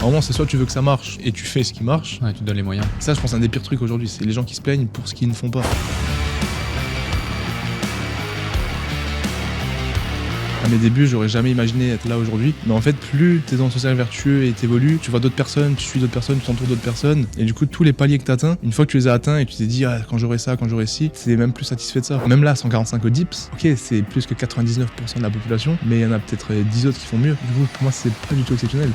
Normalement, c'est soit tu veux que ça marche et tu fais ce qui marche. Ouais, tu te donnes les moyens. Ça, je pense, c'est un des pires trucs aujourd'hui. C'est les gens qui se plaignent pour ce qu'ils ne font pas. À mes débuts, j'aurais jamais imaginé être là aujourd'hui. Mais en fait, plus t'es dans le social vertueux et t'évolues, tu vois d'autres personnes, tu suis d'autres personnes, tu t'entoures d'autres personnes. Et du coup, tous les paliers que t'atteins, une fois que tu les as atteints et tu t'es dit, ah, quand j'aurai ça, quand j'aurai ci, c'est même plus satisfait de ça. Même là, 145 au dips, ok, c'est plus que 99% de la population, mais il y en a peut-être 10 autres qui font mieux. Du coup, pour moi, c'est pas du tout exceptionnel.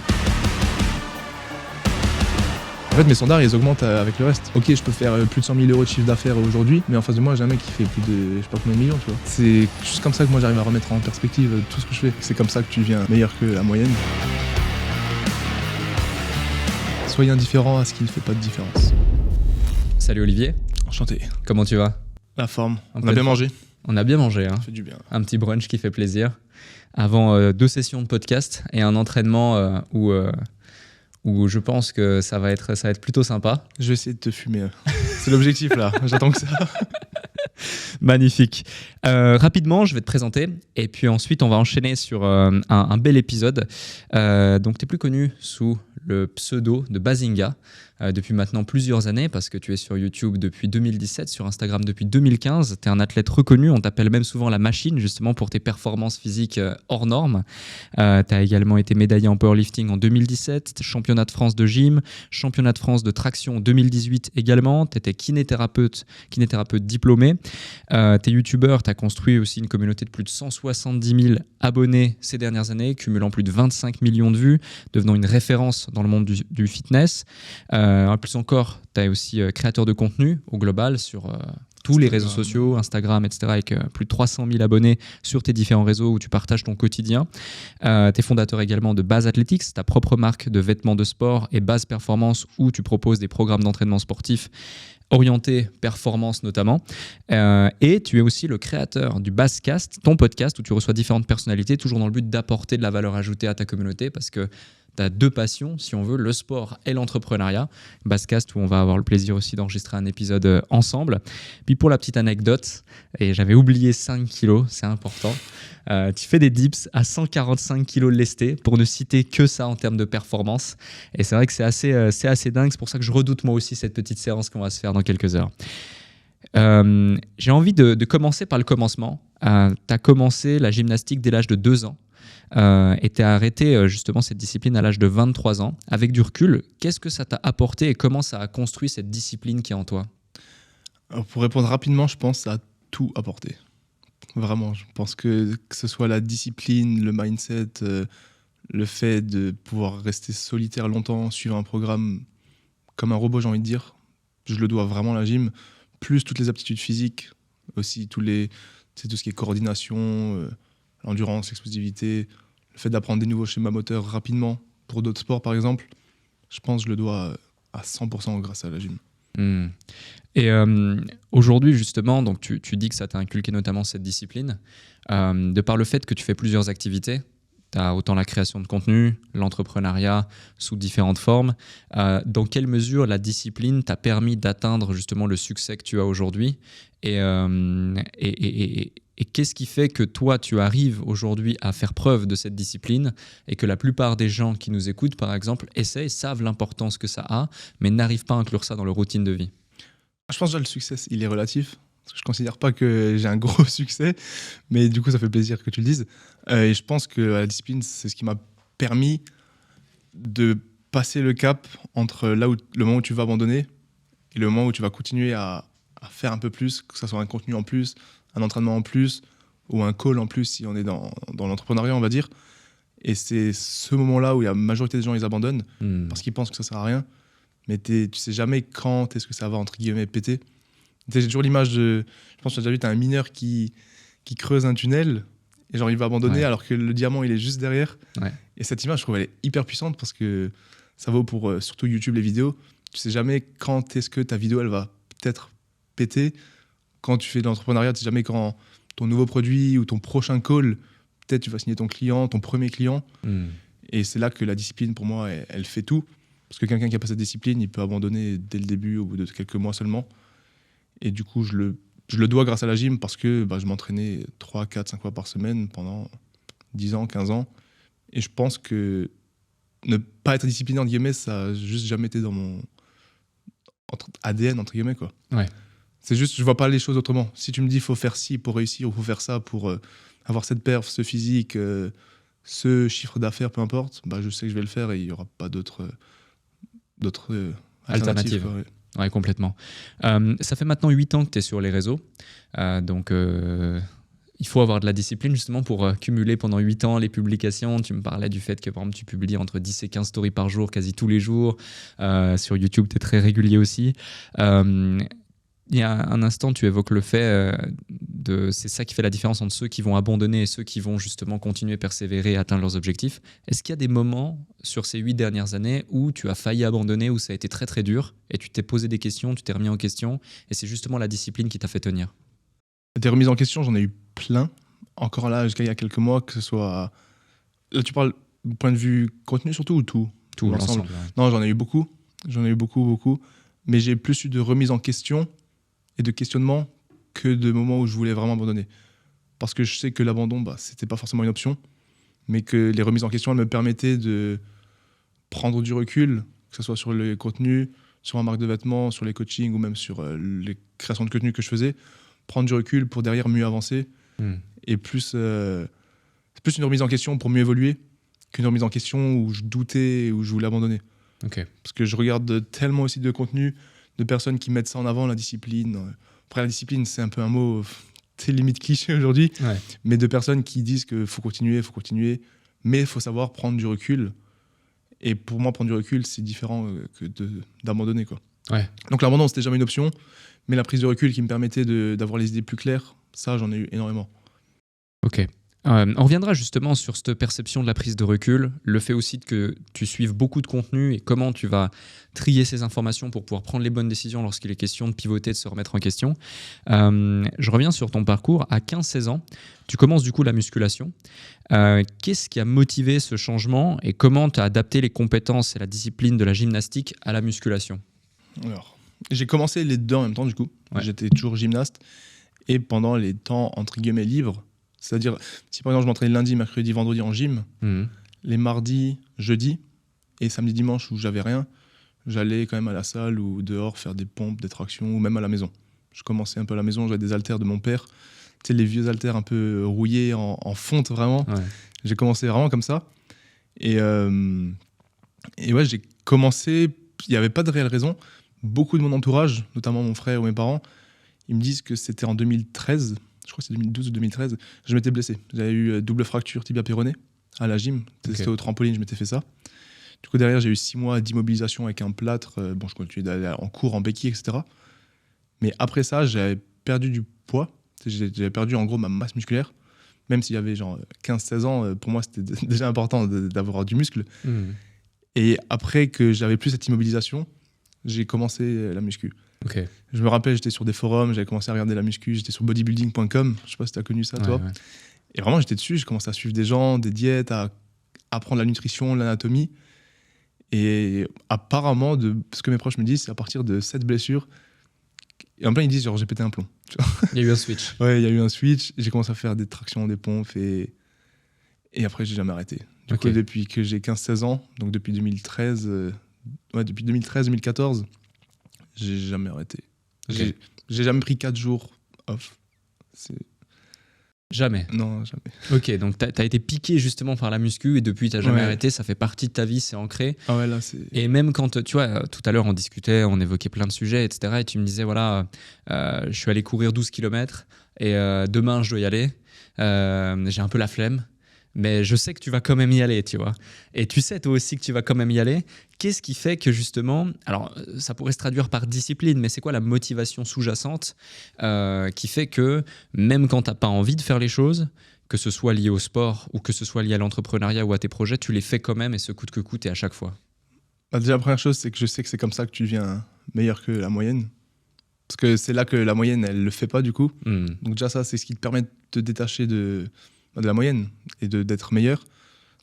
En fait, mes standards, ils augmentent avec le reste. Ok, je peux faire plus de 100 000 euros de chiffre d'affaires aujourd'hui, mais en face de moi, j'ai un mec qui fait plus de, je sais pas combien de millions, tu vois. C'est juste comme ça que moi, j'arrive à remettre en perspective tout ce que je fais. C'est comme ça que tu deviens meilleur que la moyenne. Soyez indifférent à ce qui ne fait pas de différence. Salut Olivier. Enchanté. Comment tu vas? La forme. On a bien mangé. On a bien mangé, hein. Ça fait du bien. Un petit brunch qui fait plaisir. Avant 2 sessions de podcast et un entraînement où je pense que ça va être plutôt sympa. Je vais essayer de te fumer. C'est l'objectif là, j'attends que ça. Magnifique. Rapidement, je vais te présenter et puis ensuite on va enchaîner sur un bel épisode. Donc tu es plus connu sous le pseudo de Bazinga depuis maintenant plusieurs années parce que tu es sur YouTube depuis 2017, sur Instagram depuis 2015. Tu es un athlète reconnu, on t'appelle même souvent la machine justement pour tes performances physiques hors normes. Tu as également été médaillé en powerlifting en 2017, championnat de France de gym, championnat de France de traction en 2018 également. Tu étais kinésithérapeute diplômé. Tu es youtubeur, tu as construit aussi une communauté de plus de 170 000 abonnés ces dernières années, cumulant plus de 25 millions de vues, devenant une référence dans le monde du fitness. Plus encore, tu es aussi créateur de contenu au global sur tous les réseaux sociaux, Instagram, etc., avec plus de 300 000 abonnés sur tes différents réseaux où tu partages ton quotidien. Tu es fondateur également de Base Athletics, ta propre marque de vêtements de sport, et Base Performance, où tu proposes des programmes d'entraînement sportif orienté performance notamment. Et tu es aussi le créateur du Basecast, ton podcast où tu reçois différentes personnalités, toujours dans le but d'apporter de la valeur ajoutée à ta communauté parce que tu as 2 passions, si on veut, le sport et l'entrepreneuriat. Basecast où on va avoir le plaisir aussi d'enregistrer un épisode ensemble. Puis pour la petite anecdote, et j'avais oublié 5 kilos, c'est important, tu fais des dips à 145 kilos lestés pour ne citer que ça en termes de performance. Et c'est vrai que c'est assez dingue, c'est pour ça que je redoute moi aussi cette petite séance qu'on va se faire dans quelques heures. J'ai envie de commencer par le commencement. Tu as commencé la gymnastique dès l'âge de 2 ans. Et tu as arrêté justement cette discipline à l'âge de 23 ans. Avec du recul, qu'est-ce que ça t'a apporté et comment ça a construit cette discipline qui est en toi? Alors, pour répondre rapidement, je pense que ça a tout apporté. Vraiment, je pense que ce soit la discipline, le mindset, le fait de pouvoir rester solitaire longtemps, suivre un programme comme un robot, j'ai envie de dire, je le dois vraiment à la gym, plus toutes les aptitudes physiques, aussi tout ce qui est coordination, l'endurance, l'explosivité, le fait d'apprendre des nouveaux schémas moteurs rapidement pour d'autres sports par exemple, je pense que je le dois à 100% grâce à la gym. Et aujourd'hui justement, donc tu dis que ça t'a inculqué notamment cette discipline, de par le fait que tu fais plusieurs activités. Tu as autant la création de contenu, l'entrepreneuriat sous différentes formes. Dans quelle mesure la discipline t'a permis d'atteindre justement le succès que tu as aujourd'hui et qu'est-ce qui fait que toi, tu arrives aujourd'hui à faire preuve de cette discipline et que la plupart des gens qui nous écoutent, par exemple, savent l'importance que ça a, mais n'arrivent pas à inclure ça dans leur routine de vie? Je pense que le succès, il est relatif. Parce que je ne considère pas que j'ai un gros succès, mais du coup, ça fait plaisir que tu le dises. Et je pense que la discipline, c'est ce qui m'a permis de passer le cap entre le moment où tu vas abandonner et le moment où tu vas continuer à faire un peu plus, que ce soit un contenu en plus, un entraînement en plus ou un call en plus si on est dans l'entrepreneuriat, on va dire. Et c'est ce moment-là où la majorité des gens, ils abandonnent parce qu'ils pensent que ça ne sert à rien. Mais tu sais jamais quand est-ce que ça va, entre guillemets, péter. J'ai toujours l'image je pense que tu as déjà vu, tu as un mineur qui creuse un tunnel et genre il va abandonner alors que le diamant il est juste derrière. Ouais. Et cette image, je trouve, elle est hyper puissante parce que ça vaut pour surtout YouTube, les vidéos. Tu sais jamais quand est-ce que ta vidéo elle va peut-être péter. Quand tu fais de l'entrepreneuriat, tu sais jamais quand ton nouveau produit ou ton prochain call, peut-être tu vas signer ton premier client. Et c'est là que la discipline pour moi, elle fait tout. Parce que quelqu'un qui n'a pas cette discipline, il peut abandonner dès le début, au bout de quelques mois seulement. Et du coup, je le dois grâce à la gym parce que je m'entraînais 3, 4, 5 fois par semaine pendant 10 ans, 15 ans. Et je pense que ne pas être discipliné, entre guillemets, ça a juste jamais été dans mon ADN, entre guillemets, quoi. Ouais. C'est juste, je vois pas les choses autrement. Si tu me dis, il faut faire ci pour réussir, ou faut faire ça pour avoir cette perf, ce physique, ce chiffre d'affaires, peu importe, bah, je sais que je vais le faire et il y aura pas d'autres alternatives. Quoi, ouais. Ouais, complètement. Ça fait maintenant 8 ans que tu es sur les réseaux. Donc, il faut avoir de la discipline justement pour cumuler pendant 8 ans les publications. Tu me parlais du fait que par exemple, tu publies entre 10 et 15 stories par jour, quasi tous les jours. Sur YouTube, tu es très régulier aussi. Il y a un instant, tu évoques le fait c'est ça qui fait la différence entre ceux qui vont abandonner et ceux qui vont justement continuer, persévérer et atteindre leurs objectifs. Est-ce qu'il y a des moments sur ces 8 dernières années où tu as failli abandonner, où ça a été très très dur et tu t'es posé des questions, tu t'es remis en question et c'est justement la discipline qui t'a fait tenir? Des remises en question, j'en ai eu plein. Encore là, jusqu'à il y a quelques mois, que ce soit... Là, tu parles du point de vue contenu surtout ou tout? Tout l'ensemble. Ouais. Non, j'en ai eu beaucoup. J'en ai eu beaucoup. Mais j'ai plus eu de remises en question et de questionnement que de moments où je voulais vraiment abandonner. Parce que je sais que l'abandon, bah, c'était pas forcément une option, mais que les remises en question, elles me permettaient de prendre du recul, que ce soit sur les contenus, sur ma marque de vêtements, sur les coachings ou même sur les créations de contenu que je faisais, prendre du recul pour derrière mieux avancer et plus, c'est plus une remise en question pour mieux évoluer qu'une remise en question où je doutais, où je voulais abandonner. Okay. Parce que je regarde tellement aussi de contenu de personnes qui mettent ça en avant, la discipline. Après, la discipline, c'est un peu un mot, c'est limite cliché aujourd'hui, ouais. Mais de personnes qui disent qu'il faut continuer, mais il faut savoir prendre du recul. Et pour moi, prendre du recul, c'est différent que d'abandonner, quoi. Ouais. Donc l'abandon, c'était jamais une option, mais la prise de recul qui me permettait d'avoir les idées plus claires, ça, j'en ai eu énormément. Ok. On reviendra justement sur cette perception de la prise de recul, le fait aussi que tu suives beaucoup de contenu et comment tu vas trier ces informations pour pouvoir prendre les bonnes décisions lorsqu'il est question de pivoter, de se remettre en question. Je reviens sur ton parcours. À 15-16 ans, tu commences du coup la musculation. Qu'est-ce qui a motivé ce changement et comment tu as adapté les compétences et la discipline de la gymnastique à la musculation? Alors, j'ai commencé les deux en même temps du coup. Ouais. J'étais toujours gymnaste et pendant les temps entre guillemets libres, c'est-à-dire, si par exemple je m'entraînais lundi, mercredi, vendredi en gym, les mardis, jeudis et samedi, dimanche où j'avais rien, j'allais quand même à la salle ou dehors faire des pompes, des tractions ou même à la maison. Je commençais un peu à la maison, j'avais des haltères de mon père, tu sais, les vieux haltères un peu rouillés en fonte vraiment. Ouais. J'ai commencé vraiment comme ça. Et ouais, j'ai commencé, il n'y avait pas de réelle raison. Beaucoup de mon entourage, notamment mon frère ou mes parents, ils me disent que c'était en 2013. Je crois que c'est 2012 ou 2013, je m'étais blessé. J'avais eu double fracture tibia péroné à la gym. C'était au trampoline, je m'étais fait ça. Du coup, derrière, j'ai eu 6 mois d'immobilisation avec un plâtre. Bon, je continuais d'aller en cours, en béquille, etc. Mais après ça, j'avais perdu du poids. J'avais perdu en gros ma masse musculaire. Même s'il y avait genre 15-16 ans, pour moi, c'était déjà important d'avoir du muscle. Et après que j'avais plus cette immobilisation, j'ai commencé la muscu. Okay. Je me rappelle, j'étais sur des forums, j'avais commencé à regarder la muscu, j'étais sur bodybuilding.com, je sais pas si tu as connu ça, toi. Ouais. Et vraiment, j'étais dessus, j'ai commencé à suivre des gens, des diètes, à apprendre la nutrition, l'anatomie. Et apparemment, de ce que mes proches me disent, c'est à partir de cette blessure. Et en plein, ils disent, genre, j'ai pété un plomb. Tu vois. Il y a eu un switch. Ouais, il y a eu un switch. J'ai commencé à faire des tractions, des pompes. Et après, j'ai jamais arrêté. Du coup, depuis que j'ai 15-16 ans, donc depuis 2013, depuis 2013-2014, j'ai jamais arrêté. J'ai jamais pris 4 jours off. Jamais? Non, jamais. Ok, donc tu as été piqué justement par la muscu et depuis tu n'as jamais arrêté, ça fait partie de ta vie, c'est ancré. Ah ouais, là, c'est... Et même quand, tu vois, tout à l'heure on discutait, on évoquait plein de sujets, etc. Et tu me disais, voilà, je suis allé courir 12 km et demain je dois y aller. J'ai un peu la flemme. Mais je sais que tu vas quand même y aller, tu vois. Et tu sais toi aussi que tu vas quand même y aller. Qu'est-ce qui fait que justement, alors ça pourrait se traduire par discipline, mais c'est quoi la motivation sous-jacente qui fait que même quand tu n'as pas envie de faire les choses, que ce soit lié au sport ou que ce soit lié à l'entrepreneuriat ou à tes projets, tu les fais quand même et ce coûte que coûte et à chaque fois? Bah déjà, la première chose, c'est que je sais que c'est comme ça que tu deviens meilleur que la moyenne. Parce que c'est là que la moyenne, elle ne le fait pas du coup. Donc déjà ça, c'est ce qui te permet de te détacher de la moyenne et d'être meilleur.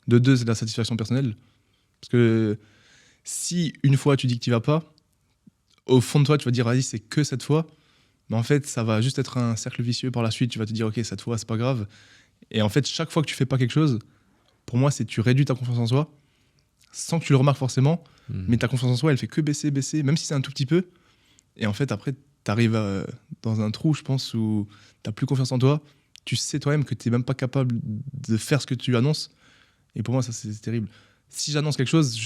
De 2, c'est de la satisfaction personnelle. Parce que si une fois tu dis que tu vas pas, au fond de toi, tu vas te dire, vas-y, c'est que cette fois. Mais en fait, ça va juste être un cercle vicieux par la suite. Tu vas te dire, ok, cette fois, c'est pas grave. Et en fait, chaque fois que tu fais pas quelque chose, pour moi, c'est tu réduis ta confiance en soi. sans que tu le remarques forcément, mais ta confiance en soi, elle fait que baisser, même si c'est un tout petit peu. Et en fait, après, tu arrives dans un trou, je pense, où tu n'as plus confiance en toi. Tu sais toi-même que tu n'es même pas capable de faire ce que tu annonces. Et pour moi, ça, c'est terrible. Si j'annonce quelque chose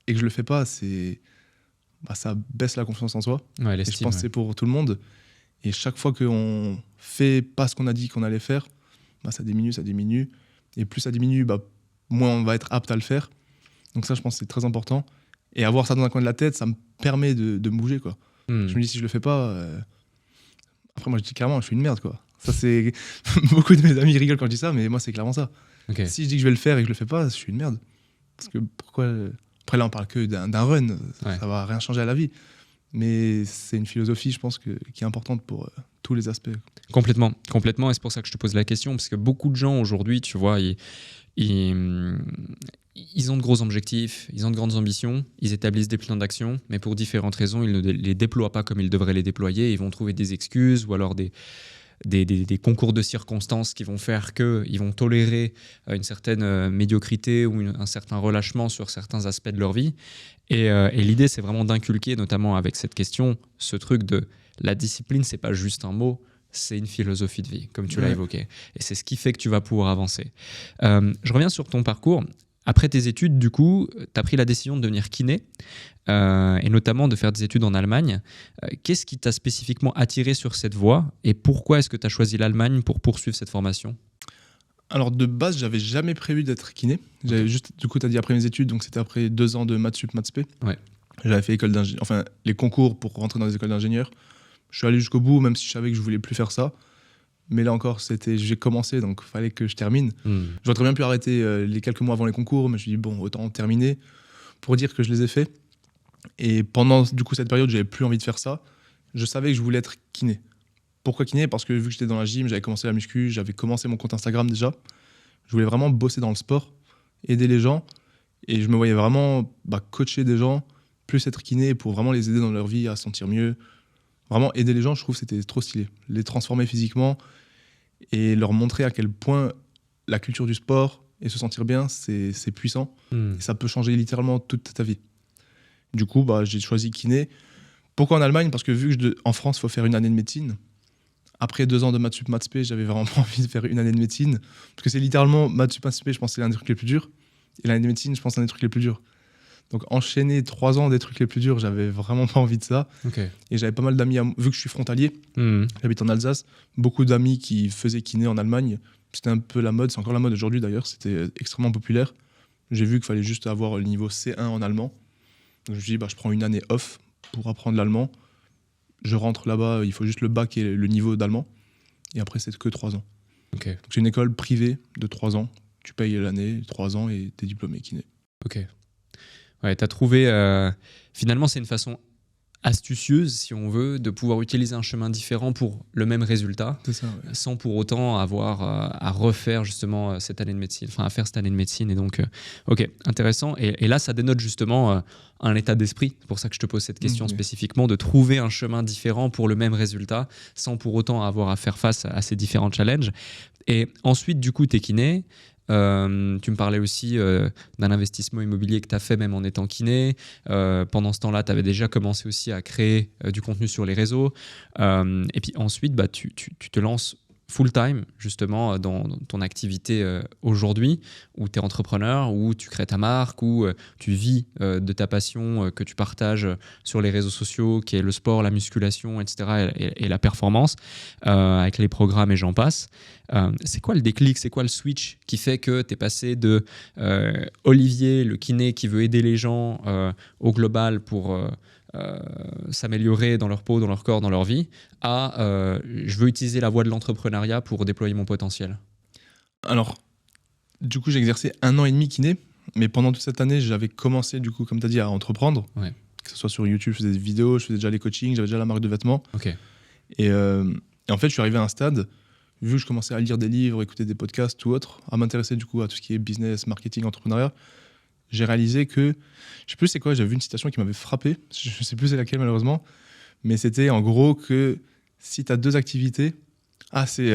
et que je le fais pas, ça baisse la confiance en soi. Ouais, Et je pense que c'est pour tout le monde. Et chaque fois qu'on fait pas ce qu'on a dit qu'on allait faire, ça diminue. Et plus ça diminue, moins on va être apte à le faire. Donc ça, je pense que c'est très important. Et avoir ça dans un coin de la tête, ça me permet de me bouger, quoi. Je me dis, si je le fais pas... Après, moi, je dis clairement, je suis une merde, quoi. Ça, c'est... Beaucoup de mes amis rigolent quand je dis ça, mais moi, c'est clairement ça. Okay. Si je dis que je vais le faire et que je le fais pas, je suis une merde. Parce que pourquoi... Après, là, on parle que d'un run. Ça va rien changer à la vie. Mais c'est une philosophie, je pense, qui est importante pour tous les aspects. Complètement. Et c'est pour ça que je te pose la question, parce que beaucoup de gens aujourd'hui, tu vois, ils ont de gros objectifs, ils ont de grandes ambitions, ils établissent des plans d'action, mais pour différentes raisons, ils ne les déploient pas comme ils devraient les déployer. Ils vont trouver des excuses ou alors des concours de circonstances qui vont faire qu'ils vont tolérer une certaine médiocrité ou un certain relâchement sur certains aspects de leur vie. Et l'idée, c'est vraiment d'inculquer, notamment avec cette question, ce truc de la discipline, c'est pas juste un mot, c'est une philosophie de vie, comme tu l'as évoqué. Et c'est ce qui fait que tu vas pouvoir avancer. Je reviens sur ton parcours. Après tes études, du coup, tu as pris la décision de devenir kiné et notamment de faire des études en Allemagne. Qu'est-ce qui t'a spécifiquement attiré sur cette voie et pourquoi est-ce que tu as choisi l'Allemagne pour poursuivre cette formation ? Alors, de base, j'avais jamais prévu d'être kiné. J'avais juste, du coup, tu as dit après mes études, donc c'était après 2 ans de maths sup, maths spé. Ouais. J'avais fait les concours pour rentrer dans les écoles d'ingénieurs. Je suis allé jusqu'au bout, même si je savais que je voulais plus faire ça. Mais là encore, j'ai commencé, donc il fallait que je termine. J'aurais très bien pu arrêter les quelques mois avant les concours, mais je me suis dit, bon, autant terminer pour dire que je les ai faits. Et pendant du coup, cette période, j'avais plus envie de faire ça. Je savais que je voulais être kiné. Pourquoi kiné ? Parce que vu que j'étais dans la gym, j'avais commencé la muscu, j'avais commencé mon compte Instagram déjà. Je voulais vraiment bosser dans le sport, aider les gens. Et je me voyais vraiment coacher des gens, plus être kiné pour vraiment les aider dans leur vie à se sentir mieux. Vraiment aider les gens, je trouve que c'était trop stylé. Les transformer physiquement et leur montrer à quel point la culture du sport et se sentir bien, c'est puissant. Et ça peut changer littéralement toute ta vie. Du coup, j'ai choisi kiné. Pourquoi en Allemagne ? Parce que vu que en France, il faut faire 1 année de médecine. Après 2 ans de maths sup, maths spé, j'avais vraiment pas envie de faire 1 année de médecine. Parce que c'est littéralement maths sup, maths spé, je pense que c'est l'un des trucs les plus durs. Et l'année de médecine, je pense que c'est l'un des trucs les plus durs. Donc enchaîner 3 ans des trucs les plus durs, j'avais vraiment pas envie de ça. Okay. Et j'avais pas mal d'amis, vu que je suis frontalier, j'habite en Alsace, beaucoup d'amis qui faisaient kiné en Allemagne. C'était un peu la mode, c'est encore la mode aujourd'hui d'ailleurs, c'était extrêmement populaire. J'ai vu qu'il fallait juste avoir le niveau C1 en allemand. Donc je me suis dit, je prends 1 année off pour apprendre l'allemand. Je rentre là-bas, il faut juste le bac et le niveau d'allemand. Et après, c'est que 3 ans. Okay. Donc c'est une école privée de 3 ans. Tu payes l'année, 3 ans et t'es diplômé kiné. Ok. Ouais, t'as trouvé... finalement, c'est une façon astucieuse, si on veut, de pouvoir utiliser un chemin différent pour le même résultat, c'est ça, ouais. Sans pour autant avoir à refaire justement cette année de médecine, à faire cette année de médecine. Et donc, ok, intéressant. Et là, ça dénote justement un état d'esprit. C'est pour ça que je te pose cette question spécifiquement, de trouver un chemin différent pour le même résultat, sans pour autant avoir à faire face à ces différents challenges. Et ensuite, du coup, t'es kiné. Tu me parlais aussi d'un investissement immobilier que tu as fait même en étant kiné. Pendant ce temps-là, tu avais déjà commencé aussi à créer du contenu sur les réseaux. Et puis ensuite, tu te lances full-time justement dans ton activité aujourd'hui, où tu es entrepreneur, où tu crées ta marque, où tu vis de ta passion que tu partages sur les réseaux sociaux, qui est le sport, la musculation, etc. et la performance, avec les programmes et j'en passe. C'est quoi le déclic, c'est quoi le switch qui fait que tu es passé de Olivier, le kiné qui veut aider les gens au global pour s'améliorer dans leur peau, dans leur corps, dans leur vie, à je veux utiliser la voie de l'entrepreneuriat pour déployer mon potentiel? Alors, du coup, j'ai exercé 1 an et demi kiné, mais pendant toute cette année, j'avais commencé, du coup, comme tu as dit, à entreprendre. Ouais. Que ce soit sur YouTube, je faisais des vidéos, je faisais déjà les coachings, j'avais déjà la marque de vêtements. Okay. Et en fait, je suis arrivé à un stade, vu que je commençais à lire des livres, écouter des podcasts ou autre, à m'intéresser du coup à tout ce qui est business, marketing, entrepreneuriat, j'ai réalisé que, je sais plus c'est quoi, j'avais vu une citation qui m'avait frappé, je sais plus c'est laquelle malheureusement, mais c'était en gros que si tu as 2 activités, c'est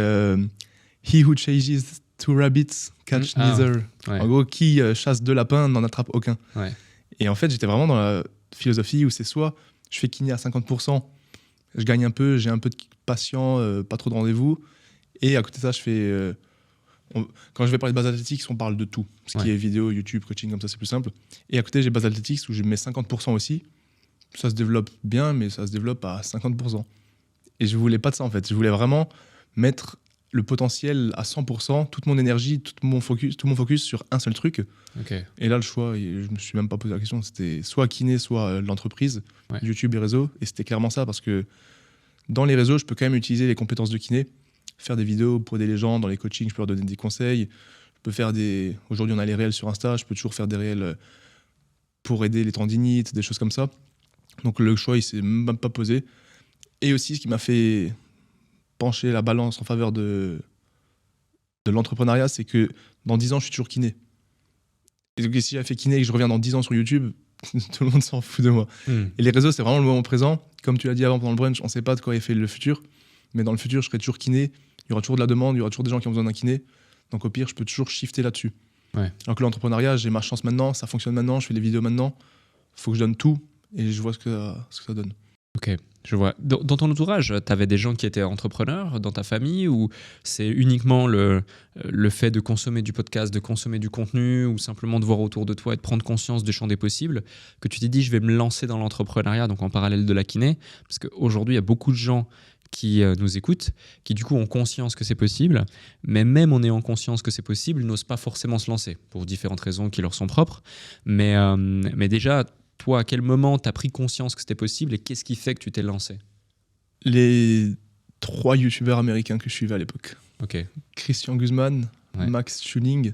He who chases two rabbits catch neither. Ouais. En gros, qui chasse 2 lapins n'en attrape aucun. Ouais. Et en fait, j'étais vraiment dans la philosophie où c'est soit je fais kiné à 50%, je gagne un peu, j'ai un peu de patients, pas trop de rendez-vous. Et à côté de ça, je fais. Quand je vais parler de base athlétique, on parle de tout. Ce qui est vidéo, YouTube, coaching, comme ça, c'est plus simple. Et à côté, j'ai base athlétique où je mets 50% aussi. Ça se développe bien, mais ça se développe à 50%. Et je voulais pas de ça, en fait. Je voulais vraiment mettre le potentiel à 100%, toute mon énergie, tout mon focus sur un seul truc. Okay. Et là, le choix, je me suis même pas posé la question, c'était soit kiné, soit l'entreprise, YouTube et réseaux. Et c'était clairement ça, parce que dans les réseaux, je peux quand même utiliser les compétences de kiné, faire des vidéos pour aider les gens, dans les coachings, je peux leur donner des conseils. Je peux faire des... Aujourd'hui, on a les réels sur Insta, je peux toujours faire des réels pour aider les tendinites, des choses comme ça. Donc le choix, il s'est même pas posé. Et aussi, ce qui m'a fait pencher la balance en faveur de l'entrepreneuriat, c'est que dans 10 ans, je suis toujours kiné. Et donc, si j'ai fait kiné et que je reviens dans 10 ans sur YouTube, tout le monde s'en fout de moi. Et les réseaux, c'est vraiment le moment présent. Comme tu l'as dit avant pendant le brunch, on ne sait pas de quoi est fait le futur. Mais dans le futur, je serai toujours kiné. Il y aura toujours de la demande, il y aura toujours des gens qui ont besoin d'un kiné. Donc au pire, je peux toujours shifter là-dessus. Ouais. Alors que l'entrepreneuriat, j'ai ma chance maintenant, ça fonctionne maintenant, je fais les vidéos maintenant. Il faut que je donne tout et je vois ce que ça donne. Ok, je vois. Dans ton entourage, tu avais des gens qui étaient entrepreneurs dans ta famille, ou c'est uniquement le fait de consommer du podcast, de consommer du contenu, ou simplement de voir autour de toi et de prendre conscience du champ des possibles, que tu t'es dit je vais me lancer dans l'entrepreneuriat, donc en parallèle de la kiné? Parce qu'aujourd'hui, il y a beaucoup de gens qui nous écoutent, qui du coup ont conscience que c'est possible, mais même en ayant conscience que c'est possible, n'osent pas forcément se lancer, pour différentes raisons qui leur sont propres. Mais déjà, toi, à quel moment tu as pris conscience que c'était possible et qu'est-ce qui fait que tu t'es lancé? Les 3 youtubeurs américains que je suivais à l'époque. Okay. Christian Guzman, Max Tuning,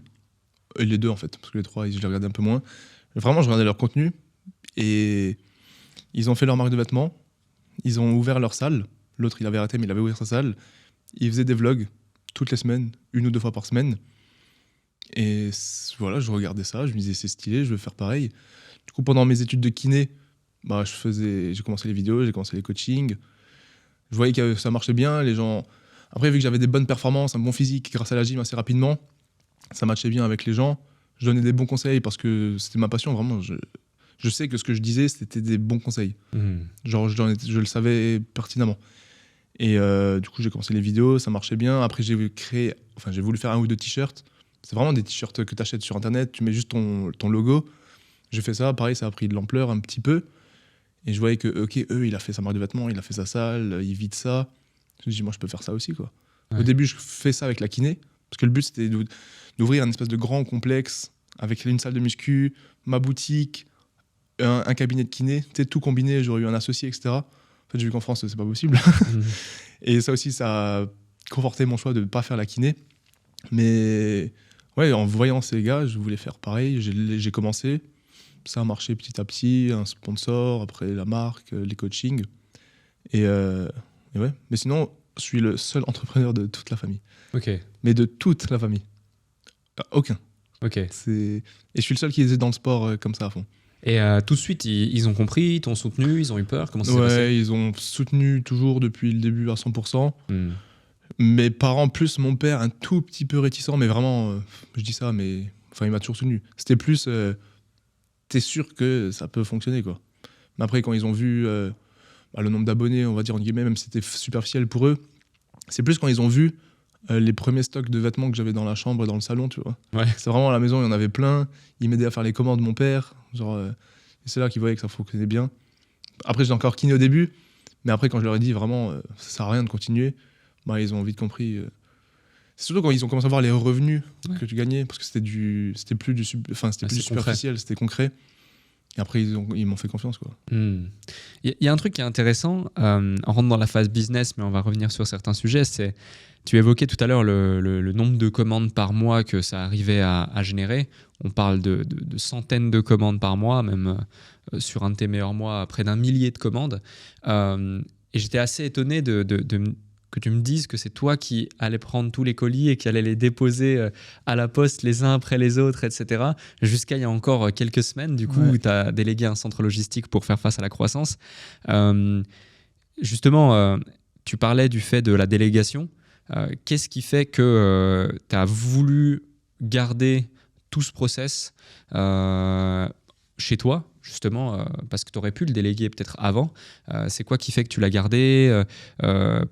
les 2 en fait, parce que les 3, je les regardais un peu moins. Vraiment, je regardais leur contenu et ils ont fait leur marque de vêtements, ils ont ouvert leur salle. L'autre, il avait arrêté, mais il avait ouvert sa salle. Il faisait des vlogs toutes les semaines, 1 ou 2 fois par semaine. Et voilà, je regardais ça, je me disais c'est stylé, je veux faire pareil. Du coup, pendant mes études de kiné, j'ai commencé les vidéos, j'ai commencé les coachings. Je voyais que ça marchait bien, les gens... Après, vu que j'avais des bonnes performances, un bon physique grâce à la gym assez rapidement, ça matchait bien avec les gens. Je donnais des bons conseils parce que c'était ma passion, vraiment. Je sais que ce que je disais, c'était des bons conseils. Genre, je le savais pertinemment. Et du coup, j'ai commencé les vidéos, ça marchait bien. Après, j'ai voulu faire 1 ou 2 t-shirts. C'est vraiment des t-shirts que tu achètes sur Internet, tu mets juste ton logo. J'ai fait ça, pareil, ça a pris de l'ampleur un petit peu. Et je voyais que, il a fait sa marque de vêtements, il a fait sa salle, il vide ça. Je me suis dit, moi, je peux faire ça aussi, quoi. Ouais. Au début, je fais ça avec la kiné, parce que le but, c'était d'ouvrir un espèce de grand complexe avec une salle de muscu, ma boutique, un cabinet de kiné, tout combiné, j'aurais eu un associé, etc. En fait, j'ai vu qu'en France, c'est pas possible. Et ça aussi, ça a conforté mon choix de ne pas faire la kiné. Mais ouais, en voyant ces gars, je voulais faire pareil. J'ai commencé. Ça a marché petit à petit, un sponsor, après la marque, les coachings. Et ouais. Mais sinon, je suis le seul entrepreneur de toute la famille. Ok. Mais de toute la famille. Aucun. Ok. Et je suis le seul qui est dans le sport comme ça à fond. Et tout de suite, ils ont compris, ils t'ont soutenu, ils ont eu peur? Comment ça s'est passé? Ouais, ils ont soutenu toujours depuis le début à 100%. Mes parents, plus mon père, un tout petit peu réticent, mais vraiment, je dis ça, mais il m'a toujours soutenu. C'était plus... t'es sûr que ça peut fonctionner, quoi. Mais après, quand ils ont vu le nombre d'abonnés, on va dire, entre guillemets, même si c'était superficiel pour eux, c'est plus quand ils ont vu les premiers stocks de vêtements que j'avais dans la chambre et dans le salon, tu vois. Ouais. C'est vraiment à la maison, il y en avait plein. Ils m'aidaient à faire les commandes, mon père. Genre, et c'est là qu'ils voyaient que ça fonctionnait bien. Après, j'ai encore kiné au début, mais après, quand je leur ai dit vraiment, ça sert à rien de continuer, ils ont vite compris. C'est surtout quand ils ont commencé à voir les revenus que tu gagnais, parce que c'était plus du superficiel, c'était concret. Et après, ils m'ont fait confiance, quoi. Il y a un truc qui est intéressant, on rentre dans la phase business, mais on va revenir sur certains sujets. Tu évoquais tout à l'heure le nombre de commandes par mois que ça arrivait à générer. On parle de centaines de commandes par mois, même sur un de tes meilleurs mois, près d'1 millier de commandes. Et j'étais assez étonné que tu me dises que c'est toi qui allais prendre tous les colis et qui allais les déposer à la poste les uns après les autres, etc. Jusqu'à il y a encore quelques semaines, du coup, où tu as délégué un centre logistique pour faire face à la croissance. Justement, tu parlais du fait de la délégation. Qu'est-ce qui fait que tu as voulu garder tout ce process chez toi, justement, parce que tu aurais pu le déléguer peut-être avant. C'est quoi qui fait que tu l'as gardé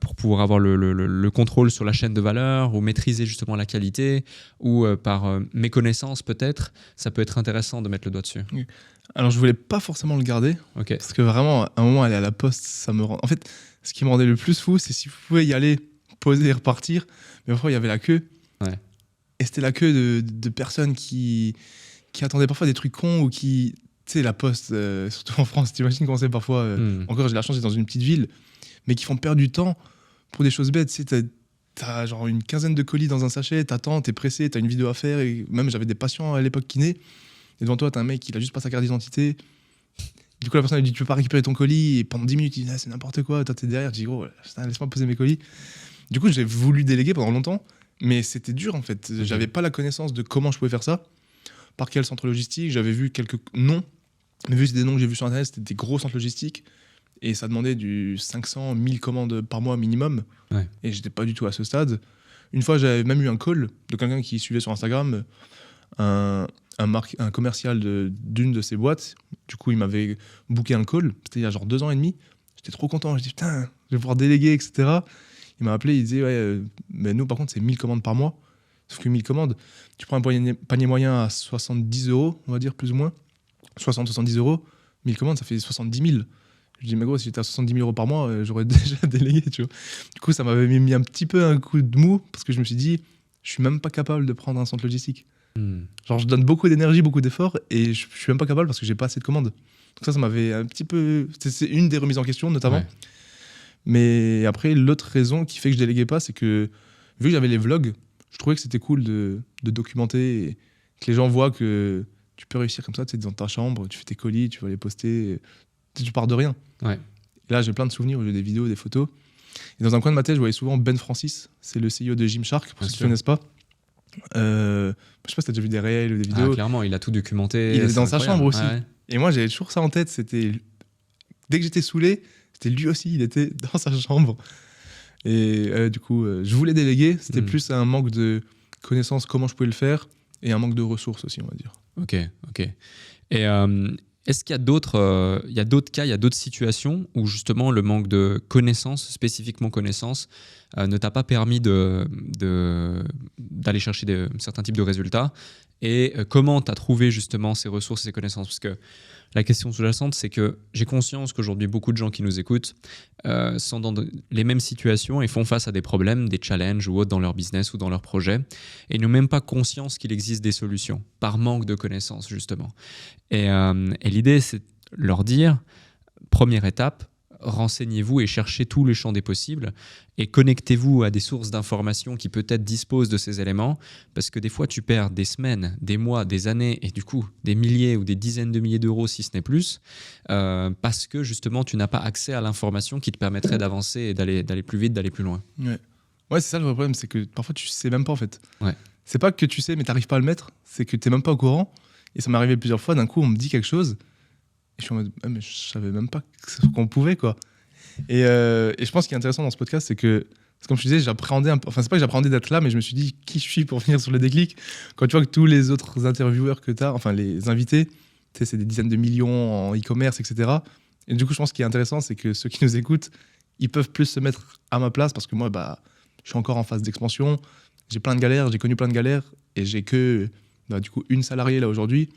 pour pouvoir avoir le contrôle sur la chaîne de valeur ou maîtriser justement la qualité ou par méconnaissance peut-être. Ça peut être intéressant de mettre le doigt dessus. Oui. Alors, je voulais pas forcément le garder Ok. parce que vraiment, à un moment, aller à la poste, ça me rend. En fait, ce qui me rendait le plus fou, c'est si vous pouvez y aller, poser et repartir. Mais parfois, il y avait la queue. Ouais. Et c'était la queue de personnes qui attendaient parfois des trucs cons ou qui. Tu sais, la poste, surtout en France, t'imagines comment c'est parfois. Encore, j'ai la chance d'être dans une petite ville, mais qui font perdre du temps pour des choses bêtes. Tu sais, t'as genre une quinzaine de colis dans un sachet, t'attends, t'es pressé, t'as une vidéo à faire. Et même, j'avais des patients à l'époque kiné. Et devant toi, t'as un mec qui a juste pas sa carte d'identité. Du coup, la personne lui dit tu peux pas récupérer ton colis. Et pendant 10 minutes, il dit ah, c'est n'importe quoi. Toi, t'es derrière. Je dis gros, putain, laisse-moi poser mes colis. Du coup, j'ai voulu déléguer pendant longtemps, mais c'était dur en fait. J'avais pas la connaissance de comment je pouvais faire ça. Par quel centre logistique. J'avais vu quelques noms, mais vu que c'était des noms que j'ai vus sur internet, c'était des gros centres logistiques. Et ça demandait du 500, 1000 commandes par mois minimum. Ouais. Et j'étais pas du tout à ce stade. Une fois, j'avais même eu un call de quelqu'un qui suivait sur Instagram un commercial d'une de ses boîtes. Du coup, il m'avait booké un call. C'était il y a genre 2 ans et demi. J'étais trop content. Je dis putain, je vais pouvoir déléguer, etc. Il m'a appelé, il disait ouais, mais nous par contre, c'est 1000 commandes par mois. Sauf que 1000 commandes, tu prends un panier moyen à 70 €, on va dire, plus ou moins. 60-70 €. 1000 commandes, ça fait 70 000. Je dis, mais gros, si j'étais à 70 000 € par mois, j'aurais déjà délégué, tu vois. Du coup, ça m'avait mis un petit peu un coup de mou parce que je me suis dit, je suis même pas capable de prendre un centre logistique. Genre, je donne beaucoup d'énergie, beaucoup d'efforts et je suis même pas capable parce que j'ai pas assez de commandes. Donc ça m'avait un petit peu. C'est une des remises en question, notamment. Ouais. Mais après, l'autre raison qui fait que je déléguais pas, c'est que vu que j'avais les vlogs, je trouvais que c'était cool de documenter et que les gens voient que tu peux réussir comme ça, tu sais, dans ta chambre, tu fais tes colis, tu vas les poster, tu pars de rien. Ouais. Et là, j'ai plein de souvenirs, j'ai des vidéos, des photos. Et dans un coin de ma tête, je voyais souvent Ben Francis, c'est le CEO de Gymshark, pour Bien ceux qui sûr. ne connaissent pas. Je sais pas si t'as déjà vu des réels ou des Ah, vidéos. clairement, il a tout documenté. Il est c'est dans sa incroyable. chambre aussi. Ouais, ouais. Et moi, j'avais toujours ça en tête. C'était dès que j'étais saoulé, c'était lui aussi. Il était dans sa chambre. Et du coup, je voulais déléguer. C'était plus un manque de connaissances, comment je pouvais le faire, et un manque de ressources aussi, on va dire. Ok, ok. Et est-ce qu'il y a d'autres cas, il y a d'autres situations où justement le manque de connaissances, spécifiquement connaissances, ne t'a pas permis d'aller chercher certains types de résultats? Et comment tu as trouvé justement ces ressources et ces connaissances? Parce que la question sous-jacente, c'est que j'ai conscience qu'aujourd'hui, beaucoup de gens qui nous écoutent sont dans les mêmes situations et font face à des problèmes, des challenges ou autres dans leur business ou dans leur projet, et n'ont même pas conscience qu'il existe des solutions, par manque de connaissances, justement. Et l'idée, c'est de leur dire, première étape, renseignez-vous et cherchez tous les champs des possibles et connectez-vous à des sources d'informations qui peut-être disposent de ces éléments, parce que des fois tu perds des semaines, des mois, des années et du coup des milliers ou des dizaines de milliers d'euros si ce n'est plus, parce que justement tu n'as pas accès à l'information qui te permettrait d'avancer et d'aller plus vite, d'aller plus loin. Ouais, c'est ça le vrai problème, c'est que parfois tu sais même pas en fait. Ouais. C'est pas que tu sais mais t'arrives pas à le mettre, c'est que t'es même pas au courant. Et ça m'est arrivé plusieurs fois, d'un coup on me dit quelque chose et je suis en mode ah, mais je savais même pas qu'on pouvait quoi. Et je pense qu'il est intéressant dans ce podcast, c'est que comme je te disais, j'appréhendais un peu, enfin c'est pas que j'appréhendais d'être là, mais je me suis dit qui je suis pour venir sur le déclic. Quand tu vois que tous les autres intervieweurs que t'as, enfin les invités, tu sais, c'est des dizaines de millions en e-commerce, etc. Et du coup je pense qu'il est intéressant, c'est que ceux qui nous écoutent, ils peuvent plus se mettre à ma place parce que moi je suis encore en phase d'expansion, j'ai plein de galères, j'ai connu plein de galères et j'ai que du coup une salariée là aujourd'hui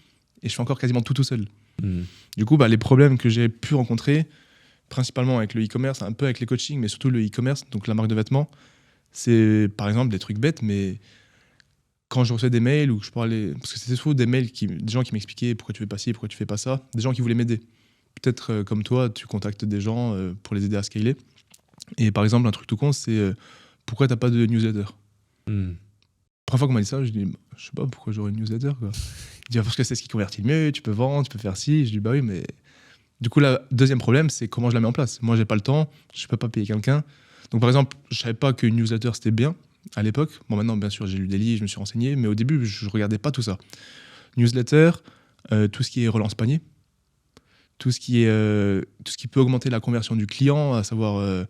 et je fais encore quasiment tout seul. Du coup les problèmes que j'ai pu rencontrer principalement avec le e-commerce, un peu avec les coachings, mais surtout le e-commerce, donc la marque de vêtements, c'est par exemple des trucs bêtes, mais quand je recevais des mails ou que je parlais, parce que c'était souvent des mails des gens qui m'expliquaient pourquoi tu fais pas ci, pourquoi tu fais pas ça, des gens qui voulaient m'aider. Peut-être comme toi, tu contactes des gens pour les aider à scaler. Et par exemple, un truc tout con, c'est pourquoi t'as pas de newsletter? La première fois qu'on m'a dit ça, je dis je sais pas pourquoi j'aurais une newsletter quoi. Il dit parce que c'est ce qui convertit le mieux, tu peux vendre, tu peux faire ci. Je dis bah oui, mais du coup, le deuxième problème, c'est comment je la mets en place. Moi, j'ai pas le temps, je peux pas payer quelqu'un. Donc, par exemple, je savais pas qu'une newsletter, c'était bien à l'époque. Bon, maintenant, bien sûr, j'ai lu des livres, je me suis renseigné, mais au début, je regardais pas tout ça. Newsletter, tout ce qui est relance panier, tout ce qui peut augmenter la conversion du client, à savoir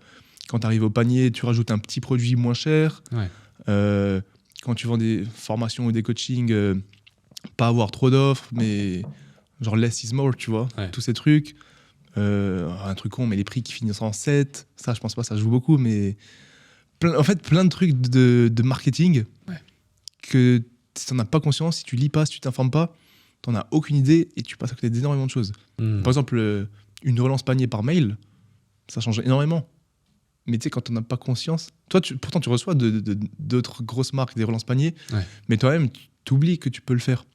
Quand tu arrives au panier, tu rajoutes un petit produit moins cher. Ouais. Quand tu vends des formations ou des coachings, pas avoir trop d'offres, mais genre less is more, tu vois. Ouais. Tous ces trucs. Un truc con, mais les prix qui finissent en 7, ça, je pense pas, ça joue beaucoup, mais en fait, plein de trucs de marketing que si t'en as pas conscience, si tu lis pas, si tu t'informes pas, t'en as aucune idée et tu passes à côté d'énormément de choses. Par exemple, une relance panier par mail, ça change énormément. Mais tu sais, quand t'en as pas conscience, toi, pourtant, tu reçois d'autres grosses marques des relances panier, mais toi-même, tu oublies que tu peux le faire.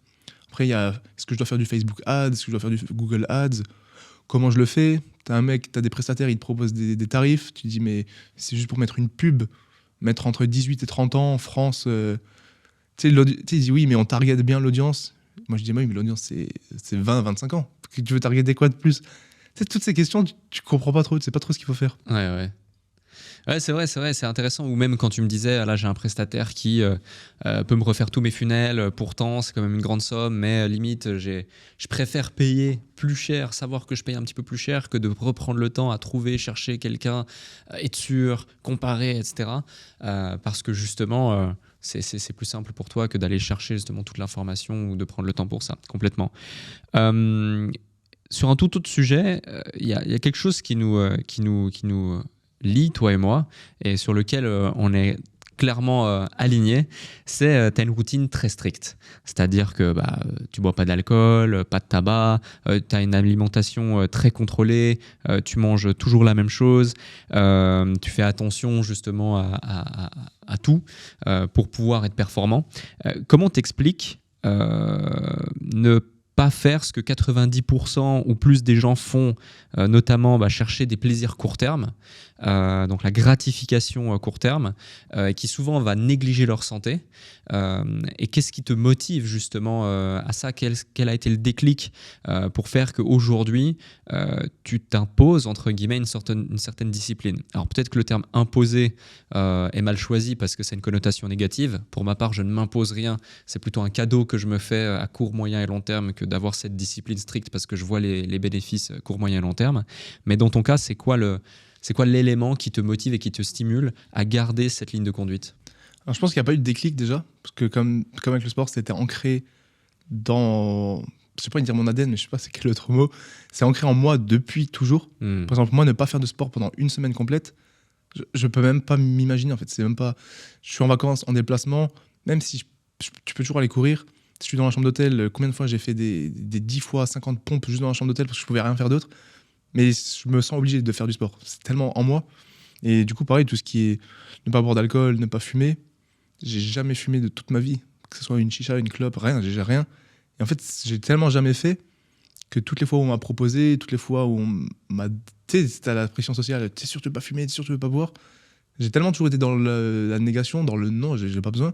Après, il y a est-ce que je dois faire du Facebook Ads, est-ce que je dois faire du Google Ads? Comment je le fais? T'as des prestataires, ils te proposent des tarifs. Tu te dis, mais c'est juste pour mettre une pub, mettre entre 18 et 30 ans en France. Tu sais, ils disent, oui, mais on target bien l'audience. Moi, je dis, oui, mais l'audience, c'est 20, 25 ans. Tu veux targeter quoi de plus? Tu sais, toutes ces questions, tu comprends pas trop, tu sais pas trop ce qu'il faut faire. Ouais, c'est vrai, c'est intéressant. Ou même quand tu me disais, là, j'ai un prestataire qui peut me refaire tous mes funnels, pourtant, c'est quand même une grande somme, mais limite, je préfère payer plus cher, savoir que je paye un petit peu plus cher que de reprendre le temps à trouver, chercher quelqu'un, être sûr, comparer, etc. Parce que justement, c'est plus simple pour toi que d'aller chercher justement toute l'information ou de prendre le temps pour ça, complètement. Sur un tout autre sujet, il y a quelque chose qui nous lie, toi et moi, et sur lequel on est clairement alignés, c'est tu as une routine très stricte. C'est-à-dire que tu bois pas d'alcool, pas de tabac, tu as une alimentation très contrôlée, tu manges toujours la même chose, tu fais attention justement à tout pour pouvoir être performant. Comment t'expliques ne pas faire ce que 90% ou plus des gens font, notamment chercher des plaisirs court terme, donc la gratification court terme, qui souvent va négliger leur santé. Et qu'est-ce qui te motive justement à ça? Quel a été le déclic pour faire qu'aujourd'hui, tu t'imposes, entre guillemets, une certaine discipline? Alors peut-être que le terme imposer est mal choisi parce que c'est une connotation négative. Pour ma part, je ne m'impose rien. C'est plutôt un cadeau que je me fais à court, moyen et long terme que d'avoir cette discipline stricte parce que je vois les bénéfices court, moyen et long terme. Mais dans ton cas, c'est quoi l'élément qui te motive et qui te stimule à garder cette ligne de conduite? Alors, je pense qu'il n'y a pas eu de déclic déjà, parce que comme avec le sport, c'était ancré dans, je sais pas dire mon ADN, mais je sais pas c'est quel autre mot, c'est ancré en moi depuis toujours. Par exemple, moi, ne pas faire de sport pendant une semaine complète, je peux même pas m'imaginer en fait. C'est même pas, je suis en vacances, en déplacement, même si tu peux toujours aller courir. Si je suis dans la chambre d'hôtel, combien de fois j'ai fait des 10 fois 50 pompes juste dans la chambre d'hôtel parce que je pouvais rien faire d'autre. Mais je me sens obligé de faire du sport. C'est tellement en moi. Et du coup, pareil, tout ce qui est ne pas boire d'alcool, ne pas fumer, j'ai jamais fumé de toute ma vie. Que ce soit une chicha, une clope, rien, j'ai rien. Et en fait, j'ai tellement jamais fait que toutes les fois où on m'a proposé, toutes les fois où on m'a... Tu sais, c'était à la pression sociale, t'es sûr que tu veux pas fumer, t'es sûr que tu veux pas boire. J'ai tellement toujours été dans la négation, dans le non, j'ai pas besoin,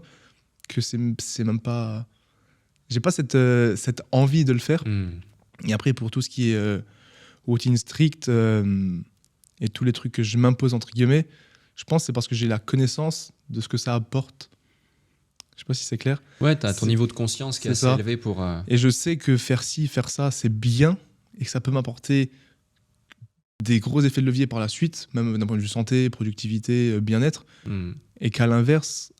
que c'est même pas... J'ai pas cette envie de le faire. Et après, pour tout ce qui est routine stricte et tous les trucs que je m'impose, entre guillemets, je pense que c'est parce que j'ai la connaissance de ce que ça apporte. Je sais pas si c'est clair. Ouais, tu as ton niveau de conscience qui est assez élevé pour... Et je sais que faire ci, faire ça, c'est bien et que ça peut m'apporter des gros effets de levier par la suite, même d'un point de vue santé, productivité, bien-être. Et qu'à l'inverse,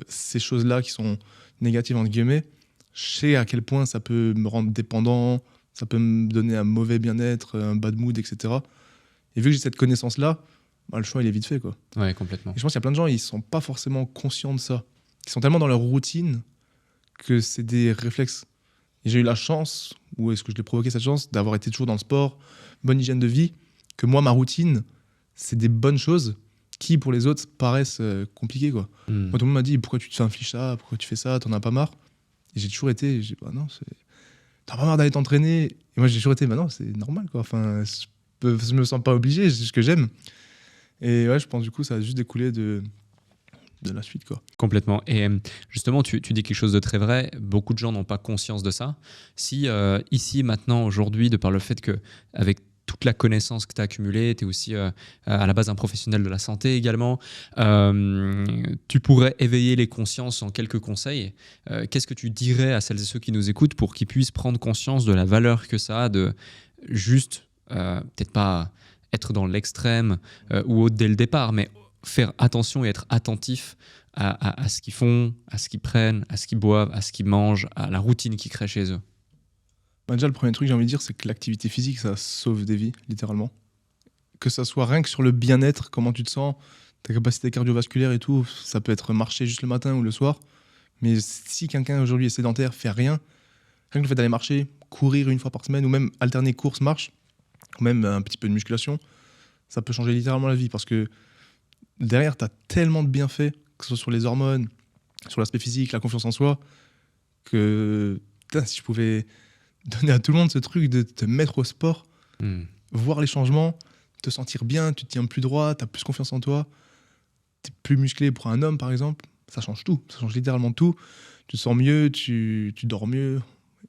ces choses-là qui sont négatives, entre guillemets, je sais à quel point ça peut me rendre dépendant, ça peut me donner un mauvais bien-être, un bad mood, etc. Et vu que j'ai cette connaissance-là, le choix, il est vite fait, quoi. Ouais, complètement. Et je pense qu'il y a plein de gens, ils sont pas forcément conscients de ça. Ils sont tellement dans leur routine que c'est des réflexes. Et j'ai eu la chance, ou est-ce que je l'ai provoqué cette chance, d'avoir été toujours dans le sport, bonne hygiène de vie, que moi, ma routine, c'est des bonnes choses qui, pour les autres, paraissent compliquées, quoi. Moi, tout le monde m'a dit, pourquoi tu te fais infliger ça, pourquoi tu fais ça, t'en as pas marre? Et j'ai toujours été, non, t'as pas marre d'aller t'entraîner? Et moi, j'ai toujours été, non, c'est normal, quoi. Enfin, je me sens pas obligé, c'est ce que j'aime. Et ouais, je pense du coup, ça a juste découlé de la suite, quoi. Complètement. Et justement, tu dis quelque chose de très vrai. Beaucoup de gens n'ont pas conscience de ça. Si ici, maintenant, aujourd'hui, de par le fait qu'avec toute la connaissance que tu as accumulée, tu es aussi à la base un professionnel de la santé également, tu pourrais éveiller les consciences en quelques conseils. Qu'est-ce que tu dirais à celles et ceux qui nous écoutent pour qu'ils puissent prendre conscience de la valeur que ça a de juste, peut-être pas être dans l'extrême ou autre dès le départ, mais faire attention et être attentif à ce qu'ils font, à ce qu'ils prennent, à ce qu'ils boivent, à ce qu'ils mangent, à la routine qu'ils créent chez eux. Bah, déjà, le premier truc que j'ai envie de dire, c'est que l'activité physique, ça sauve des vies, littéralement. Que ça soit rien que sur le bien-être, comment tu te sens, ta capacité cardiovasculaire et tout, ça peut être marcher juste le matin ou le soir. Mais si quelqu'un aujourd'hui est sédentaire, fait rien que le fait d'aller marcher, courir une fois par semaine, ou même alterner course-marche, ou même un petit peu de musculation, ça peut changer littéralement la vie. Parce que derrière, tu as tellement de bienfaits, que ce soit sur les hormones, sur l'aspect physique, la confiance en soi, que putain, si je pouvais donner à tout le monde ce truc de te mettre au sport, voir les changements, te sentir bien, tu te tiens plus droit, tu as plus confiance en toi, tu es plus musclé pour un homme par exemple, ça change tout, ça change littéralement tout. Tu te sens mieux, tu dors mieux.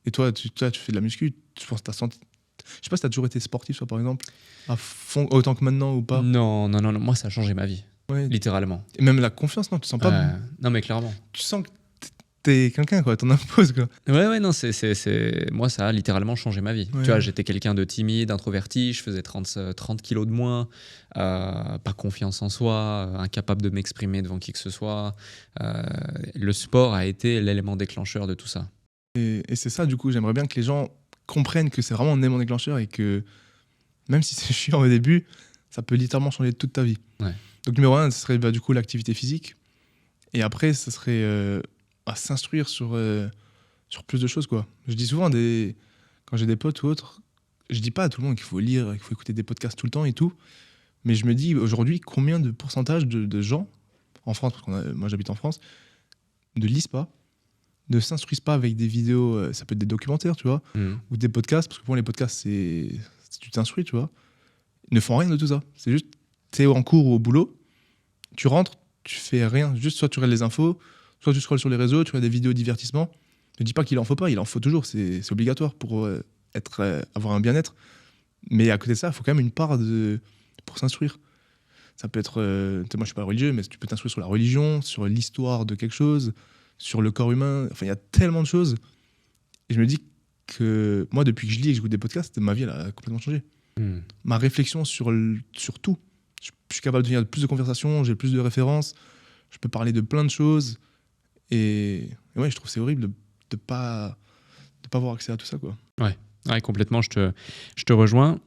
Et toi, tu fais de la muscu, je pense que je sais pas si tu as toujours été sportif, toi par exemple, à fond, autant que maintenant ou pas. Non, moi ça a changé ma vie, Ouais. littéralement. Et même la confiance, non, tu sens pas. Non, mais clairement. Tu sens que t'es quelqu'un, quoi, t'en imposes, quoi. Ouais, non, moi, ça a littéralement changé ma vie. Ouais. Tu vois, j'étais quelqu'un de timide, introverti, je faisais 30 kilos de moins, pas confiance en soi, incapable de m'exprimer devant qui que ce soit. Le sport a été l'élément déclencheur de tout ça. Et c'est ça, du coup, j'aimerais bien que les gens comprennent que c'est vraiment un élément déclencheur et que même si c'est chiant au début, ça peut littéralement changer toute ta vie. Ouais. Donc, numéro 1, ce serait du coup l'activité physique. Et après, ce serait à s'instruire sur plus de choses, quoi. Je dis souvent, quand j'ai des potes ou autres, je dis pas à tout le monde qu'il faut lire, qu'il faut écouter des podcasts tout le temps et tout. Mais je me dis, aujourd'hui, combien de pourcentage de gens, en France, parce que moi j'habite en France, ne lisent pas, ne s'instruisent pas avec des vidéos, ça peut être des documentaires, tu vois, ou des podcasts, parce que pour les podcasts, tu t'instruis, tu vois. Ils ne font rien de tout ça. C'est juste, t'es en cours ou au boulot, tu rentres, tu fais rien. Juste, soit tu regardes les infos, soit tu scrolles sur les réseaux, tu regardes des vidéos de divertissement. Je dis pas qu'il en faut pas, il en faut toujours, c'est obligatoire pour avoir un bien-être. Mais à côté de ça, il faut quand même une part pour s'instruire. Ça peut être, moi je suis pas religieux, mais tu peux t'instruire sur la religion, sur l'histoire de quelque chose, sur le corps humain. Enfin, il y a tellement de choses. Et je me dis que moi, depuis que je lis et que j'écoute des podcasts, ma vie elle a complètement changé. Ma réflexion sur tout. Je suis capable de tenir plus de conversations, j'ai plus de références, je peux parler de plein de choses. Et ouais, je trouve que c'est horrible de pas avoir accès à tout ça, quoi. Ouais, complètement, je te rejoins.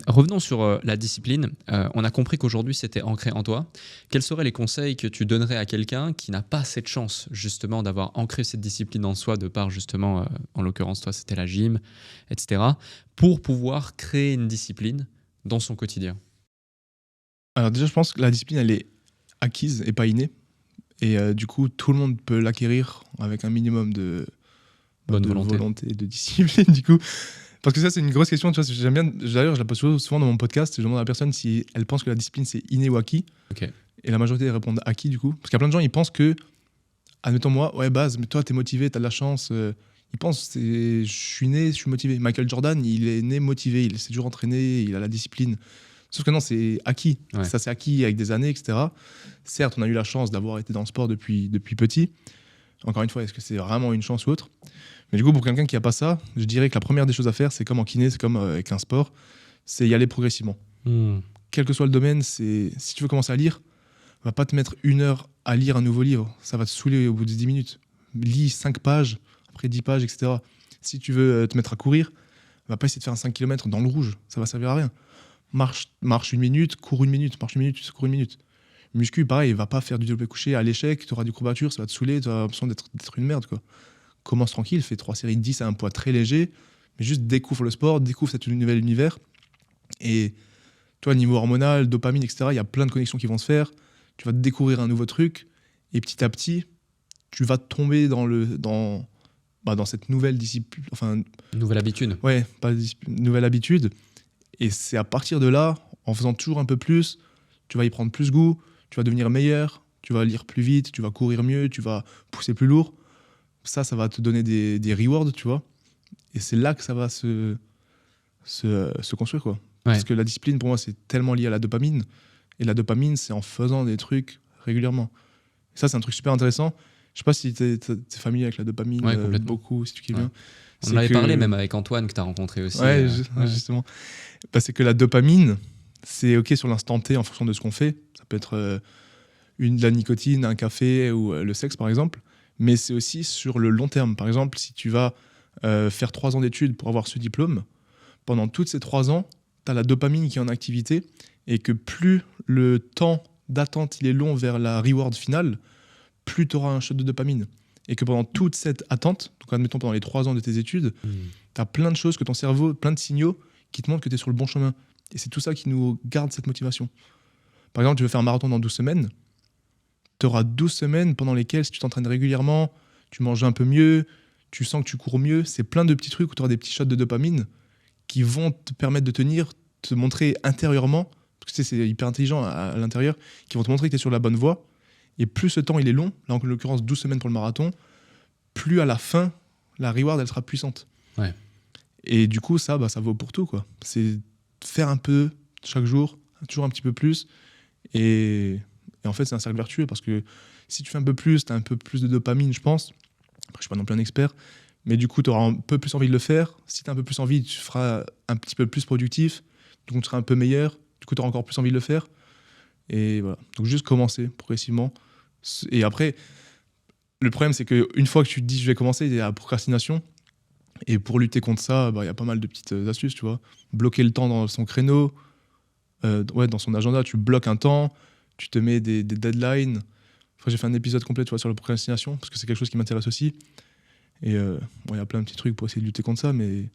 Revenons sur la discipline. On a compris qu'aujourd'hui, c'était ancré en toi. Quels seraient les conseils que tu donnerais à quelqu'un qui n'a pas cette chance, justement, d'avoir ancré cette discipline en soi, de par, justement, en l'occurrence, toi, c'était la gym, etc., pour pouvoir créer une discipline dans son quotidien? Alors déjà, je pense que la discipline, elle est acquise et pas innée. Et du coup, tout le monde peut l'acquérir avec un minimum de Bonne volonté. volonté, de discipline, du coup. Parce que ça, c'est une grosse question. Tu vois, j'aime bien, d'ailleurs, je la pose souvent dans mon podcast. Je demande à la personne si elle pense que la discipline, c'est inné ou acquis. Okay. Et la majorité répondent acquis, du coup. Parce qu'il y a plein de gens, ils pensent que, admettons moi, ouais, base, mais toi, t'es motivé, t'as de la chance. Ils pensent, je suis né, je suis motivé. Michael Jordan, il est né motivé, il s'est toujours entraîné, il a la discipline. Sauf que non, c'est acquis. Ouais. Ça, c'est acquis avec des années, etc. Certes, on a eu la chance d'avoir été dans le sport depuis petit. Encore une fois, est-ce que c'est vraiment une chance ou autre? Mais du coup, pour quelqu'un qui n'a pas ça, je dirais que la première des choses à faire, c'est comme en kiné, c'est comme avec un sport, c'est y aller progressivement. Quel que soit le domaine, si tu veux commencer à lire, va pas te mettre 1 heure à lire un nouveau livre. Ça va te saouler au bout de 10 minutes. Lis 5 pages, après 10 pages, etc. Si tu veux te mettre à courir, va pas essayer de faire un 5 km dans le rouge. Ça va servir à rien. Marche 1 minute, cours 1 minute, marche 1 minute, cours 1 minute. Muscu, pareil, va pas faire du développé couché à l'échec, tu auras du courbature, ça va te saouler, tu auras l'impression d'être une merde, quoi. Commence tranquille, fais 3 séries de 10 à un poids très léger, mais juste découvre le sport, découvre cet nouvel univers. Et toi, niveau hormonal, dopamine, etc., il y a plein de connexions qui vont se faire. Tu vas découvrir un nouveau truc, et petit à petit, tu vas tomber dans cette nouvelle discipline. Enfin, nouvelle habitude. Ouais, pas nouvelle habitude. Et c'est à partir de là, en faisant toujours un peu plus, tu vas y prendre plus goût, tu vas devenir meilleur, tu vas lire plus vite, tu vas courir mieux, tu vas pousser plus lourd. Ça va te donner des rewards, tu vois. Et c'est là que ça va se construire, quoi. Ouais. Parce que la discipline, pour moi, c'est tellement lié à la dopamine. Et la dopamine, c'est en faisant des trucs régulièrement. Et ça, c'est un truc super intéressant. Je sais pas si t'es familier avec la dopamine, beaucoup, si tu kiffes bien. On en avait parlé même avec Antoine, que tu as rencontré aussi. Ouais, justement. Bah, c'est que la dopamine, c'est OK sur l'instant T en fonction de ce qu'on fait. Ça peut être de la nicotine, un café ou le sexe, par exemple. Mais c'est aussi sur le long terme. Par exemple, si tu vas faire 3 ans d'études pour avoir ce diplôme, pendant toutes ces 3 ans, tu as la dopamine qui est en activité et que plus le temps d'attente il est long vers la reward finale, plus tu auras un shot de dopamine. Et que pendant toute cette attente, donc admettons pendant les 3 ans de tes études, tu as plein de choses que ton cerveau, plein de signaux qui te montrent que tu es sur le bon chemin. Et c'est tout ça qui nous garde cette motivation. Par exemple, tu veux faire un marathon dans 12 semaines, tu auras 12 semaines pendant lesquelles, si tu t'entraînes régulièrement, tu manges un peu mieux, tu sens que tu cours mieux, c'est plein de petits trucs où tu auras des petits shots de dopamine qui vont te permettre de tenir, te montrer intérieurement, parce que c'est hyper intelligent à l'intérieur, qui vont te montrer que tu es sur la bonne voie. Et plus ce temps il est long, là en l'occurrence 12 semaines pour le marathon, plus à la fin, la reward elle sera puissante. Ouais. Et du coup, ça vaut pour tout, quoi. C'est faire un peu chaque jour, toujours un petit peu plus. Et en fait, c'est un cercle vertueux parce que si tu fais un peu plus, tu as un peu plus de dopamine, je pense. Après, je suis pas non plus un expert. Mais du coup, tu auras un peu plus envie de le faire. Si tu as un peu plus envie, tu feras un petit peu plus productif. Donc, tu seras un peu meilleur. Du coup, tu auras encore plus envie de le faire. Et voilà. Donc, juste commencer progressivement. Et après, le problème, c'est qu'une fois que tu te dis je vais commencer, il y a la procrastination. Et pour lutter contre ça, il y a pas mal de petites astuces, tu vois. Bloquer le temps dans son créneau, dans son agenda, tu bloques un temps, tu te mets des deadlines. Enfin, j'ai fait un épisode complet, tu vois, sur la procrastination, parce que c'est quelque chose qui m'intéresse aussi. Et il y a plein de petits trucs pour essayer de lutter contre ça, mais il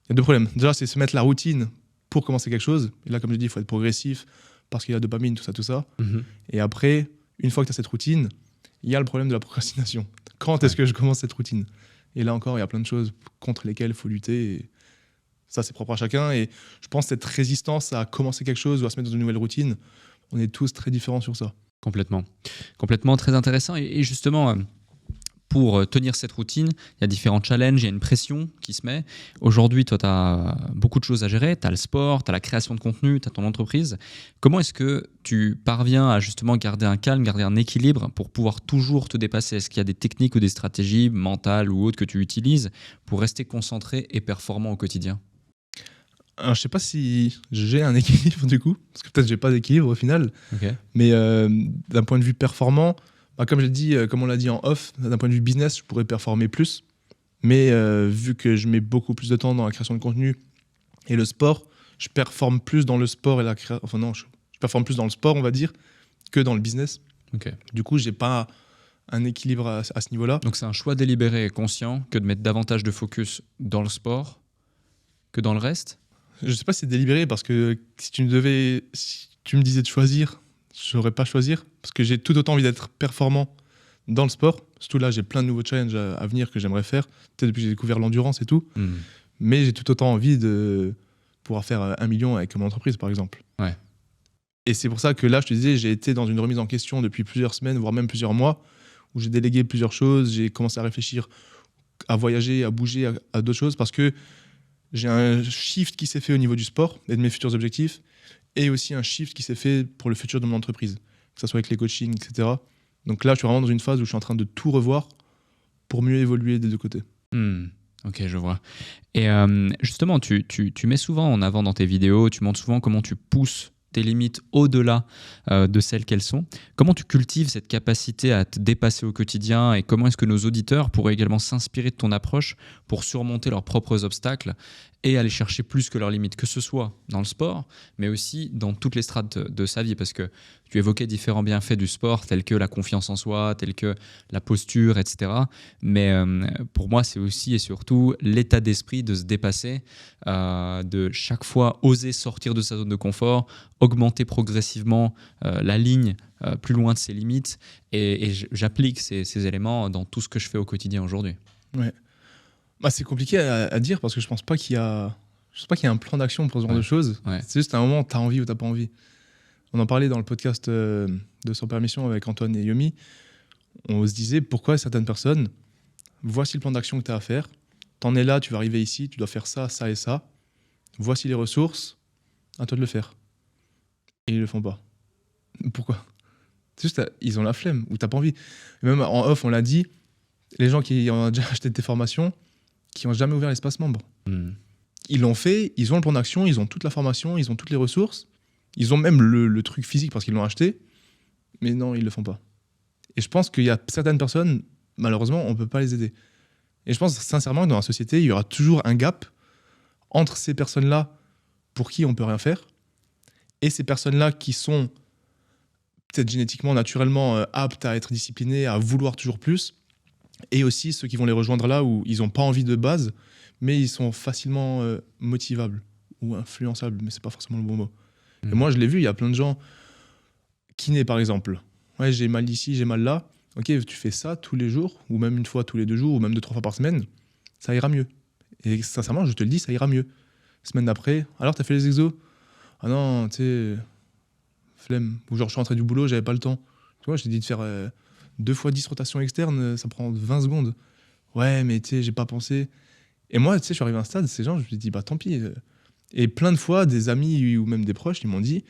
y a 2 problèmes. Déjà, c'est se mettre la routine pour commencer quelque chose. Et là, comme je dis, il faut être progressif, parce qu'il y a la dopamine, tout ça. Et après, une fois que tu as cette routine, il y a le problème de la procrastination. Quand est-ce que je commence cette routine ? Et là encore, il y a plein de choses contre lesquelles il faut lutter. Et ça, c'est propre à chacun. Et je pense que cette résistance à commencer quelque chose ou à se mettre dans une nouvelle routine, on est tous très différents sur ça. Complètement. Complètement, très intéressant. Et justement, pour tenir cette routine, il y a différents challenges, il y a une pression qui se met. Aujourd'hui, toi, tu as beaucoup de choses à gérer. Tu as le sport, tu as la création de contenu, tu as ton entreprise. Comment est-ce que tu parviens à justement garder un calme, garder un équilibre pour pouvoir toujours te dépasser ? Est-ce qu'il y a des techniques ou des stratégies mentales ou autres que tu utilises pour rester concentré et performant au quotidien ? Alors, je sais pas si j'ai un équilibre du coup, parce que peut-être j'ai pas d'équilibre au final. Okay. Mais d'un point de vue performant, comme j'ai dit, comme on l'a dit en off, d'un point de vue business, je pourrais performer plus. Mais vu que je mets beaucoup plus de temps dans la création de contenu et le sport, je performe plus dans le sport et la création. Enfin non, je performe plus dans le sport, on va dire, que dans le business. Okay. Du coup, j'ai pas un équilibre à ce niveau-là. Donc c'est un choix délibéré et conscient que de mettre davantage de focus dans le sport que dans le reste ? Je sais pas si c'est délibéré, parce que si tu me disais de choisir, je n'aurais pas choisir, parce que j'ai tout autant envie d'être performant dans le sport. Surtout là, j'ai plein de nouveaux challenges à venir que j'aimerais faire, peut-être depuis que j'ai découvert l'endurance et tout. Mais j'ai tout autant envie de pouvoir faire 1 million avec mon entreprise, par exemple. Ouais. Et c'est pour ça que là, je te disais, j'ai été dans une remise en question depuis plusieurs semaines, voire même plusieurs mois, où j'ai délégué plusieurs choses, j'ai commencé à réfléchir, à voyager, à bouger, à d'autres choses, parce que j'ai un shift qui s'est fait au niveau du sport et de mes futurs objectifs, et aussi un shift qui s'est fait pour le futur de mon entreprise, que ce soit avec les coachings, etc. Donc là, je suis vraiment dans une phase où je suis en train de tout revoir pour mieux évoluer des 2 côtés. Ok, je vois. Et justement, tu mets souvent en avant dans tes vidéos, tu montres souvent comment tu pousses tes limites au-delà de celles qu'elles sont. Comment tu cultives cette capacité à te dépasser au quotidien, et comment est-ce que nos auditeurs pourraient également s'inspirer de ton approche pour surmonter leurs propres obstacles et aller chercher plus que leurs limites, que ce soit dans le sport, mais aussi dans toutes les strates de sa vie, parce que tu évoquais différents bienfaits du sport, tels que la confiance en soi, tels que la posture, etc. Mais pour moi, c'est aussi et surtout l'état d'esprit de se dépasser, de chaque fois oser sortir de sa zone de confort, augmenter progressivement la ligne plus loin de ses limites, et j'applique ces éléments dans tout ce que je fais au quotidien aujourd'hui. Ouais. C'est compliqué à dire, parce que je pense pas qu'il y a un plan d'action pour ce genre de choses. Ouais. C'est juste à un moment, tu as envie ou tu n'as pas envie. On en parlait dans le podcast de Sans Permission avec Antoine et Yomi. On se disait pourquoi certaines personnes, voici le plan d'action que tu as à faire, t'en es là, tu vas arriver ici, tu dois faire ça, ça et ça. Voici les ressources, à toi de le faire. Et ils le font pas. Pourquoi ? C'est juste, ils ont la flemme ou t'as pas envie. Et même en off, on l'a dit, les gens qui ont déjà acheté tes formations, qui n'ont jamais ouvert l'espace membre. Ils l'ont fait, ils ont le plan d'action, ils ont toute la formation, ils ont toutes les ressources, Ils ont même le truc physique parce qu'ils l'ont acheté, mais non, ils le font pas. Et je pense qu'il y a certaines personnes, malheureusement, on peut pas les aider. Et je pense sincèrement que dans la société, il y aura toujours un gap entre ces personnes-là pour qui on peut rien faire et ces personnes-là qui sont peut-être génétiquement, naturellement aptes à être disciplinées, à vouloir toujours plus, et aussi ceux qui vont les rejoindre là où ils n'ont pas envie de base, mais ils sont facilement motivables ou influençables, mais c'est pas forcément le bon mot. Et moi, je l'ai vu, il y a plein de gens, kinés par exemple. Ouais, j'ai mal ici, j'ai mal là. Ok, tu fais ça tous les jours, ou même une fois tous les 2 jours, ou même 2-3 fois par semaine, ça ira mieux. Et sincèrement, je te le dis, ça ira mieux. Semaine d'après, alors t'as fait les exos? Ah non, tu sais, flemme. Ou genre je suis rentré du boulot, j'avais pas le temps. Tu vois, je t'ai dit de faire 2 fois 10 rotations externes, ça prend 20 secondes. Ouais, mais tu sais, j'ai pas pensé. Et moi, tu sais, je suis arrivé à un stade, ces gens, je me suis dit, bah tant pis. Et plein de fois, des amis ou même des proches, ils m'ont dit,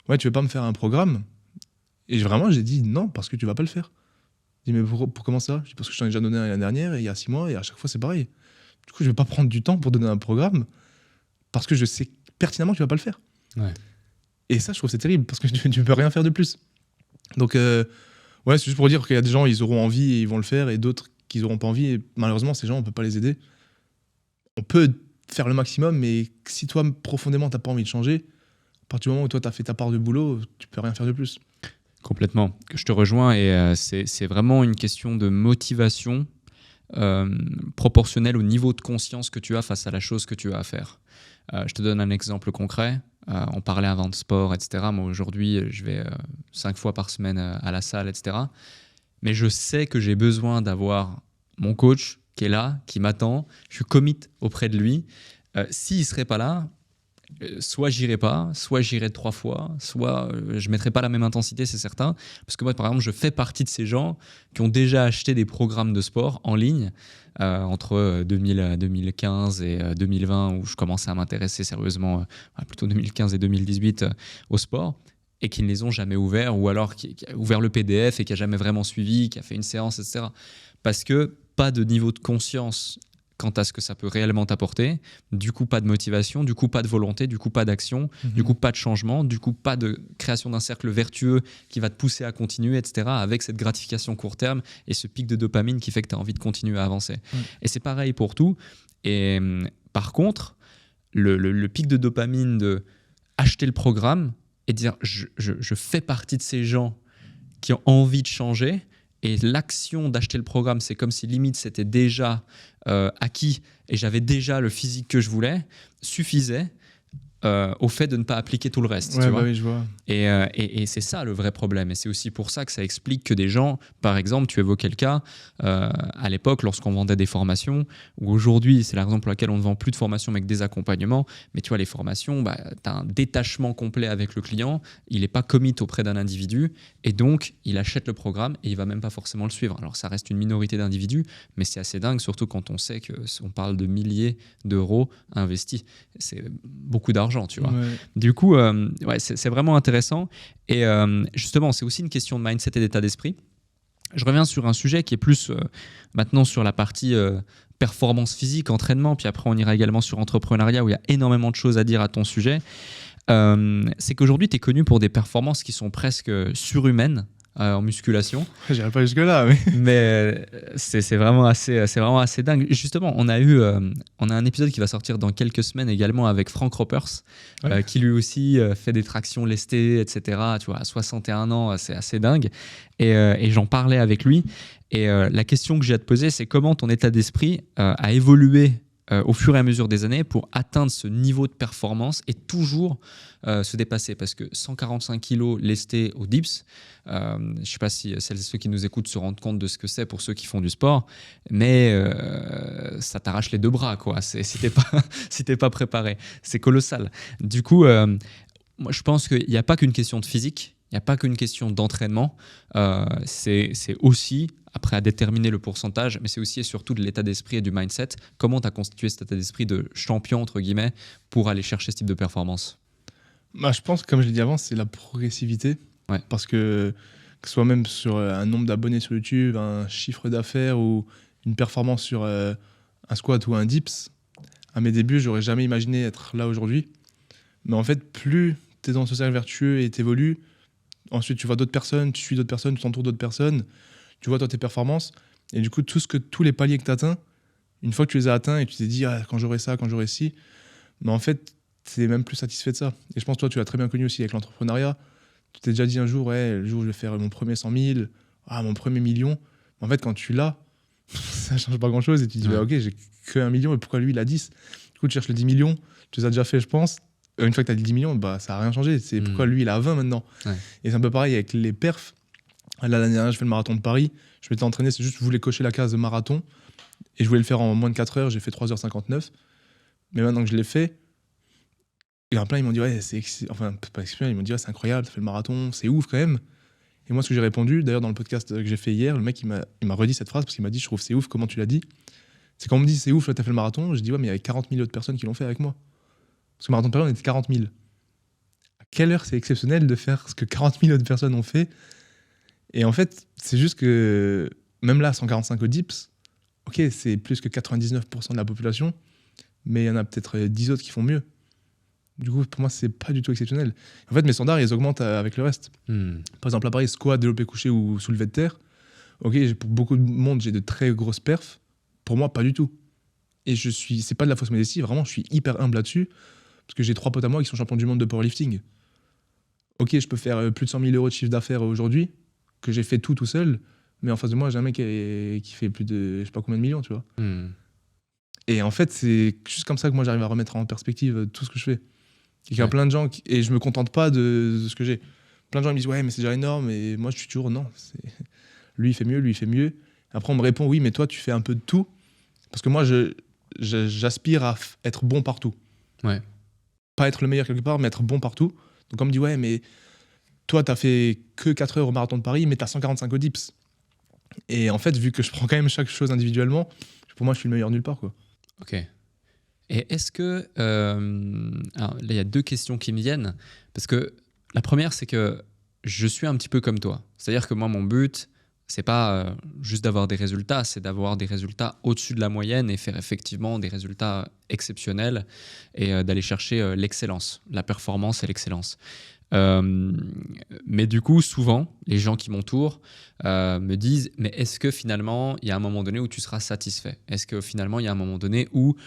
ouais, tu veux pas me faire un programme? Et vraiment, j'ai dit non, parce que tu vas pas le faire. Je dis, mais pour comment ça? Je dis, parce que je t'en ai déjà donné un l'année dernière, et il y a 6 mois, et à chaque fois, c'est pareil. Du coup, je vais pas prendre du temps pour donner un programme, parce que je sais pertinemment que tu vas pas le faire. Ouais. Et ça, je trouve que c'est terrible, parce que tu peux rien faire de plus. Donc, ouais, c'est juste pour dire qu'il y a des gens, ils auront envie et ils vont le faire, et d'autres qui n'auront pas envie. Et malheureusement, ces gens, on peut pas les aider. On peut faire le maximum, mais si toi, profondément, t'as pas envie de changer, à partir du moment où toi, t'as fait ta part de boulot, tu peux rien faire de plus. Complètement. Je te rejoins et c'est vraiment une question de motivation proportionnelle au niveau de conscience que tu as face à la chose que tu as à faire. Je te donne un exemple concret. On parlait avant de sport, etc. Moi, aujourd'hui, je vais 5 fois par semaine à la salle, etc. Mais je sais que j'ai besoin d'avoir mon coach qui est là, qui m'attend. Je suis commit auprès de lui. S'il ne serait pas là, soit j'irai pas, soit j'irai 3 fois, soit je mettrai pas la même intensité, c'est certain. Parce que moi, par exemple, je fais partie de ces gens qui ont déjà acheté des programmes de sport en ligne entre 2015 et 2020, où je commençais à m'intéresser sérieusement, plutôt 2015 et 2018 au sport, et qui ne les ont jamais ouverts, ou alors qui a ouvert le PDF et qui a jamais vraiment suivi, qui a fait une séance, etc. Parce que pas de niveau de conscience quant à ce que ça peut réellement t'apporter, du coup pas de motivation, du coup pas de volonté, du coup pas d'action, du coup pas de changement, du coup pas de création d'un cercle vertueux qui va te pousser à continuer, etc., avec cette gratification court terme et ce pic de dopamine qui fait que tu as envie de continuer à avancer. Et c'est pareil pour tout. Et par contre, le pic de dopamine de acheter le programme et dire je fais partie de ces gens qui ont envie de changer. Et l'action d'acheter le programme, c'est comme si limite c'était déjà acquis et j'avais déjà le physique que je voulais, suffisait au fait de ne pas appliquer tout le reste. Ouais, tu vois oui, je vois. Et c'est ça le vrai problème. Et c'est aussi pour ça que ça explique que des gens, par exemple, tu évoquais le cas, à l'époque, lorsqu'on vendait des formations, ou aujourd'hui, c'est la raison pour laquelle on ne vend plus de formations mais que des accompagnements. Mais tu vois, les formations, tu as un détachement complet avec le client, il n'est pas commit auprès d'un individu, et donc il achète le programme et il ne va même pas forcément le suivre. Alors ça reste une minorité d'individus, mais c'est assez dingue, surtout quand on sait qu'on parle de milliers d'euros investis. C'est beaucoup d'argent, tu vois. Ouais. Du coup, ouais, c'est vraiment intéressant. Et justement, c'est aussi une question de mindset et d'état d'esprit. Je reviens sur un sujet qui est plus maintenant sur la partie performance physique, entraînement, puis après on ira également sur entrepreneuriat où il y a énormément de choses à dire à ton sujet. C'est qu'aujourd'hui, tu es connu pour des performances qui sont presque surhumaines en musculation. J'irai pas jusque-là, mais... Mais c'est vraiment assez dingue. Justement, on a un épisode qui va sortir dans quelques semaines également avec Frank Ropers, qui lui aussi fait des tractions lestées, etc. Tu vois, à 61 ans, c'est assez dingue. Et j'en parlais avec lui. Et la question que j'ai à te poser, c'est comment ton état d'esprit a évolué au fur et à mesure des années pour atteindre ce niveau de performance et toujours se dépasser. Parce que 145 kilos lestés au dips, je ne sais pas si celles et ceux qui nous écoutent se rendent compte de ce que c'est pour ceux qui font du sport, mais ça t'arrache les 2 bras, quoi. Si t'es pas préparé. C'est colossal. Du coup, moi, je pense qu'il n'y a pas qu'une question de physique, il n'y a pas qu'une question d'entraînement. C'est aussi, après à déterminer le pourcentage, mais c'est aussi et surtout de l'état d'esprit et du mindset. Comment tu as constitué cet état d'esprit de champion, entre guillemets, pour aller chercher ce type de performance? Je pense que, comme je l'ai dit avant, c'est la progressivité. Ouais. Parce que ce soit même sur un nombre d'abonnés sur YouTube, un chiffre d'affaires ou une performance sur un squat ou un dips, à mes débuts, j'aurais jamais imaginé être là aujourd'hui. Mais en fait, plus tu es dans ce cercle vertueux et tu évolues. Ensuite, tu vois d'autres personnes, tu suis d'autres personnes, tu t'entoures d'autres personnes, tu vois toi tes performances. Et du coup, tous les paliers que tu atteins, une fois que tu les as atteints et tu t'es dit, ah, quand j'aurai ça, quand j'aurai ci, mais en fait, tu es même plus satisfait de ça. Et je pense que toi, tu l'as très bien connu aussi avec l'entrepreneuriat. Tu t'es déjà dit un jour, ouais, le jour où je vais faire mon premier 100 000, mon premier million. En fait, quand tu l'as, ça change pas grand-chose et tu te dis, bah, ok, j'ai que 1 million et pourquoi lui, il a 10 ? Du coup, tu cherches le 10 millions, tu les as déjà fait, je pense. Une fois que tu as le 10 millions, bah, ça n'a rien changé. C'est pourquoi lui, il a 20 maintenant. Et c'est un peu pareil avec les perfs. Là, l'année dernière, je fais le marathon de Paris. Je m'étais entraîné, c'est juste que je voulais cocher la case de marathon. Et je voulais le faire en moins de 4 heures. J'ai fait 3h59. Mais maintenant que je l'ai fait, il y en a plein, ils m'ont dit, ouais, enfin, pas exceptionnel, ils m'ont dit, ouais, c'est incroyable, t'as fait le marathon, c'est ouf quand même. Et moi, ce que j'ai répondu, d'ailleurs, dans le podcast que j'ai fait hier, le mec, il m'a redit cette phrase parce qu'il m'a dit, je trouve c'est ouf, comment tu l'as dit. C'est quand on me dit, c'est ouf, là, t'as fait le marathon, je dis, ouais, mais il y avait 40 000 autres personnes qui l'ont fait avec moi. Parce que le marathon de Paris, on était 40 000. À quelle heure c'est exceptionnel de faire ce que 40 000 autres personnes ont fait. Et en fait, c'est juste que, même là, 145 au dips, ok, c'est plus que 99% de la population, mais il y en a peut-être 10 autres qui font mieux. Du coup, pour moi, c'est pas du tout exceptionnel. En fait, mes standards, ils augmentent avec le reste. Par exemple, à Paris, squat, développé couché ou soulevé de terre. Ok, pour beaucoup de monde, j'ai de très grosses perfs. Pour moi, pas du tout. Et c'est pas de la fausse modestie, vraiment, je suis hyper humble là-dessus. Parce que j'ai 3 potes à moi qui sont champions du monde de powerlifting. Ok, je peux faire plus de 100 000 euros de chiffre d'affaires aujourd'hui, que j'ai fait tout seul. Mais en face de moi, j'ai un mec qui fait plus de je sais pas combien de millions, tu vois. Et en fait, c'est juste comme ça que moi, j'arrive à remettre en perspective tout ce que je fais. Il y a plein de gens et je me contente pas de ce que j'ai. Plein de gens me disent ouais mais c'est déjà énorme et moi je suis toujours non. Lui il fait mieux, lui il fait mieux. Après on me répond oui mais toi tu fais un peu de tout parce que moi j'aspire à être bon partout. Ouais. Pas être le meilleur quelque part mais être bon partout. Donc on me dit ouais mais toi t'as fait que 4 heures au marathon de Paris mais t'as 145 au dips. Et en fait vu que je prends quand même chaque chose individuellement, pour moi je suis le meilleur nulle part quoi. Ok. Et est-ce que... alors là, il y a 2 questions qui me viennent. Parce que la première, c'est que je suis un petit peu comme toi. C'est-à-dire que moi, mon but, c'est pas juste d'avoir des résultats, c'est d'avoir des résultats au-dessus de la moyenne et faire effectivement des résultats exceptionnels et d'aller chercher l'excellence, la performance et l'excellence. Mais du coup, souvent, les gens qui m'entourent me disent mais est-ce que finalement, il y a un moment donné où tu seras satisfait ? Est-ce que finalement, il y a un moment donné où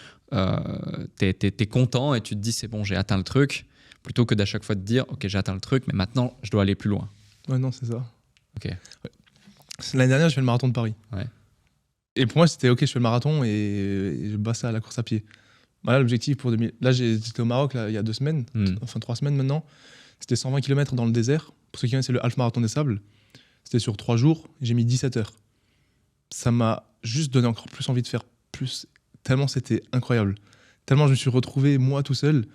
t'es content et tu te dis c'est bon, j'ai atteint le truc, plutôt que d'à chaque fois te dire ok, j'ai atteint le truc, mais maintenant, je dois aller plus loin. Ouais, non, c'est ça. Ok. Ouais. L'année dernière, j'ai fait le marathon de Paris. Ouais. Et pour moi, c'était ok, je fais le marathon et je bats ça à la course à pied. Voilà l'objectif pour 2000. Là, j'étais au Maroc là, il y a 2 semaines, enfin 3 semaines maintenant. C'était 120 km dans le désert. Pour ceux qui connaissent, c'est le Half Marathon des Sables. C'était sur 3 jours. J'ai mis 17 heures. Ça m'a juste donné encore plus envie de faire plus. Tellement c'était incroyable. Tellement je me suis retrouvé moi tout seul.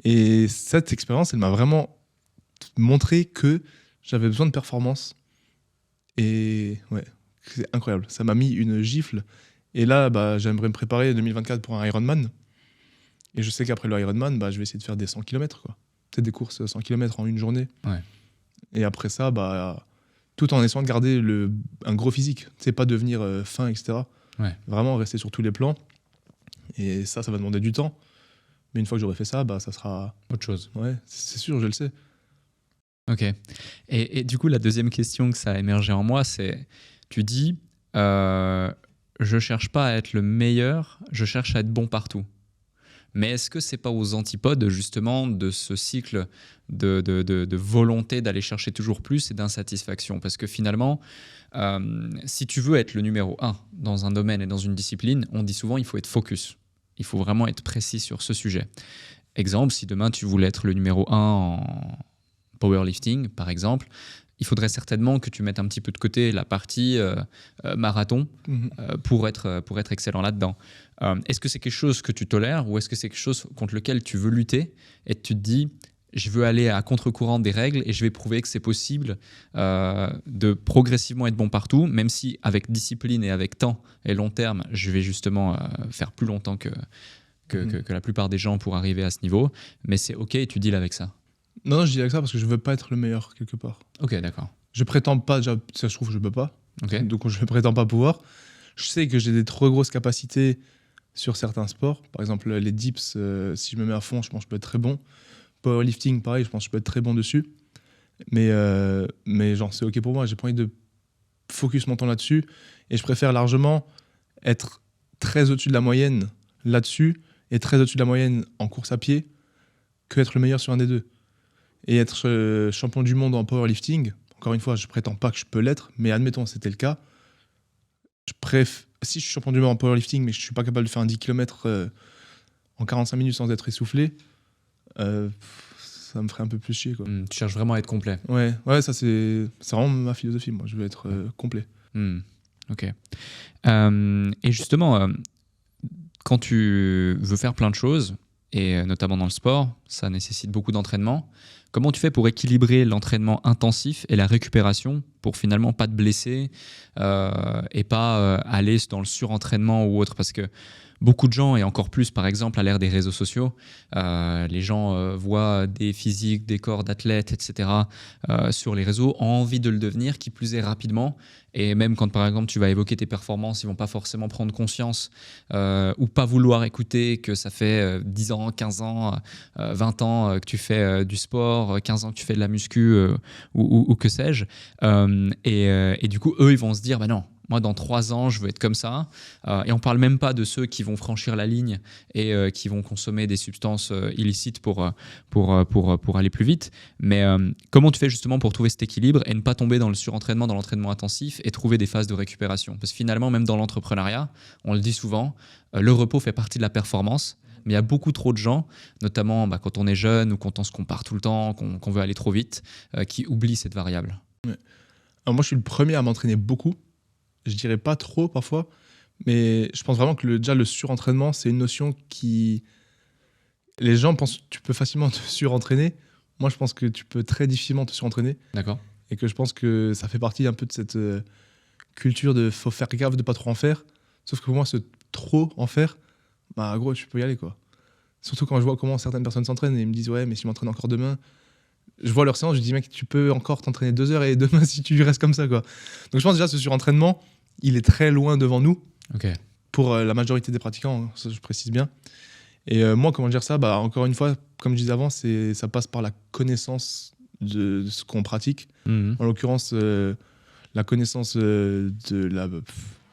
Et cette expérience, elle m'a vraiment montré que j'avais besoin de performance. Et ouais, c'est incroyable. Ça m'a mis une gifle. Et là, bah, j'aimerais me préparer 2024 pour un Ironman. Et je sais qu'après le Ironman, bah, je vais essayer de faire des 100 km, quoi. Peut-être des courses 100 km en une journée. Ouais. Et après ça, bah, tout en essayant de garder un gros physique. C'est pas devenir fin, etc. Ouais. Vraiment rester sur tous les plans. Et ça va demander du temps. Mais une fois que j'aurai fait ça, bah, ça sera autre chose. Ouais, c'est sûr, je le sais. Ok. Et du coup, la deuxième question que ça a émergé en moi, c'est, tu dis, je cherche pas à être le meilleur, je cherche à être bon partout. Mais est-ce que c'est pas aux antipodes justement de ce cycle de volonté d'aller chercher toujours plus et d'insatisfaction ? Parce que finalement, si tu veux être le numéro 1 dans un domaine et dans une discipline, on dit souvent il faut être focus. Il faut vraiment être précis sur ce sujet. Exemple, si demain tu voulais être le numéro 1 en powerlifting, par exemple, il faudrait certainement que tu mettes un petit peu de côté la partie marathon pour être excellent là-dedans. Est-ce que c'est quelque chose que tu tolères ou est-ce que c'est quelque chose contre lequel tu veux lutter et tu te dis je veux aller à contre-courant des règles et je vais prouver que c'est possible de progressivement être bon partout, même si avec discipline et avec temps et long terme, je vais justement faire plus longtemps que la plupart des gens pour arriver à ce niveau, mais c'est ok et tu deals avec ça? Non, je dis avec ça parce que je veux pas être le meilleur quelque part. Ok, d'accord. Je prétends pas, déjà, ça je trouve que je peux pas. Okay. Donc je prétends pas pouvoir. Je sais que j'ai des trop grosses capacités sur certains sports. Par exemple, les dips, si je me mets à fond, je pense que je peux être très bon. Powerlifting, pareil, je pense que je peux être très bon dessus. Mais genre, c'est OK pour moi. J'ai pas envie de focus mon temps là-dessus. Et je préfère largement être très au-dessus de la moyenne là-dessus et très au-dessus de la moyenne en course à pied que être le meilleur sur un des deux. Et être champion du monde en powerlifting, encore une fois, je prétends pas que je peux l'être, mais admettons c'était le cas. Si je suis champion du monde en powerlifting, mais je suis pas capable de faire un 10 km en 45 minutes sans être essoufflé, ça me ferait un peu plus chier, quoi. Tu cherches vraiment à être complet. Ouais, ça c'est vraiment ma philosophie. Moi, je veux être complet. Ok. Et justement, quand tu veux faire plein de choses, et notamment dans le sport, ça nécessite beaucoup d'entraînement. Comment tu fais pour équilibrer l'entraînement intensif et la récupération pour finalement pas te blesser et pas aller dans le surentraînement ou autre? Parce que beaucoup de gens, et encore plus par exemple à l'ère des réseaux sociaux, les gens voient des physiques, des corps d'athlètes, etc. Sur les réseaux, ont envie de le devenir, qui plus est rapidement. Et même quand par exemple tu vas évoquer tes performances, ils vont pas forcément prendre conscience ou pas vouloir écouter que ça fait 10 ans, 15 ans, 20 ans que tu fais du sport, 15 ans que tu fais de la muscu ou que sais-je. Et du coup, eux, ils vont se dire, bah non, moi, dans 3 ans, je veux être comme ça. Et on ne parle même pas de ceux qui vont franchir la ligne et qui vont consommer des substances illicites pour aller plus vite. Mais comment tu fais justement pour trouver cet équilibre et ne pas tomber dans le surentraînement, dans l'entraînement intensif et trouver des phases de récupération? Parce que finalement, même dans l'entrepreneuriat, on le dit souvent, le repos fait partie de la performance. Mais il y a beaucoup trop de gens, notamment quand on est jeune ou quand on se compare tout le temps, qu'on veut aller trop vite, qui oublient cette variable. Ouais. Alors moi, je suis le premier à m'entraîner beaucoup. Je dirais pas trop parfois, mais je pense vraiment que déjà le surentraînement, c'est une notion qui... Les gens pensent que tu peux facilement te surentraîner. Moi, je pense que tu peux très difficilement te surentraîner. D'accord. Et que je pense que ça fait partie un peu de cette culture de faut faire gaffe de pas trop en faire. Sauf que pour moi, ce trop en faire, bah gros, tu peux y aller, quoi. Surtout quand je vois comment certaines personnes s'entraînent et ils me disent ouais, mais si je m'entraîne encore demain, je vois leur séance, je dis mec, tu peux encore t'entraîner 2 heures et demain si tu restes comme ça, quoi. Donc je pense déjà ce surentraînement, il est très loin devant nous. Ok. Pour la majorité des pratiquants, ça je précise bien. Et moi, comment dire ça, bah encore une fois, comme je disais avant, ça passe par la connaissance de ce qu'on pratique. Mmh. En l'occurrence, la connaissance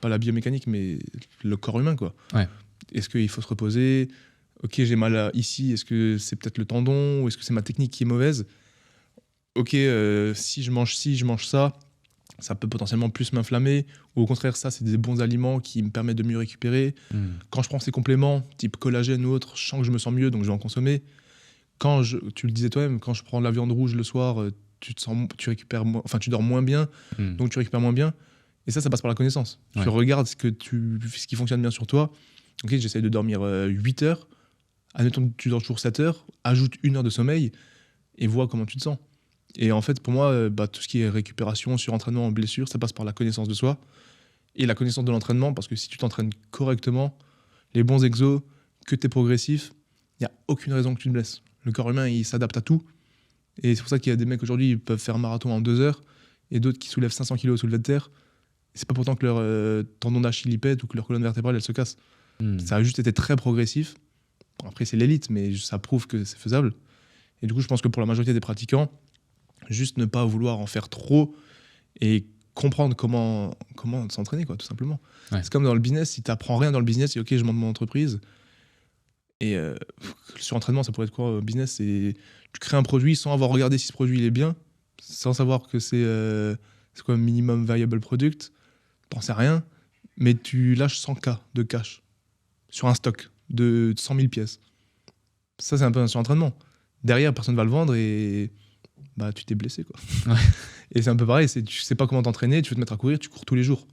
pas la biomécanique, mais le corps humain, quoi. Ouais. Est-ce qu'il faut se reposer? Ok, j'ai mal ici, est-ce que c'est peut-être le tendon ou est-ce que c'est ma technique qui est mauvaise? Ok, si je mange ça, ça peut potentiellement plus m'inflammer, ou au contraire, ça, c'est des bons aliments qui me permettent de mieux récupérer. Quand je prends ces compléments, type collagène ou autre, je sens que je me sens mieux, donc je vais en consommer. Tu le disais toi-même, quand je prends de la viande rouge le soir, tu récupères tu dors moins bien, donc tu récupères moins bien. Et ça passe par la connaissance. Ouais. Tu regardes ce qui fonctionne bien sur toi. Ok, j'essaye de dormir 8 heures. Admettons que tu dors toujours 7 heures, ajoute 1 heure de sommeil et vois comment tu te sens. Et en fait, pour moi, tout ce qui est récupération, surentraînement, blessure, ça passe par la connaissance de soi et la connaissance de l'entraînement, parce que si tu t'entraînes correctement, les bons exos, que tu es progressif, il n'y a aucune raison que tu te blesses. Le corps humain, il s'adapte à tout. Et c'est pour ça qu'il y a des mecs aujourd'hui, ils peuvent faire un marathon en 2 heures et d'autres qui soulèvent 500 kilos au soulevé de terre. C'est pas pourtant que leur tendon d'Achille y pète ou que leur colonne vertébrale elle se casse. Ça a juste été très progressif. Bon, après, c'est l'élite, mais ça prouve que c'est faisable. Et du coup, je pense que pour la majorité des pratiquants, juste ne pas vouloir en faire trop et comprendre comment s'entraîner, quoi, tout simplement. Ouais. C'est comme dans le business, si tu n'apprends rien dans le business, c'est ok, je monte mon entreprise. Et le surentraînement, ça pourrait être quoi au business? C'est tu crées un produit sans avoir regardé si ce produit il est bien, sans savoir que c'est quoi minimum viable product, t'en sais rien, mais tu lâches 100K de cash sur un stock de 100 000 pièces. Ça, c'est un peu un surentraînement. Derrière, personne ne va le vendre et bah, tu t'es blessé, quoi. Ouais. Et c'est un peu pareil, tu sais pas comment t'entraîner, tu veux te mettre à courir, tu cours tous les jours.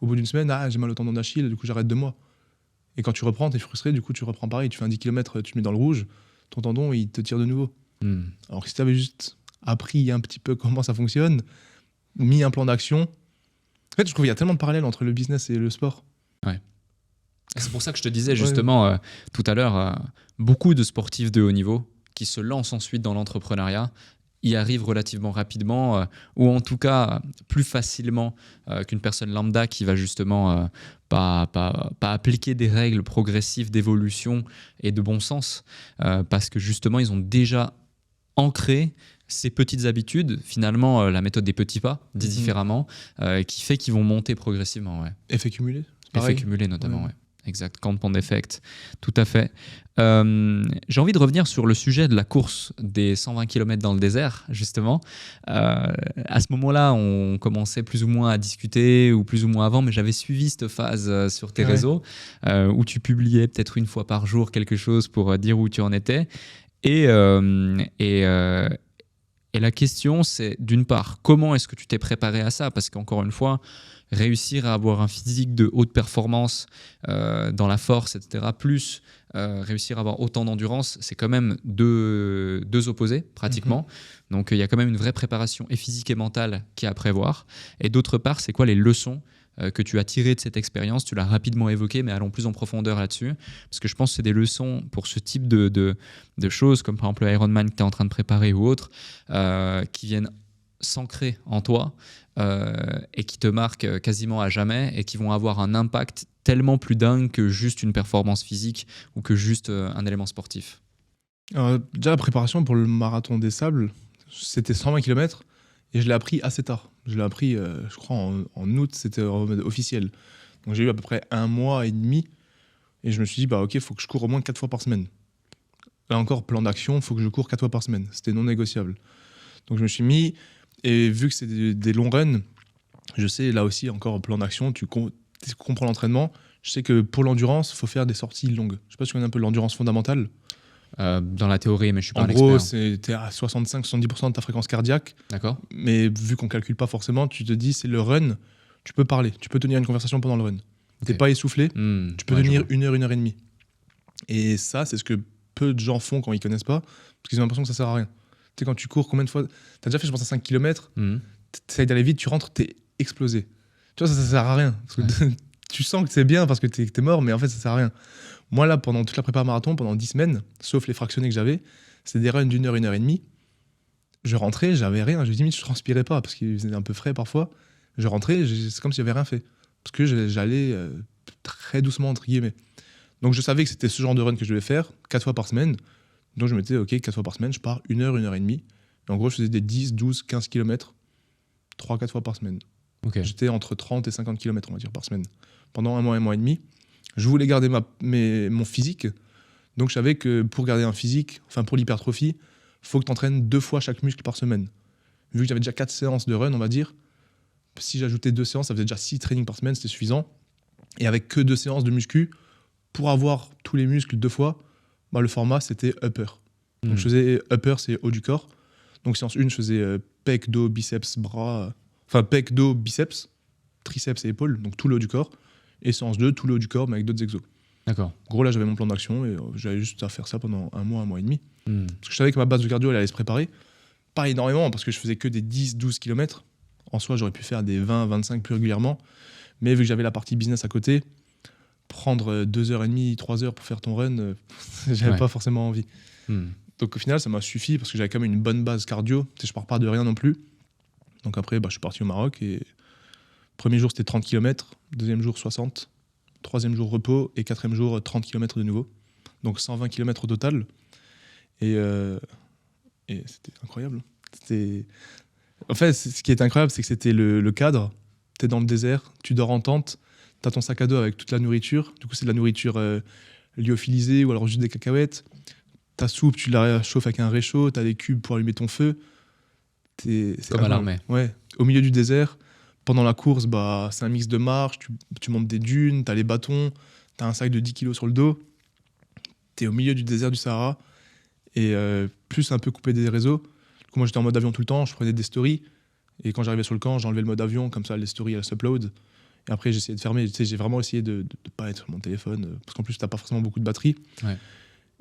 Au bout d'une semaine, j'ai mal au tendon d'Achille, du coup j'arrête 2 mois. Et quand tu reprends, t'es frustré, du coup tu reprends pareil, tu fais un 10 km, tu te mets dans le rouge, ton tendon il te tire de nouveau. Alors que si t'avais juste appris un petit peu comment ça fonctionne, mis un plan d'action. En fait, je trouve qu'il y a tellement de parallèles entre le business et le sport. Ouais. C'est pour ça que je te disais justement tout à l'heure, beaucoup de sportifs de haut niveau qui se lancent ensuite dans l'entrepreneuriat y arrivent relativement rapidement ou en tout cas plus facilement qu'une personne lambda qui va justement pas appliquer des règles progressives d'évolution et de bon sens parce que justement ils ont déjà ancrer ces petites habitudes, finalement la méthode des petits pas, dit différemment, qui fait qu'ils vont monter progressivement. Ouais. Effet cumulé, c'est Effet pareil. cumulé notamment, ouais. Exact, compound effect, tout à fait. J'ai envie de revenir sur le sujet de la course des 120 km dans le désert, justement. À ce moment-là, on commençait plus ou moins à discuter, ou plus ou moins avant, mais j'avais suivi cette phase sur tes réseaux, où tu publiais peut-être une fois par jour quelque chose pour dire où tu en étais. Et la question, c'est d'une part, comment est-ce que tu t'es préparé à ça? Parce qu'encore une fois, réussir à avoir un physique de haute performance dans la force, etc., plus réussir à avoir autant d'endurance, c'est quand même deux opposés, pratiquement. Donc, il y a quand même une vraie préparation et physique et mentale qui est à prévoir. Et d'autre part, c'est quoi les leçons que tu as tirées de cette expérience? Tu l'as rapidement évoqué, mais allons plus en profondeur là-dessus. Parce que je pense que c'est des leçons pour ce type de choses, comme par exemple le Ironman que tu es en train de préparer ou autre, qui viennent s'ancrer en toi et qui te marquent quasiment à jamais et qui vont avoir un impact tellement plus dingue que juste une performance physique ou que juste un élément sportif. Déjà, la préparation pour le marathon des sables, c'était 120 km et je l'ai appris assez tard. Je l'ai appris, je crois, en août, c'était en mode officiel. Donc j'ai eu à peu près 1 mois et demi et je me suis dit, bah ok, il faut que je cours au moins 4 fois par semaine. Là encore, plan d'action, il faut que je cours 4 fois par semaine. C'était non négociable. Donc je me suis mis, et vu que c'est des longs runs, je sais, là aussi, encore plan d'action, tu comprends l'entraînement. Je sais que pour l'endurance, il faut faire des sorties longues. Je sais pas si tu connais un peu l'endurance fondamentale. Dans la théorie, mais je suis pas En un gros, expert. t'es à 65-70% de ta fréquence cardiaque. D'accord. Mais vu qu'on calcule pas forcément, tu te dis, c'est le run, tu peux parler, tu peux tenir une conversation pendant le run. T'es pas essoufflé, tu peux tenir 1 heure, 1 heure et demie. Et ça, c'est ce que peu de gens font quand ils connaissent pas, parce qu'ils ont l'impression que ça sert à rien. Tu sais, quand tu cours, combien de fois t'as déjà fait, je pense, à 5 km, t'essayes d'aller vite, tu rentres, t'es explosé. Tu vois, ça sert à rien. Parce que tu sens que c'est bien parce que t'es mort, mais en fait, ça sert à rien. Moi, là, pendant toute la prépa marathon, pendant 10 semaines, sauf les fractionnés que j'avais, c'était des runs d'1 heure, 1 heure et demie. Je rentrais, j'avais rien. Limite, je transpirais pas parce qu'il faisait un peu frais parfois. Je rentrais, c'est comme si j'avais rien fait. Parce que j'allais très doucement, entre guillemets. Donc, je savais que c'était ce genre de run que je devais faire 4 fois par semaine. Donc, je me disais, OK, 4 fois par semaine, je pars 1 heure, 1 heure et demie. Et en gros, je faisais des 10, 12, 15 km 3-4 fois par semaine. Okay. J'étais entre 30 et 50 km, on va dire, par semaine. Pendant 1 mois et demi. Je voulais garder mon physique. Donc, je savais que pour garder un physique, enfin pour l'hypertrophie, il faut que tu entraînes 2 fois chaque muscle par semaine. Vu que j'avais déjà 4 séances de run, on va dire, si j'ajoutais 2 séances, ça faisait déjà 6 trainings par semaine, c'était suffisant. Et avec que 2 séances de muscu, pour avoir tous les muscles 2 fois, bah, le format, c'était upper. Donc, je faisais upper, c'est haut du corps. Donc, séance 1, je faisais pec, dos, biceps, bras. Enfin, pec, dos, biceps, triceps et épaules, donc tout le haut du corps. Et séance 2, tout le haut du corps, mais avec d'autres exos. D'accord. En gros, là, j'avais mon plan d'action et j'avais juste à faire ça pendant 1 mois et demi. Parce que je savais que ma base de cardio, elle allait se préparer. Pas énormément, parce que je faisais que des 10-12 km. En soi, j'aurais pu faire des 20-25 plus régulièrement. Mais vu que j'avais la partie business à côté, prendre 2h30, 3 heures pour faire ton run, j'avais pas forcément envie. Donc au final, ça m'a suffi parce que j'avais quand même une bonne base cardio. Je pars pas de rien non plus. Donc après, je suis parti au Maroc et premier jour, c'était 30 km. Deuxième jour, 60. Troisième jour, repos. Et quatrième jour, 30 km de nouveau. Donc 120 km au total. Et c'était incroyable. En fait, ce qui est incroyable, c'est que c'était le cadre. T'es dans le désert, tu dors en tente, t'as ton sac à dos avec toute la nourriture. Du coup, c'est de la nourriture lyophilisée ou alors juste des cacahuètes. Ta soupe, tu la chauffes avec un réchaud, t'as des cubes pour allumer ton feu. C'est comme à l'armée. Ouais, au milieu du désert. Pendant la course, c'est un mix de marche, tu montes des dunes, t'as les bâtons, t'as un sac de 10 kilos sur le dos. T'es au milieu du désert du Sahara et plus un peu coupé des réseaux. Du coup, moi, j'étais en mode avion tout le temps, je prenais des stories. Et quand j'arrivais sur le camp, j'enlevais le mode avion, comme ça, les stories, elles s'upload. Et après, j'essayais de fermer. Tu sais, j'ai vraiment essayé de ne pas être sur mon téléphone, parce qu'en plus, t'as pas forcément beaucoup de batterie. Ouais.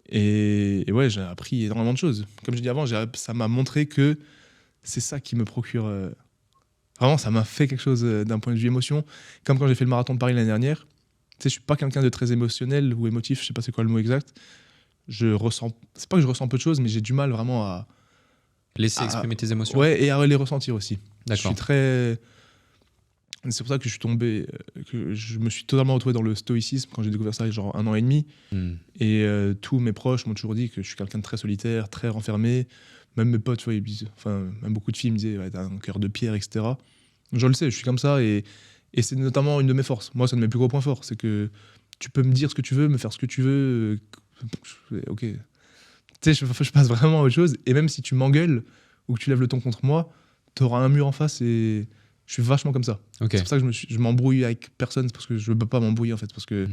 Et ouais, j'ai appris énormément de choses. Comme je dis avant, ça m'a montré que c'est ça qui me procure... Vraiment, ça m'a fait quelque chose d'un point de vue émotion. Comme quand j'ai fait le marathon de Paris l'année dernière. Tu sais, je suis pas quelqu'un de très émotionnel ou émotif, je sais pas c'est quoi le mot exact. C'est pas que je ressens peu de choses, mais j'ai du mal vraiment à... Laisser exprimer tes émotions. Ouais, et à les ressentir aussi. D'accord. Je suis très... C'est pour ça que je suis tombé, que je me suis totalement retrouvé dans le stoïcisme quand j'ai découvert ça il y a genre 1 an et demi. Et tous mes proches m'ont toujours dit que je suis quelqu'un de très solitaire, très renfermé. Même mes potes, tu vois, même beaucoup de filles me disaient, ouais, t'as un cœur de pierre, etc. Je le sais, je suis comme ça et c'est notamment une de mes forces. Moi, c'est un de mes plus gros points forts. C'est que tu peux me dire ce que tu veux, me faire ce que tu veux. Ok. Tu sais, je passe vraiment à autre chose. Et même si tu m'engueules ou que tu lèves le ton contre moi, t'auras un mur en face et je suis vachement comme ça. Okay. C'est pour ça que je m'embrouille avec personne. C'est parce que je ne peux pas m'embrouiller en fait. Parce que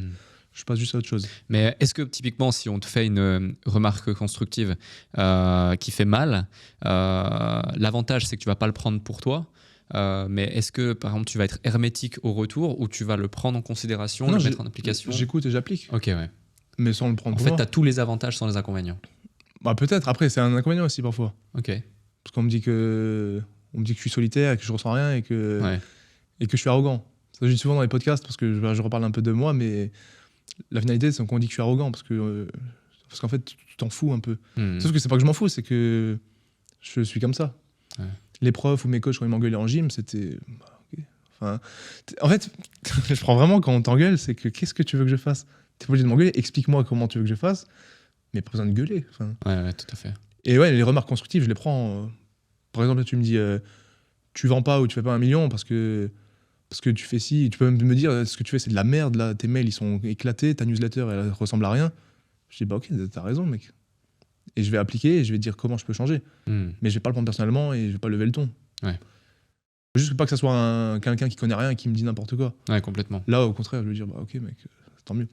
je passe juste à autre chose. Mais est-ce que typiquement, si on te fait une remarque constructive qui fait mal, l'avantage c'est que tu vas pas le prendre pour toi. Mais est-ce que par exemple tu vas être hermétique au retour ou tu vas le prendre en considération, non, le mettre en application? J'écoute et j'applique. Ok, ouais. Mais sans le prendre En pour fait, moi. tu as tous les avantages sans les inconvénients. Bah, peut-être. Après, c'est un inconvénient aussi parfois. Ok. Parce qu'on me dit que je suis solitaire, que je ressens rien et que je suis arrogant. Ça, je dis souvent dans les podcasts parce que je reparle un peu de moi, mais la finalité, c'est qu'on dit que je suis arrogant parce qu'en fait, tu t'en fous un peu. Sauf que c'est pas que je m'en fous, c'est que je suis comme ça. Ouais. Les profs ou mes coachs, quand ils m'engueulaient en gym, c'était... okay. Enfin, en fait, je prends vraiment quand on t'engueule, c'est que qu'est-ce que tu veux que je fasse? T'es pas obligé de m'engueuler, explique-moi comment tu veux que je fasse, mais pas besoin de gueuler. Enfin. Ouais, tout à fait. Et ouais, les remarques constructives, je les prends... par exemple, tu me dis, tu vends pas ou tu fais pas 1 million parce que tu fais ci, tu peux même me dire, ce que tu fais, c'est de la merde, là, tes mails, ils sont éclatés, ta newsletter, elle ressemble à rien. Je dis, bah ok, t'as raison, mec. Et je vais appliquer et je vais dire comment je peux changer. Mais je vais pas le prendre personnellement et je vais pas lever le ton. Ouais. Juste pas que ça soit quelqu'un qui connaît rien et qui me dit n'importe quoi. Ouais, complètement. Là, au contraire, je vais dire, bah ok, mec, tant mieux.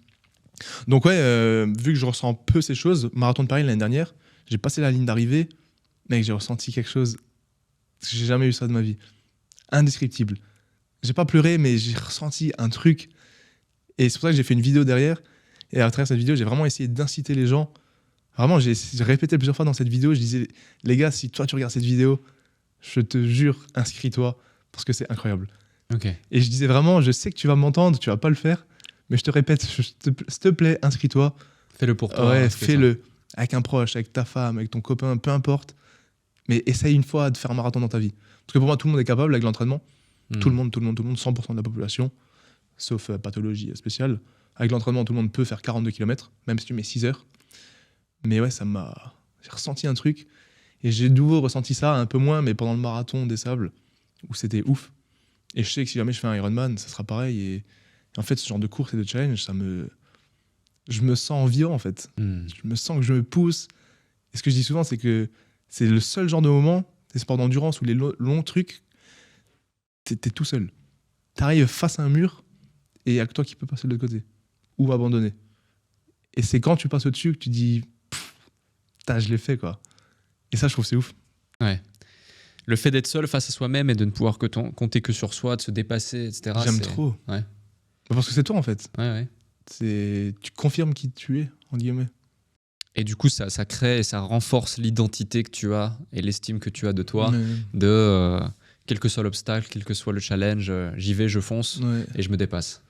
Donc ouais, vu que je ressens peu ces choses, Marathon de Paris l'année dernière, j'ai passé la ligne d'arrivée, mec, j'ai ressenti quelque chose, j'ai jamais eu ça de ma vie. Indescriptible. J'ai pas pleuré, mais j'ai ressenti un truc. Et c'est pour ça que j'ai fait une vidéo derrière. Et à travers cette vidéo, j'ai vraiment essayé d'inciter les gens. Vraiment, j'ai répété plusieurs fois dans cette vidéo, je disais, les gars, si toi tu regardes cette vidéo, je te jure, inscris-toi, parce que c'est incroyable. Okay. Et je disais vraiment, je sais que tu vas m'entendre, tu vas pas le faire, mais je te répète, s'il te plaît, inscris-toi. Fais-le pour toi. Ouais, fais-le. Avec un proche, avec ta femme, avec ton copain, peu importe. Mais essaye une fois de faire un marathon dans ta vie. Parce que pour moi, tout le monde est capable avec l'entraînement. Tout le monde, 100% de la population, sauf pathologie spéciale. Avec l'entraînement, tout le monde peut faire 42 km, même si tu mets 6 heures. Mais ouais, j'ai ressenti un truc. Et j'ai de nouveau ressenti ça, un peu moins, mais pendant le marathon des sables, où c'était ouf. Et je sais que si jamais je fais un Ironman, ça sera pareil. Et en fait, ce genre de course et de challenge, je me sens vivant, en fait. Je me sens que je me pousse. Et ce que je dis souvent, c'est que c'est le seul genre de moment, des sports d'endurance ou les longs trucs, t'es tout seul. T'arrives face à un mur et il n'y a que toi qui peux passer de l'autre côté. Ou abandonner. Et c'est quand tu passes au-dessus que tu dis je l'ai fait, quoi. Et ça, je trouve c'est ouf. Ouais. Le fait d'être seul face à soi-même et de ne pouvoir compter que sur soi, de se dépasser, etc. J'aime trop. Ouais. Parce que c'est toi, en fait. Ouais. Tu confirmes qui tu es, en guillemets. Et du coup, ça crée et ça renforce l'identité que tu as et l'estime que tu as de toi, de quel que soit l'obstacle, quel que soit le challenge, j'y vais, je fonce et je me dépasse.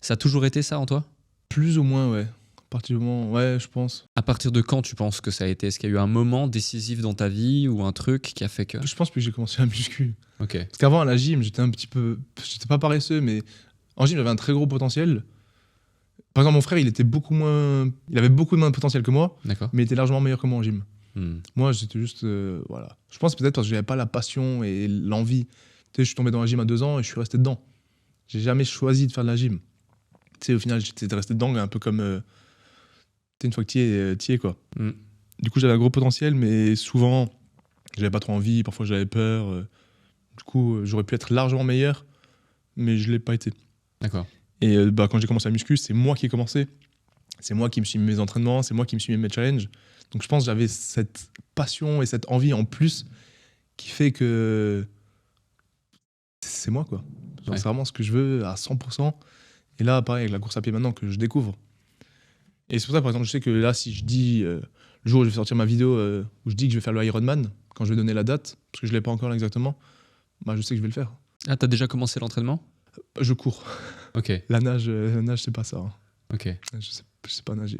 Ça a toujours été ça en toi? Plus ou moins, ouais. À partir du moment, ouais, je pense. À partir de quand tu penses que ça a été? Est-ce qu'il y a eu un moment décisif dans ta vie ou un truc qui a fait que... Je pense que j'ai commencé à muscu. Ok. Parce qu'avant, à la gym, j'étais pas paresseux, mais en gym, j'avais un très gros potentiel. Par exemple, mon frère, il avait beaucoup moins de potentiel que moi, mais il était largement meilleur que moi en gym. Moi, j'étais juste, voilà. Je pense peut-être parce que j'avais pas la passion et l'envie. Tu sais, je suis tombé dans la gym à 2 ans et je suis resté dedans. J'ai jamais choisi de faire de la gym. Tu sais, au final, j'étais resté dedans, un peu comme une fois que t'y es, quoi. Du coup, j'avais un gros potentiel, mais souvent, j'avais pas trop envie. Parfois, j'avais peur. Du coup, j'aurais pu être largement meilleur, mais je l'ai pas été. D'accord. Et quand j'ai commencé à muscu, c'est moi qui ai commencé. C'est moi qui me suis mis mes entraînements, c'est moi qui me suis mis mes challenges. Donc je pense que j'avais cette passion et cette envie en plus qui fait que c'est moi, quoi. Genre, c'est vraiment ce que je veux à 100%. Et là, pareil, avec la course à pied maintenant que je découvre. Et c'est pour ça, par exemple, je sais que là, si je dis le jour où je vais sortir ma vidéo où je dis que je vais faire le Ironman, quand je vais donner la date, parce que je ne l'ai pas encore là exactement, bah, je sais que je vais le faire. Ah, t'as déjà commencé l'entraînement? Je cours. Ok. La nage, c'est pas ça. Hein. Ok. Je sais pas nager.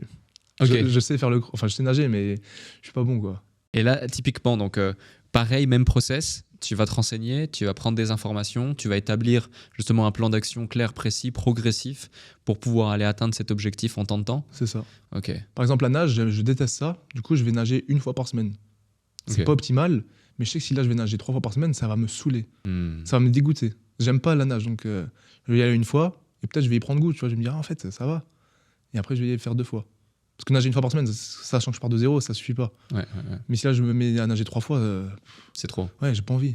Okay. Je sais faire je sais nager, mais je suis pas bon, quoi. Et là, typiquement, donc, pareil, même process, tu vas te renseigner, tu vas prendre des informations, tu vas établir justement un plan d'action clair, précis, progressif pour pouvoir aller atteindre cet objectif en temps de temps. C'est ça. Ok. Par exemple, la nage, je déteste ça. Du coup, je vais nager 1 fois par semaine. C'est Ok. pas optimal, mais je sais que si là, je vais nager 3 fois par semaine, ça va me saouler. Hmm. Ça va me dégoûter. J'aime pas la nage, donc je vais y aller 1 fois, et peut-être je vais y prendre goût, tu vois. Je vais me dire, ah, en fait, ça va. Et après, je vais y faire 2 fois. Parce que nager 1 fois par semaine, sachant que je pars de zéro, ça suffit pas. Ouais. Mais si là, je me mets à nager 3 fois, C'est trop. ouais, j'ai pas envie.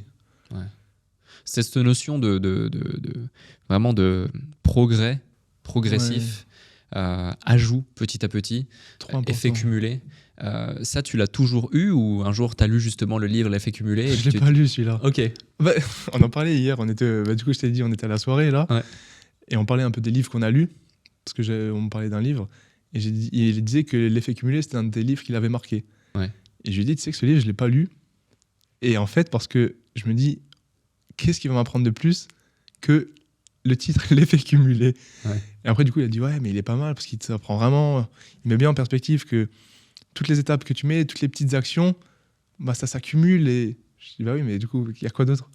C'est cette notion de vraiment de progrès, progressif, ajout petit à petit, Trop important. effet cumulé. Ça, tu l'as toujours eu ou un jour, tu as lu justement le livre L'effet cumulé et Je puis l'ai pas lu celui-là. Ok. Bah, on en parlait hier, du coup je t'ai dit, on était à la soirée là, Ouais. et on parlait un peu des livres qu'on a lus, parce que on me parlait d'un livre, et il disait que L'effet cumulé c'était un des livres qu'il avait marqué. Ouais. Et je lui ai dit, tu sais que ce livre je l'ai pas lu, et en fait parce que je me dis, qu'est-ce qui va m'apprendre de plus que le titre L'effet cumulé. Ouais. Et après du coup il a dit, ouais mais il est pas mal, parce qu'il t'apprend vraiment, il met bien en perspective que toutes les étapes que tu mets, toutes les petites actions, bah ça s'accumule, et je dis, bah oui mais du coup il y a quoi d'autre?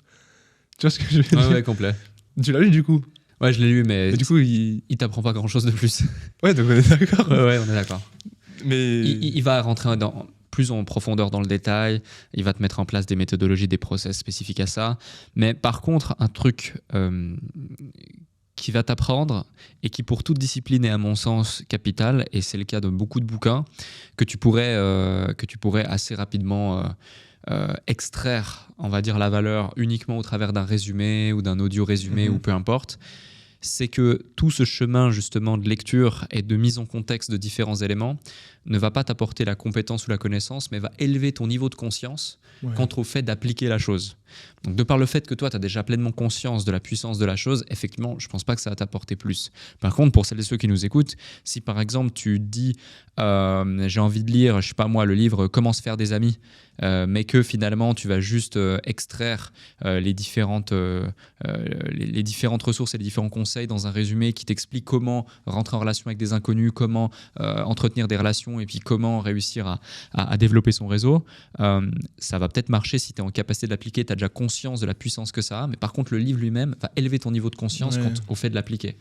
Tu vois ce que je veux dire? Ouais, complet. Tu l'as lu du coup? Ouais, je l'ai lu, mais Et du coup, il t'apprend pas grand-chose de plus. ouais, donc on est d'accord. Ouais, on est d'accord. Mais Il va rentrer plus en profondeur dans le détail, il va te mettre en place des méthodologies, des process spécifiques à ça. Mais par contre, un truc qui va t'apprendre et qui pour toute discipline est à mon sens capital, et c'est le cas de beaucoup de bouquins, que tu pourrais assez rapidement extraire, on va dire, la valeur uniquement au travers d'un résumé ou d'un audio résumé ou peu importe, c'est que tout ce chemin justement de lecture et de mise en contexte de différents éléments ne va pas t'apporter la compétence ou la connaissance, mais va élever ton niveau de conscience quant au fait d'appliquer la chose. Donc de par le fait que toi, tu as déjà pleinement conscience de la puissance de la chose, effectivement, je ne pense pas que ça va t'apporter plus. Par contre, pour celles et ceux qui nous écoutent, si par exemple tu dis j'ai envie de lire, je sais pas moi, le livre Comment se faire des amis, mais que finalement tu vas juste extraire les différentes ressources et les différents conseils dans un résumé qui t'explique comment rentrer en relation avec des inconnus, comment entretenir des relations et puis comment réussir à développer son réseau, ça va peut-être marcher si tu es en capacité de l'appliquer, tu as déjà conscience de la puissance que ça a, mais par contre le livre lui-même va élever ton niveau de conscience quant au fait de l'appliquer.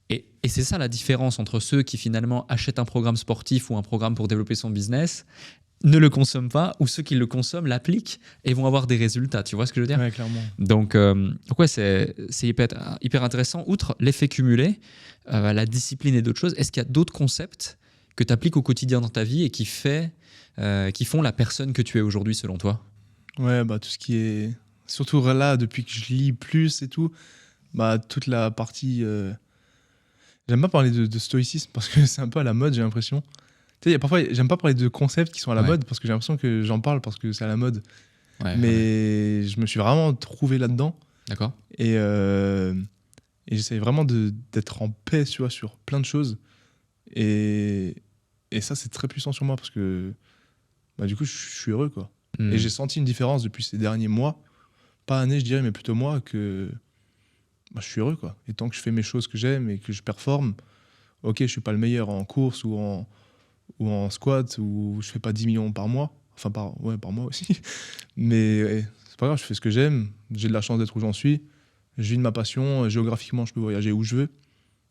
Et c'est ça la différence entre ceux qui finalement achètent un programme sportif ou un programme pour développer son business, ne le consomment pas, ou ceux qui le consomment l'appliquent et vont avoir des résultats. Tu vois ce que je veux dire? Ouais, clairement. Donc ouais, c'est hyper intéressant. Outre l'effet cumulé, la discipline et d'autres choses, est-ce qu'il y a d'autres concepts que tu appliques au quotidien dans ta vie et qui font la personne que tu es aujourd'hui selon toi? Ouais, bah tout ce qui est... Surtout là, depuis que je lis plus et tout, bah toute la partie... J'aime pas parler de stoïcisme parce que c'est un peu à la mode, j'ai l'impression. Tu sais, parfois, j'aime pas parler de concepts qui sont à la mode parce que j'ai l'impression que j'en parle parce que c'est à la mode. Mais je me suis vraiment trouvé là-dedans. D'accord. Et j'essaye vraiment d'être en paix, tu vois, sur plein de choses. Et ça, c'est très puissant sur moi parce que bah, du coup, je suis heureux, quoi. Et j'ai senti une différence depuis ces derniers mois, pas années, je dirais, mais plutôt mois, que bah, je suis heureux, quoi. Et tant que je fais mes choses que j'aime et que je performe, ok, je suis pas le meilleur en course ou en squat, ou je fais pas 10 millions par mois, enfin par mois aussi, mais c'est pas grave, je fais ce que j'aime, j'ai de la chance d'être où j'en suis, je vis de ma passion, géographiquement je peux voyager où je veux,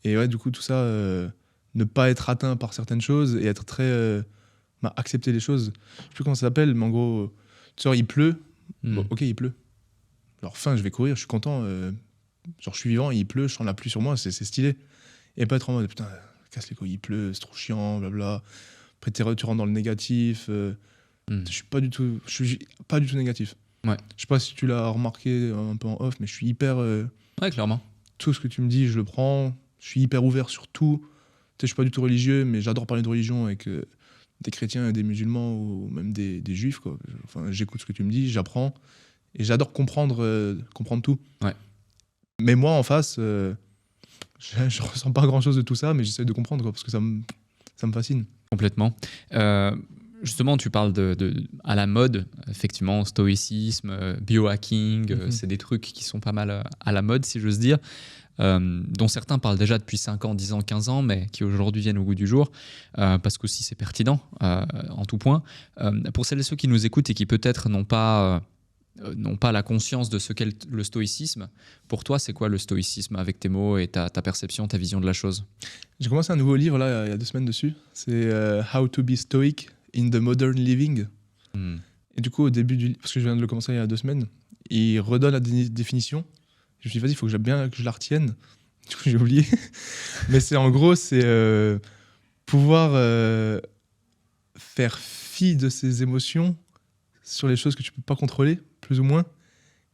et ouais, du coup tout ça, ne pas être atteint par certaines choses et être très accepter les choses, je sais plus comment ça s'appelle, mais en gros, tu vois, il pleut, bon, ok, il pleut, alors je vais courir, je suis content, genre je suis vivant, il pleut, je sens la pluie sur moi, c'est stylé, et pas être en mode putain, casse les couilles, il pleut, c'est trop chiant, blabla. Après tu rentres dans le négatif. Je suis pas du tout négatif. Ouais. Je sais pas si tu l'as remarqué un peu en off, mais je suis hyper... ouais, clairement. Tout ce que tu me dis, je le prends. Je suis hyper ouvert sur tout. Tu sais, je suis pas du tout religieux, mais j'adore parler de religion avec des chrétiens et des musulmans ou même des juifs, quoi. Enfin, j'écoute ce que tu me dis, j'apprends. Et j'adore comprendre tout. Ouais. Mais moi, en face... je ressens pas grand chose de tout ça, mais j'essaie de comprendre, quoi, parce que ça me fascine. Complètement. Justement, tu parles à la mode, effectivement, stoïcisme, biohacking, c'est des trucs qui sont pas mal à la mode, si j'ose dire, dont certains parlent déjà depuis 5 ans, 10 ans, 15 ans, mais qui aujourd'hui viennent au goût du jour, parce qu'aussi c'est pertinent en tout point. Pour celles et ceux qui nous écoutent et qui peut-être n'ont pas la conscience de ce qu'est le stoïcisme, pour toi, c'est quoi le stoïcisme avec tes mots et ta perception, ta vision de la chose? J'ai commencé un nouveau livre là, il y a 2 semaines dessus. C'est How to be Stoic in the Modern Living. Et du coup, au début parce que je viens de le commencer il y a 2 semaines, il redonne la définition. Je me suis dit, vas-y, il faut que je la retienne. Du coup, j'ai oublié. Mais en gros, c'est pouvoir faire fi de ses émotions sur les choses que tu peux pas contrôler, plus ou moins,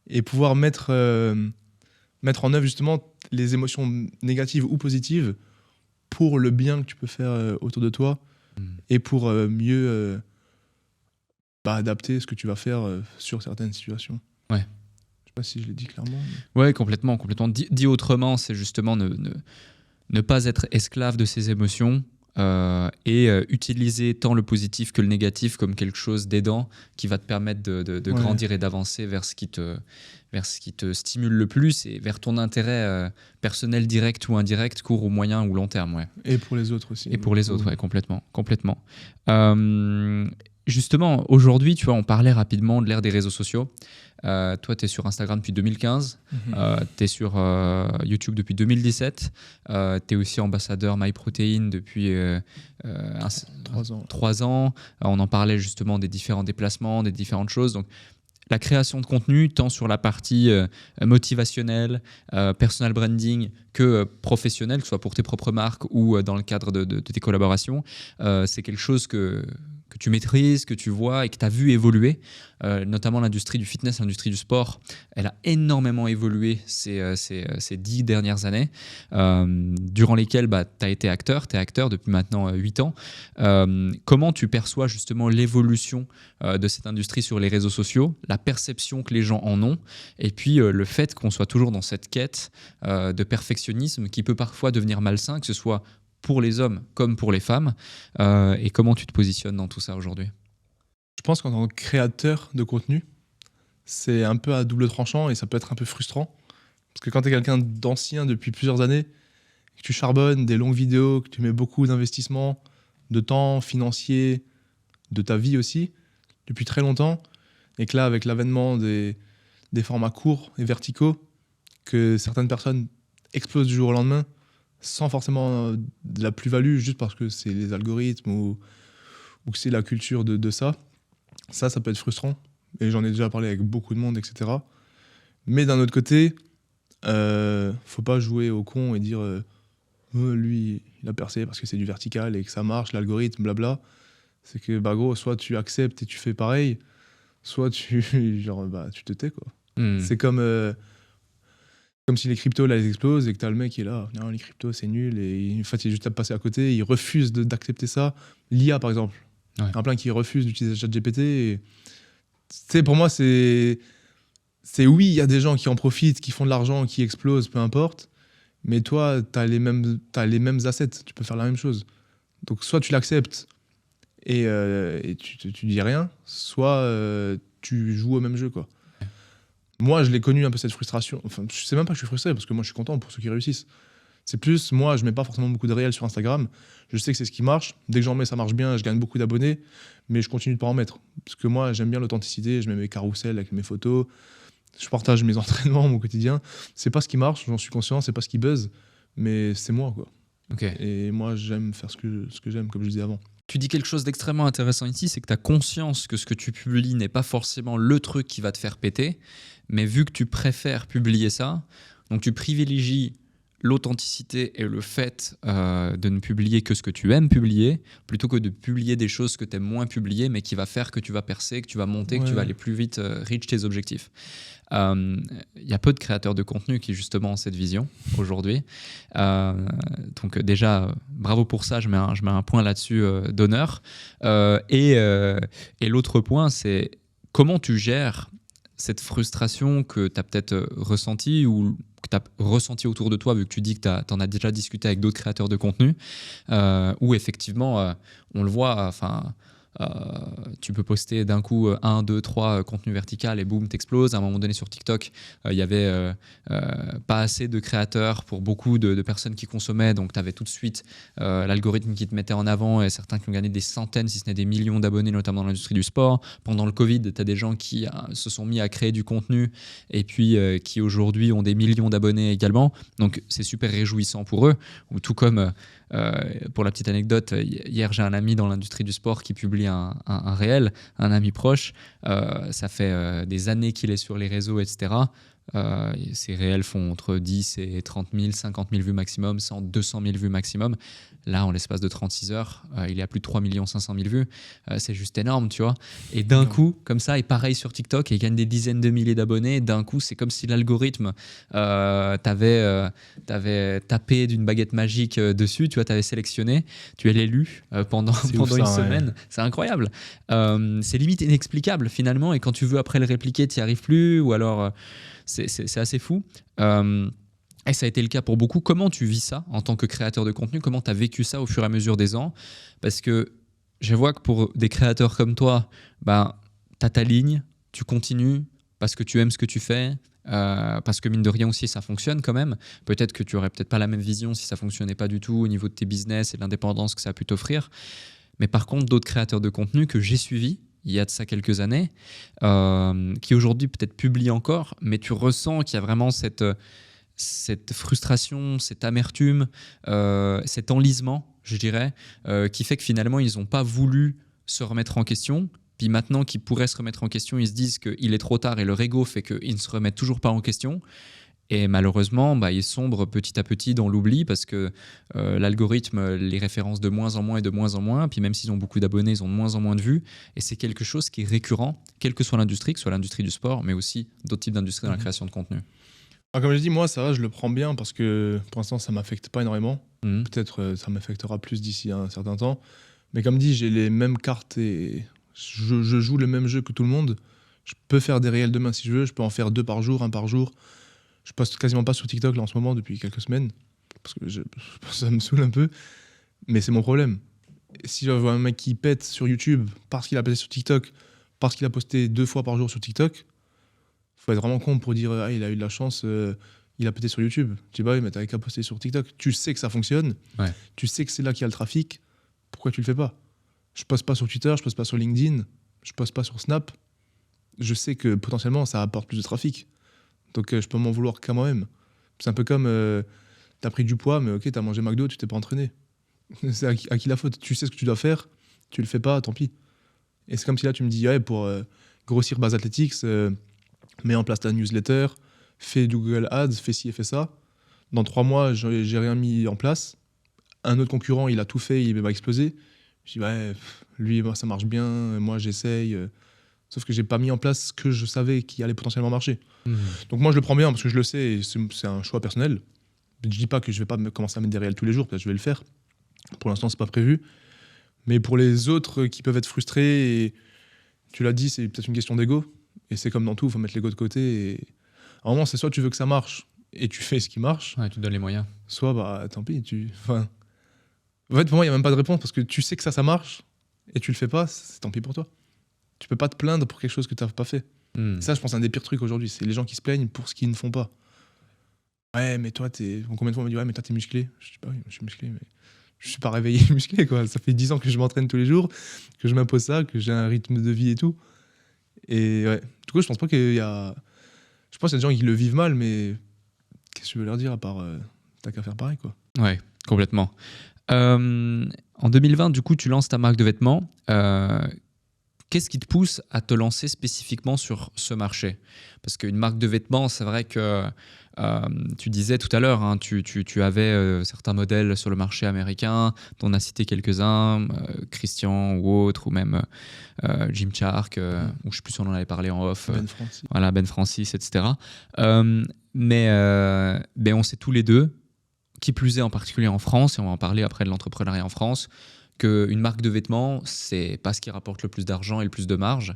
et pouvoir mettre en œuvre justement les émotions négatives ou positives pour le bien que tu peux faire autour de toi et pour mieux adapter ce que tu vas faire sur certaines situations. Ouais. Je sais pas si je l'ai dit clairement. Ouais, complètement. Dit autrement, c'est justement ne pas être esclave de ses émotions et utiliser tant le positif que le négatif comme quelque chose d'aidant qui va te permettre de grandir et d'avancer vers ce qui te stimule le plus et vers ton intérêt personnel direct ou indirect, court ou moyen ou long terme. Ouais. Et pour les autres aussi. Et pour les autres, ouais, complètement. Justement, aujourd'hui, tu vois, on parlait rapidement de l'ère des réseaux sociaux. Toi, tu es sur Instagram depuis 2015, tu es sur YouTube depuis 2017, tu es aussi ambassadeur MyProtein depuis 3 ans. On en parlait justement des différents déplacements, des différentes choses. Donc, la création de contenu, tant sur la partie motivationnelle, personal branding que professionnelle, que ce soit pour tes propres marques ou dans le cadre de tes collaborations, c'est quelque chose que tu maîtrises, que tu vois et que tu as vu évoluer. Notamment l'industrie du fitness, l'industrie du sport, elle a énormément évolué ces 10 dernières années, durant lesquelles tu as été acteur, tu es acteur depuis maintenant 8 ans. Comment tu perçois justement l'évolution de cette industrie sur les réseaux sociaux, la perception que les gens en ont, et puis le fait qu'on soit toujours dans cette quête de perfectionnisme qui peut parfois devenir malsain, que ce soit pour les hommes comme pour les femmes, et comment tu te positionnes dans tout ça aujourd'hui? Je pense qu'en tant que créateur de contenu, c'est un peu à double tranchant et ça peut être un peu frustrant. Parce que quand tu es quelqu'un d'ancien depuis plusieurs années, que tu charbonnes des longues vidéos, que tu mets beaucoup d'investissement, de temps financier, de ta vie aussi, depuis très longtemps, et que là, avec l'avènement des formats courts et verticaux, que certaines personnes explosent du jour au lendemain, sans forcément de la plus-value, juste parce que c'est les algorithmes ou que c'est la culture de ça. Ça peut être frustrant. Et j'en ai déjà parlé avec beaucoup de monde, etc. Mais d'un autre côté, faut pas jouer au con et dire lui, il a percé parce que c'est du vertical et que ça marche, l'algorithme, blabla. C'est que, gros, soit tu acceptes et tu fais pareil, soit tu te tais, quoi. C'est comme si les cryptos là, ils explosent et que t'as le mec qui est là, non, les cryptos c'est nul, et en fait il est juste à passer à côté, il refuse d'accepter ça. L'IA par exemple, il y en a plein qui refusent d'utiliser ChatGPT. Et pour moi, c'est oui, il y a des gens qui en profitent, qui font de l'argent, qui explosent, peu importe, mais toi, t'as les mêmes assets, tu peux faire la même chose. Donc soit tu l'acceptes et tu dis rien, soit tu joues au même jeu, quoi. Moi, je l'ai connu un peu cette frustration. Enfin, je sais même pas que je suis frustré parce que moi, je suis content pour ceux qui réussissent. C'est plus, moi, je mets pas forcément beaucoup de réels sur Instagram. Je sais que c'est ce qui marche. Dès que j'en mets, ça marche bien. Je gagne beaucoup d'abonnés, mais je continue de pas en mettre parce que moi, j'aime bien l'authenticité. Je mets mes carousels avec mes photos. Je partage mes entraînements, mon quotidien. C'est pas ce qui marche, j'en suis conscient. C'est pas ce qui buzz, mais c'est moi, quoi. Okay. Et moi, j'aime faire ce que j'aime, comme je disais avant. Tu dis quelque chose d'extrêmement intéressant ici, c'est que tu as conscience que ce que tu publies n'est pas forcément le truc qui va te faire péter, mais vu que tu préfères publier ça, donc tu privilégies l'authenticité et le fait de ne publier que ce que tu aimes publier, plutôt que de publier des choses que tu aimes moins publier, mais qui va faire que tu vas percer, que tu vas monter, que tu vas aller plus vite, reach tes objectifs. Il y a peu de créateurs de contenu qui justement ont cette vision aujourd'hui. Donc déjà, bravo pour ça, je mets un point là-dessus d'honneur. Et l'autre point, c'est comment tu gères cette frustration que tu as peut-être ressentie ou que tu as ressenti autour de toi, vu que tu dis que tu en as déjà discuté avec d'autres créateurs de contenu, où effectivement, on le voit, tu peux poster d'un coup 1, 2, 3 contenus verticaux et boum, t'exploses. À un moment donné sur TikTok, il y avait pas assez de créateurs pour beaucoup de personnes qui consommaient, donc tu avais tout de suite l'algorithme qui te mettait en avant et certains qui ont gagné des centaines, si ce n'est des millions d'abonnés, notamment dans l'industrie du sport. Pendant le Covid, tu as des gens qui se sont mis à créer du contenu et puis qui aujourd'hui ont des millions d'abonnés également. Donc c'est super réjouissant pour eux. Ou tout comme, pour la petite anecdote, hier j'ai un ami dans l'industrie du sport qui publie un réel, un ami proche. Ça fait des années qu'il est sur les réseaux, etc. Ces réels font entre 10 et 30 000, 50 000 vues maximum, 100, 200 000 vues maximum. Là, en l'espace de 36 heures, il est à plus de 3 500 000 vues. C'est juste énorme, tu vois. Et d'un coup, comme ça, et pareil sur TikTok, il gagne des dizaines de milliers d'abonnés. D'un coup, c'est comme si l'algorithme t'avait tapé d'une baguette magique dessus. Tu vois, t'avais sélectionné, tu es l'élu pendant une semaine. Ouais. C'est incroyable. C'est limite inexplicable finalement. Et quand tu veux après le répliquer, tu n'y arrives plus. Ou alors... c'est assez fou. Et ça a été le cas pour beaucoup. Comment tu vis ça en tant que créateur de contenu? Comment tu as vécu ça au fur et à mesure des ans? Parce que je vois que pour des créateurs comme toi, tu as ta ligne, tu continues parce que tu aimes ce que tu fais, parce que mine de rien aussi ça fonctionne quand même. Peut-être que tu n'aurais peut-être pas la même vision si ça ne fonctionnait pas du tout au niveau de tes business et de l'indépendance que ça a pu t'offrir. Mais par contre, d'autres créateurs de contenu que j'ai suivis, il y a de ça quelques années, qui aujourd'hui peut-être publient encore, mais tu ressens qu'il y a vraiment cette frustration, cette amertume, cet enlisement, je dirais, qui fait que finalement, ils n'ont pas voulu se remettre en question. Puis maintenant qu'ils pourraient se remettre en question, ils se disent qu'il est trop tard et leur ego fait qu'ils ne se remettent toujours pas en question. Et malheureusement, ils sombrent petit à petit dans l'oubli parce que l'algorithme les référence de moins en moins et de moins en moins. Puis même s'ils ont beaucoup d'abonnés, ils ont de moins en moins de vues. Et c'est quelque chose qui est récurrent, quelle que soit l'industrie, que ce soit l'industrie du sport, mais aussi d'autres types d'industries dans la création de contenu. Comme je dis, moi, ça va, je le prends bien parce que pour l'instant, ça ne m'affecte pas énormément. Peut-être ça m'affectera plus d'ici un certain temps. Mais comme dit, j'ai les mêmes cartes et je joue le même jeu que tout le monde. Je peux faire des réels demain si je veux. Je peux en faire 2 par jour, 1 par jour. Je poste quasiment pas sur TikTok là en ce moment depuis quelques semaines parce que ça me saoule un peu, mais c'est mon problème. Si je vois un mec qui pète sur YouTube parce qu'il a posté sur TikTok, parce qu'il a posté 2 fois par jour sur TikTok, faut être vraiment con pour dire il a eu de la chance, il a pété sur YouTube. Tu dis mais t'avais qu'à poster sur TikTok. Tu sais que ça fonctionne, tu sais que c'est là qu'il y a le trafic. Pourquoi tu le fais pas? Je poste pas sur Twitter, je poste pas sur LinkedIn, je poste pas sur Snap. Je sais que potentiellement ça apporte plus de trafic. Donc je peux m'en vouloir qu'à moi-même. C'est un peu comme t'as pris du poids, mais ok, t'as mangé McDo, tu t'es pas entraîné. C'est à qui la faute? Tu sais ce que tu dois faire, tu le fais pas, tant pis. Et c'est comme si là tu me dis pour grossir Base Athletics, mets en place ta newsletter, fais du Google Ads, fais ci et fais ça. Dans 3 mois, j'ai rien mis en place. Un autre concurrent, il a tout fait, il va exploser. Je dis lui, ça marche bien, moi j'essaye. Sauf que j'ai pas mis en place ce que je savais qui allait potentiellement marcher. Donc moi je le prends bien parce que je le sais et c'est un choix personnel. Je dis pas que je vais pas commencer à mettre des réels tous les jours, peut-être je vais le faire. Pour l'instant c'est pas prévu. Mais pour les autres qui peuvent être frustrés, et tu l'as dit, c'est peut-être une question d'ego. Et c'est comme dans tout, il faut mettre l'ego de côté. Et à un moment c'est soit tu veux que ça marche et tu fais ce qui marche. Ouais, tu donnes les moyens. Soit tant pis. En fait pour moi il n'y a même pas de réponse parce que tu sais que ça marche et tu le fais pas, c'est tant pis pour toi. Tu peux pas te plaindre pour quelque chose que tu n'as pas fait. Ça, je pense, c'est un des pires trucs aujourd'hui. C'est les gens qui se plaignent pour ce qu'ils ne font pas. Ouais, mais toi, combien de fois on me dit, ouais, mais toi, t'es musclé? Je dis, oui, je suis musclé, mais je suis pas réveillé musclé, quoi. Ça fait 10 ans que je m'entraîne tous les jours, que je m'impose ça, que j'ai un rythme de vie et tout. Et ouais, du coup, je pense pas qu'il y a. Je pense qu'il y a des gens qui le vivent mal, mais qu'est-ce que tu veux leur dire à part t'as qu'à faire pareil, quoi. Ouais, complètement. En 2020, du coup, tu lances ta marque de vêtements. Qu'est-ce qui te pousse à te lancer spécifiquement sur ce marché? Parce qu'une marque de vêtements, c'est vrai que tu disais tout à l'heure, hein, tu avais certains modèles sur le marché américain, dont on a cité quelques-uns, Christian ou autre, ou même Jim Shark, ou je ne sais plus si on en avait parlé en off. Ben Francis. Voilà, Ben Francis, etc. Mais on sait tous les deux, qui plus est en particulier en France, et on va en parler après de l'entrepreneuriat en France, qu'une marque de vêtements, c'est pas ce qui rapporte le plus d'argent et le plus de marge.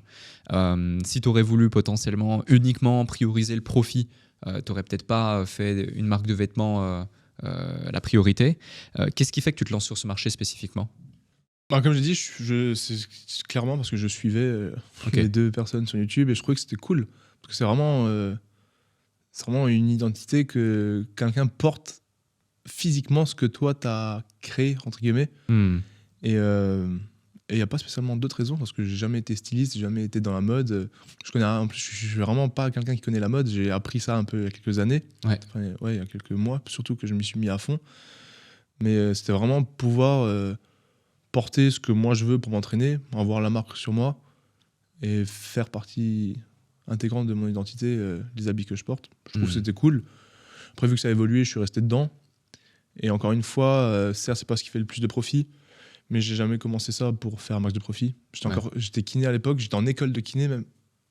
Si tu aurais voulu potentiellement uniquement prioriser le profit, tu n'aurais peut-être pas fait une marque de vêtements la priorité. Qu'est-ce qui fait que tu te lances sur ce marché spécifiquement? Bah, comme j'ai dit, c'est clairement parce que je suivais Ok. les 2 personnes sur YouTube et je trouvais que c'était cool. Parce que c'est vraiment une identité que quelqu'un porte physiquement ce que toi t'as créé, entre guillemets. Hmm. Et il n'y a pas spécialement d'autres raisons parce que j'ai jamais été styliste, j'ai jamais été dans la mode. Je connais en plus, je suis vraiment pas quelqu'un qui connaît la mode. J'ai appris ça un peu il y a quelques années. Ouais. Enfin, ouais, il y a quelques mois, surtout que je m'y suis mis à fond. Mais c'était vraiment pouvoir porter ce que moi je veux pour m'entraîner, avoir la marque sur moi et faire partie intégrante de mon identité, les habits que je porte. Je trouve que c'était cool. Après, vu que ça a évolué, je suis resté dedans. Et encore une fois, certes, c'est pas ce qui fait le plus de profit, mais j'ai jamais commencé ça pour faire un max de profit. J'étais kiné à l'époque, j'étais en école de kiné même.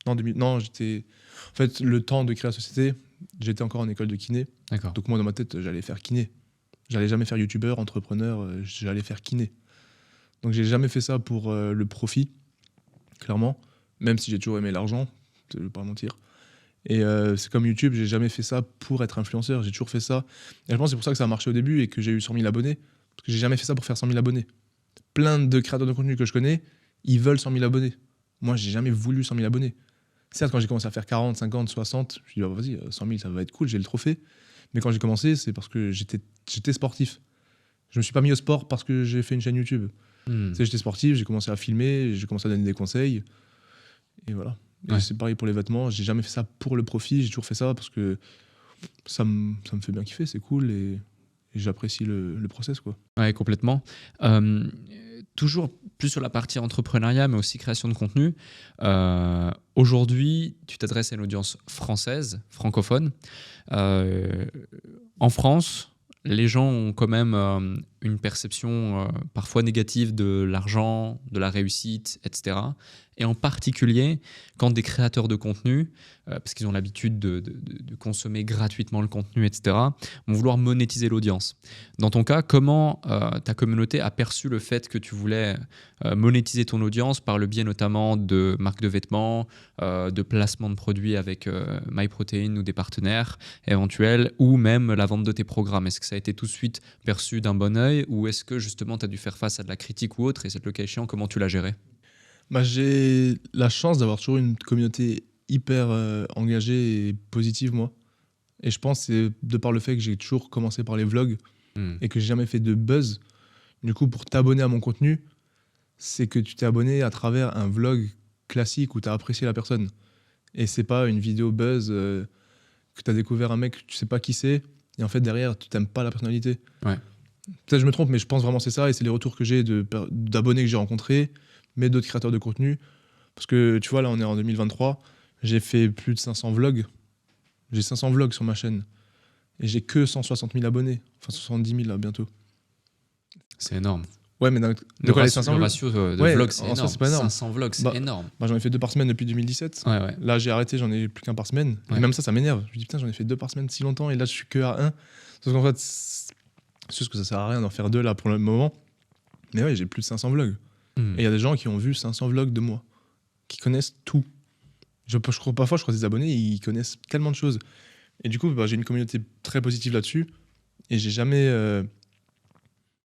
Non, j'étais. En fait, le temps de créer la société, j'étais encore en école de kiné. D'accord. Donc moi, dans ma tête, j'allais faire kiné. J'allais jamais faire youtubeur, entrepreneur, j'allais faire kiné. Donc j'ai jamais fait ça pour le profit, clairement. Même si j'ai toujours aimé l'argent, je vais pas mentir. Et c'est comme YouTube, j'ai jamais fait ça pour être influenceur, j'ai toujours fait ça. Et je pense que c'est pour ça que ça a marché au début et que j'ai eu 100 000 abonnés. Parce que j'ai jamais fait ça pour faire 100 000 abonnés. Plein de créateurs de contenu que je connais, ils veulent 100 000 abonnés. Moi, j'ai jamais voulu 100 000 abonnés. Certes, quand j'ai commencé à faire 40, 50, 60, je me suis dit, vas-y, 100 000, ça va être cool, j'ai le trophée. Mais quand j'ai commencé, c'est parce que j'étais sportif. Je me suis pas mis au sport parce que j'ai fait une chaîne YouTube. Hmm. Tu sais, j'étais sportif, j'ai commencé à filmer, j'ai commencé à donner des conseils. Et voilà. Et Ouais. c'est pareil pour les vêtements. J'ai jamais fait ça pour le profit, j'ai toujours fait ça parce que ça me fait bien kiffer, c'est cool et j'apprécie le process, quoi. Ouais, complètement. Toujours plus sur la partie entrepreneuriat, mais aussi création de contenu. Aujourd'hui, tu t'adresses à une audience française, francophone. En France, les gens ont quand même une perception parfois négative de l'argent, de la réussite, etc. Et en particulier, quand des créateurs de contenu, parce qu'ils ont l'habitude de consommer gratuitement le contenu, etc., vont vouloir monétiser l'audience. Dans ton cas, comment ta communauté a perçu le fait que tu voulais monétiser ton audience par le biais notamment de marques de vêtements, de placements de produits avec MyProtein ou des partenaires éventuels, ou même la vente de tes programmes? Est-ce que ça a été tout de suite perçu d'un bon œil, ou est-ce que justement tu as dû faire face à de la critique ou autre, et c'est le cas échéant, comment tu l'as géré? Bah, j'ai la chance d'avoir toujours une communauté hyper engagée et positive, moi. Et je pense que c'est de par le fait que j'ai toujours commencé par les vlogs et que j'ai jamais fait de buzz. Du coup, pour t'abonner à mon contenu, c'est que tu t'es abonné à travers un vlog classique où tu as apprécié la personne. Et c'est pas une vidéo buzz que tu as découvert un mec, tu sais pas qui c'est, et en fait derrière, tu t'aimes pas la personnalité. Ouais. Peut-être je me trompe, mais je pense vraiment que c'est ça, et c'est les retours que j'ai d'abonnés que j'ai rencontrés, mais d'autres créateurs de contenu. Parce que tu vois, là on est en 2023, j'ai fait plus de 500 vlogs. J'ai 500 vlogs sur ma chaîne. Et j'ai que 160 000 abonnés. Enfin 70 000 là, bientôt. C'est énorme. Ouais, mais Le quoi, les ratio, 500 le vlogs ratio de Ouais, vlogs, c'est en soi, énorme. c'est pas énorme. 500 vlogs, c'est Bah, énorme. J'en ai fait 2 par semaine depuis 2017. Ouais, ouais. Là, j'ai arrêté, j'en ai plus qu'un par semaine. Ouais. Et même ça m'énerve. Je me dis, putain, j'en ai fait 2 par semaine si longtemps, et là, je suis que à 1. Sauf qu'en fait, c'est juste que ça sert à rien d'en faire 2 là pour le moment. Mais ouais, j'ai plus de 500 vlogs. Hmm. Et il y a des gens qui ont vu 500 vlogs de moi, qui connaissent tout. Parfois, je crois que des abonnés, ils connaissent tellement de choses. Et du coup, bah, j'ai une communauté très positive là-dessus. Et j'ai jamais.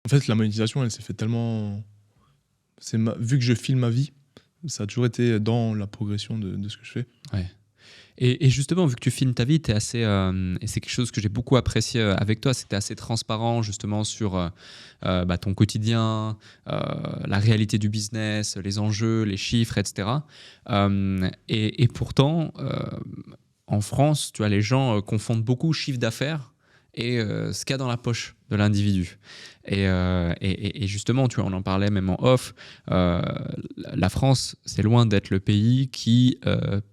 En fait, la monétisation, elle s'est fait tellement. Vu que je filme ma vie, ça a toujours été dans la progression de ce que je fais. Ouais. Et justement, vu que tu filmes ta vie, t'es assez, et c'est quelque chose que j'ai beaucoup apprécié avec toi, c'est que tu es assez transparent justement sur ton quotidien, la réalité du business, les enjeux, les chiffres, etc. Et pourtant, en France, tu vois, les gens confondent beaucoup chiffre d'affaires et ce qu'il y a dans la poche de l'individu. Et justement, tu vois, on en parlait même en off, la France, c'est loin d'être le pays qui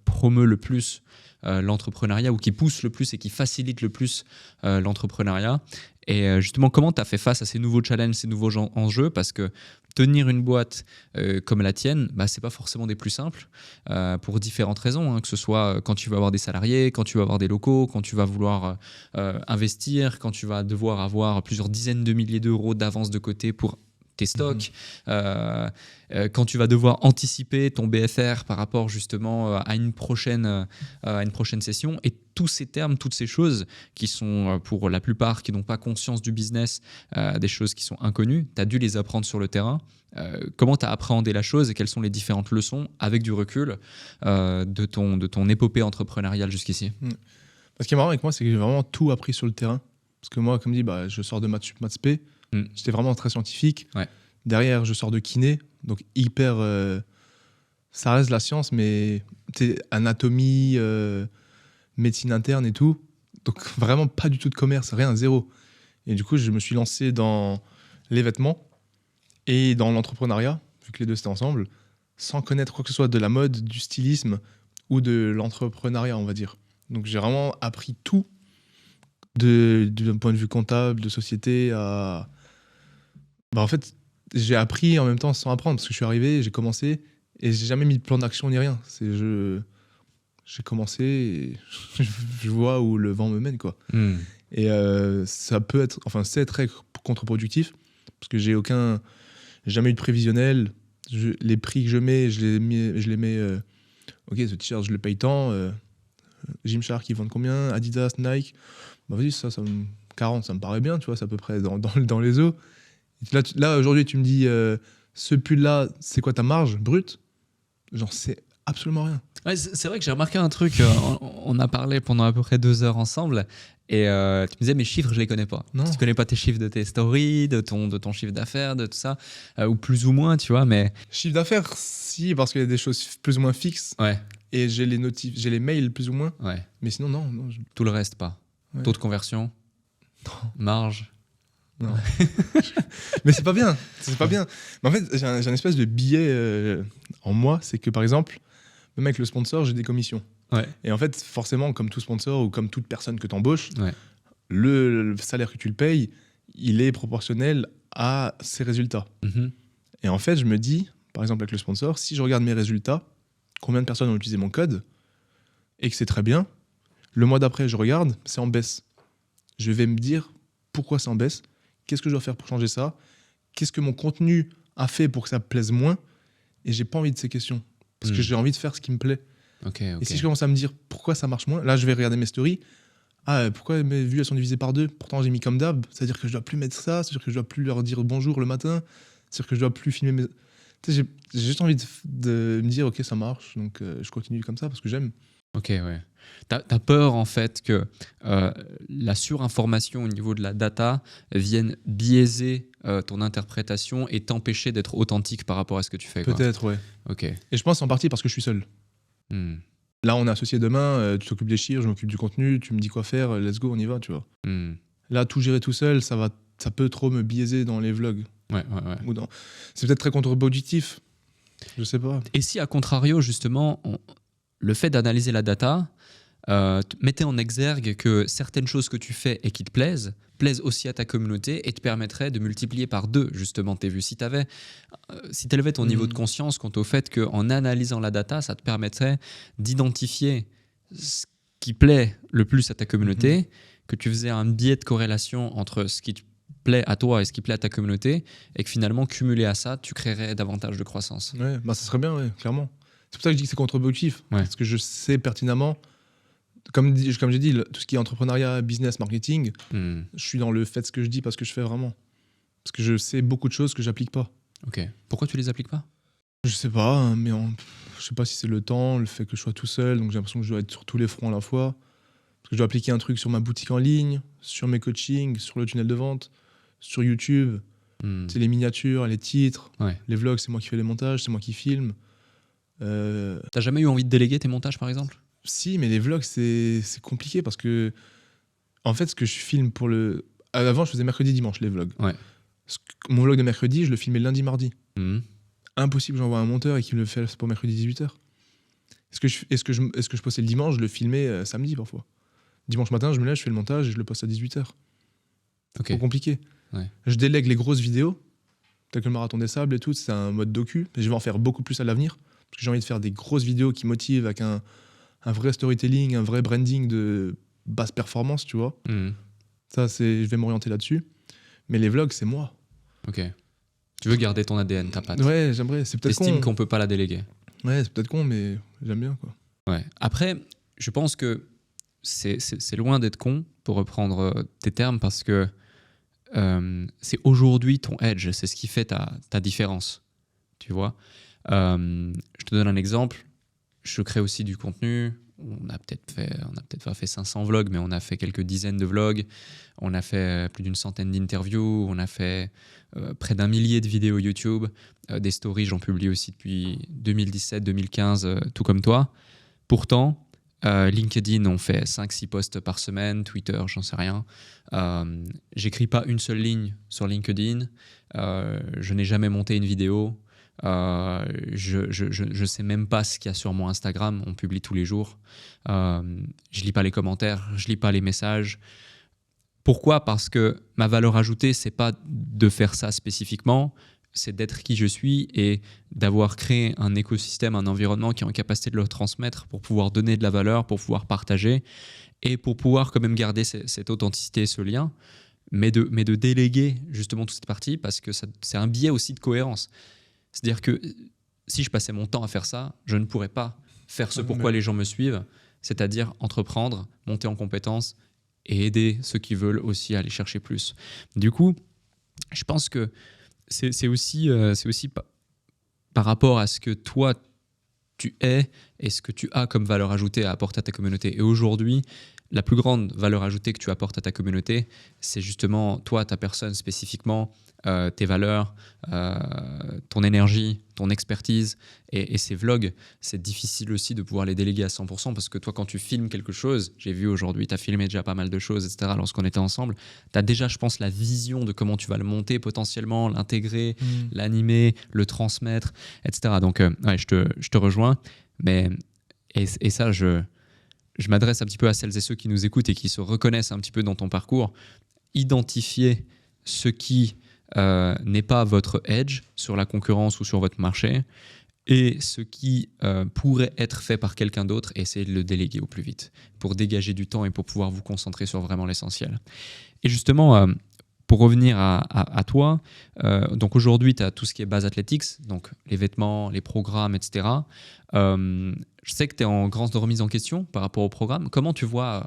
promeut le plus l'entrepreneuriat, ou qui pousse le plus et qui facilite le plus l'entrepreneuriat. Et justement, comment tu as fait face à ces nouveaux challenges, ces nouveaux enjeux? Parce que tenir une boîte comme la tienne, bah, ce n'est pas forcément des plus simples, pour différentes raisons, hein, que ce soit quand tu vas avoir des salariés, quand tu vas avoir des locaux, quand tu vas vouloir investir, quand tu vas devoir avoir plusieurs dizaines de milliers d'euros d'avance de côté pour tes stocks, quand tu vas devoir anticiper ton BFR par rapport justement à une prochaine session. Et tous ces termes, toutes ces choses qui sont pour la plupart qui n'ont pas conscience du business, des choses qui sont inconnues, tu as dû les apprendre sur le terrain. Comment tu as appréhendé la chose et quelles sont les différentes leçons avec du recul de ton épopée entrepreneuriale jusqu'ici? Ce qui est marrant avec moi, c'est que j'ai vraiment tout appris sur le terrain. Parce que moi, comme dit, je sors de maths sup, maths spé. J'étais vraiment très scientifique. Ouais. Derrière, je sors de kiné. Donc, hyper. Ça reste la science, mais anatomie, médecine interne et tout. Donc, vraiment pas du tout de commerce, rien, zéro. Et du coup, je me suis lancé dans les vêtements et dans l'entrepreneuriat, vu que les deux c'était ensemble, sans connaître quoi que ce soit de la mode, du stylisme ou de l'entrepreneuriat, on va dire. Donc, j'ai vraiment appris tout d'un point de vue comptable, de société à. En fait, j'ai appris en même temps sans apprendre parce que je suis arrivé, j'ai commencé et j'ai jamais mis de plan d'action ni rien. J'ai commencé et je vois où le vent me mène, quoi. Et ça peut être, enfin, c'est très contre-productif parce que j'ai jamais eu de prévisionnel. Les prix que je mets, je les mets. Ok, ce t-shirt, je le paye tant. Gymshark, ils vendent combien? Adidas, Nike. Vas-y, ça 40, ça me paraît bien, tu vois, c'est à peu près dans les eaux. Là, aujourd'hui, tu me dis, ce pull-là, c'est quoi ta marge brute? Genre, c'est absolument rien. Ouais, c'est vrai que j'ai remarqué un truc, on a parlé pendant à peu près 2 heures ensemble, et tu me disais, mes chiffres, je les connais pas. Non. Tu connais pas tes chiffres de tes stories, de ton chiffre d'affaires, de tout ça, ou plus ou moins, tu vois, mais... Chiffre d'affaires, si, parce qu'il y a des choses plus ou moins fixes. Ouais. Et j'ai les mails plus ou moins. Ouais. Mais sinon, non. Tout le reste, pas. Ouais. Taux de conversion? Non. Marge? Non. Mais c'est pas bien. C'est pas bien. Mais en fait, j'ai un espèce de biais en moi. C'est que, par exemple, même avec le sponsor, j'ai des commissions. Ouais. Et en fait, forcément, comme tout sponsor ou comme toute personne que tu embauches, Ouais. le salaire que tu le payes, il est proportionnel à ses résultats. Et en fait, je me dis, par exemple, avec le sponsor, si je regarde mes résultats, combien de personnes ont utilisé mon code, et que c'est très bien, le mois d'après, je regarde, c'est en baisse. Je vais me dire pourquoi c'est en baisse, qu'est-ce que je dois faire pour changer ça, qu'est-ce que mon contenu a fait pour que ça me plaise moins, et j'ai pas envie de ces questions. Parce que j'ai envie de faire ce qui me plaît. Okay. Et si je commence à me dire pourquoi ça marche moins, là je vais regarder mes stories. Ah, pourquoi mes vues elles sont divisées par 2? Pourtant j'ai mis comme d'hab. C'est-à-dire que je dois plus mettre ça, c'est-à-dire que je dois plus leur dire bonjour le matin, c'est-à-dire que je dois plus filmer mes. Tu sais, j'ai juste envie de me dire ok, ça marche, donc je continue comme ça parce que j'aime. Ok, ouais. T'as peur en fait que la surinformation au niveau de la data vienne biaiser ton interprétation et t'empêcher d'être authentique par rapport à ce que tu fais. Peut-être, ouais. Ok. Et je pense en partie parce que je suis seul. Là, on est associés demain, tu t'occupes des chiffres, je m'occupe du contenu, tu me dis quoi faire, let's go, on y va, tu vois. Là, tout gérer tout seul, ça peut trop me biaiser dans les vlogs. Ouais. C'est peut-être très contre-productif, je sais pas. Et si, à contrario, justement, le fait d'analyser la data mettait en exergue que certaines choses que tu fais et qui te plaisent aussi à ta communauté et te permettraient de multiplier par 2 justement tes vues. Si tu élevais ton niveau de conscience quant au fait qu'en analysant la data, ça te permettrait d'identifier ce qui plaît le plus à ta communauté, que tu faisais un biais de corrélation entre ce qui te plaît à toi et ce qui plaît à ta communauté, et que finalement, cumulé à ça, tu créerais davantage de croissance. Ouais, ça serait bien, ouais, clairement. C'est pour ça que je dis que c'est contre-productif, parce que je sais pertinemment, comme j'ai dit, tout ce qui est entrepreneuriat, business, marketing, je suis dans le fait ce que je dis, pas ce que je fais vraiment. Parce que je sais beaucoup de choses que j'applique pas. Ok. Pourquoi tu les appliques pas? Je sais pas, mais je sais pas si c'est le temps, le fait que je sois tout seul, donc j'ai l'impression que je dois être sur tous les fronts à la fois. Parce que je dois appliquer un truc sur ma boutique en ligne, sur mes coachings, sur le tunnel de vente, sur YouTube. C'est les miniatures, les titres, les vlogs, c'est moi qui fais les montages, c'est moi qui filme. T'as jamais eu envie de déléguer tes montages, par exemple? Si, mais les vlogs, c'est compliqué parce que, en fait, ce que je filme pour le. Avant, je faisais mercredi, dimanche, les vlogs. Ouais. Mon vlog de mercredi, je le filmais lundi, mardi. Impossible, j'envoie un monteur et qu'il me le fait pour mercredi 18h. Est-ce que je postais le dimanche, je le filmais samedi parfois. Dimanche matin, je me lève, je fais le montage et je le poste à 18h. Ok. C'est compliqué. Ouais. Je délègue les grosses vidéos, tel que le marathon des sables et tout, c'est un mode docu. Mais je vais en faire beaucoup plus à l'avenir. Parce que j'ai envie de faire des grosses vidéos qui motivent avec un vrai storytelling, un vrai branding de basse performance, tu vois. Ça, je vais m'orienter là-dessus. Mais les vlogs, c'est moi. Ok. Tu veux garder ton ADN, ta patte. Ouais, j'aimerais. C'est peut-être T'estimes con. qu'on peut pas la déléguer. Ouais, c'est peut-être con, mais j'aime bien, quoi. Ouais. Après, je pense que c'est loin d'être con, pour reprendre tes termes, parce que c'est aujourd'hui ton edge, c'est ce qui fait ta différence. Tu vois. Je te donne un exemple. Je crée aussi du contenu. On a peut-être pas fait 500 vlogs, mais on a fait quelques dizaines de vlogs. On a fait plus d'une centaine d'interviews. On a fait près d'1 millier de vidéos YouTube. Des stories, j'en publie aussi depuis 2017-2015, tout comme toi. Pourtant, LinkedIn, on fait 5-6 posts par semaine. Twitter, j'en sais rien. J'écris pas une seule ligne sur LinkedIn. Je n'ai jamais monté une vidéo. Je sais même pas ce qu'il y a sur mon Instagram. On publie tous les jours. Je lis pas les commentaires, je lis pas les messages. Pourquoi ? Parce que ma valeur ajoutée, c'est pas de faire ça spécifiquement, c'est d'être qui je suis et d'avoir créé un écosystème, un environnement qui est en capacité de le transmettre pour pouvoir donner de la valeur, pour pouvoir partager et pour pouvoir quand même garder cette authenticité, ce lien, mais de déléguer justement toute cette partie, parce que c'est un biais aussi de cohérence. C'est-à-dire que si je passais mon temps à faire ça, je ne pourrais pas faire ce pourquoi les gens me suivent, c'est-à-dire entreprendre, monter en compétences et aider ceux qui veulent aussi aller chercher plus. Du coup, je pense que c'est aussi par rapport à ce que toi, tu es et ce que tu as comme valeur ajoutée à apporter à ta communauté. Et aujourd'hui, la plus grande valeur ajoutée que tu apportes à ta communauté, c'est justement toi, ta personne spécifiquement, tes valeurs, ton énergie, ton expertise et ces vlogs. C'est difficile aussi de pouvoir les déléguer à 100% parce que toi, quand tu filmes quelque chose, j'ai vu aujourd'hui, tu as filmé déjà pas mal de choses, etc. lorsqu'on était ensemble, tu as déjà, je pense, la vision de comment tu vas le monter potentiellement, l'intégrer, l'animer, le transmettre, etc. Donc, ouais, je te rejoins. Et ça, je m'adresse un petit peu à celles et ceux qui nous écoutent et qui se reconnaissent un petit peu dans ton parcours. Identifiez ce qui n'est pas votre edge sur la concurrence ou sur votre marché et ce qui pourrait être fait par quelqu'un d'autre, et essayez de le déléguer au plus vite pour dégager du temps et pour pouvoir vous concentrer sur vraiment l'essentiel. Et justement, pour revenir à toi, donc aujourd'hui, tu as tout ce qui est base athletics, donc les vêtements, les programmes, etc. Je sais que tu es en grande remise en question par rapport au programme. Comment tu vois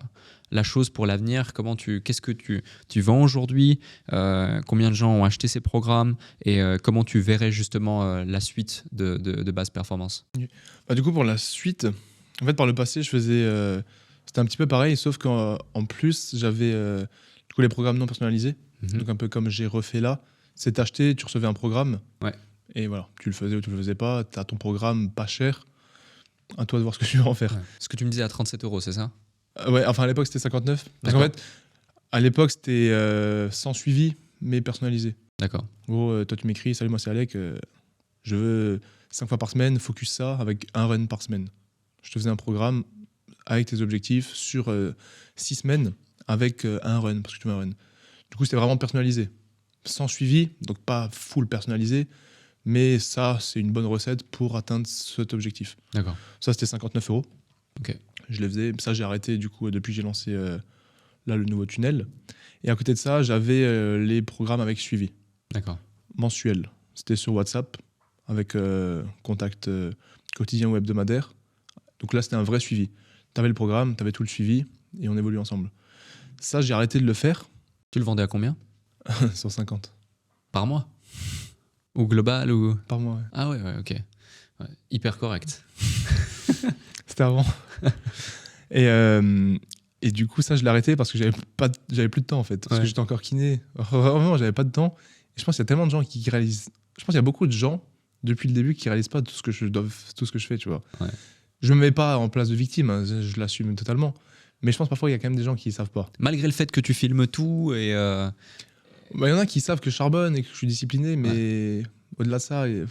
la chose pour l'avenir ? Qu'est-ce que tu vends aujourd'hui ? Combien de gens ont acheté ces programmes ? Et comment tu verrais justement la suite de Base Performance ? Du coup, pour la suite, en fait, par le passé, je faisais... c'était un petit peu pareil, sauf qu'en plus, j'avais du coup, les programmes non personnalisés. Donc un peu comme j'ai refait là. C'est acheté, tu recevais un programme. Ouais. Et voilà, tu le faisais ou tu le faisais pas. Tu as ton programme pas cher. À toi de voir ce que tu veux en faire. Ouais. Ce que tu me disais à 37 €, c'est ça ? Ouais, enfin à l'époque c'était 59. Parce D'accord. qu'en fait, à l'époque c'était sans suivi, mais personnalisé. D'accord. En gros, toi tu m'écris, salut, moi c'est Alec, je veux 5 fois par semaine, focus ça avec un run par semaine. Je te faisais un programme avec tes objectifs sur 6 semaines avec un run, parce que tu veux un run. Du coup c'était vraiment personnalisé. Sans suivi, donc pas full personnalisé, mais ça c'est une bonne recette pour atteindre cet objectif. D'accord. Ça c'était 59 €. Ok. Je les faisais. Ça, j'ai arrêté du coup depuis que j'ai lancé là le nouveau tunnel. Et à côté de ça, j'avais les programmes avec suivi. D'accord. Mensuel. C'était sur WhatsApp avec contact quotidien ou hebdomadaire. Donc là, c'était un vrai suivi. Tu avais le programme, tu avais tout le suivi et on évolue ensemble. Ça, j'ai arrêté de le faire. Tu le vendais à combien ? 150. Par mois ? Ou global ou... Par mois, ouais. Ah ouais, ok. Ouais, hyper correct. C'était avant. Et du coup, ça, je l'ai arrêté parce que j'avais plus de temps en fait. Parce que j'étais encore kiné. Vraiment, j'avais pas de temps. Et je pense qu'il y a tellement de gens qui réalisent. Je pense qu'il y a beaucoup de gens depuis le début qui réalisent pas tout ce que je fais, tu vois. Ouais. Je me mets pas en place de victime, hein, je l'assume totalement. Mais je pense parfois qu'il y a quand même des gens qui savent pas. Malgré le fait que tu filmes tout et. Il y en a qui savent que je charbonne et que je suis discipliné, mais au-delà de ça, je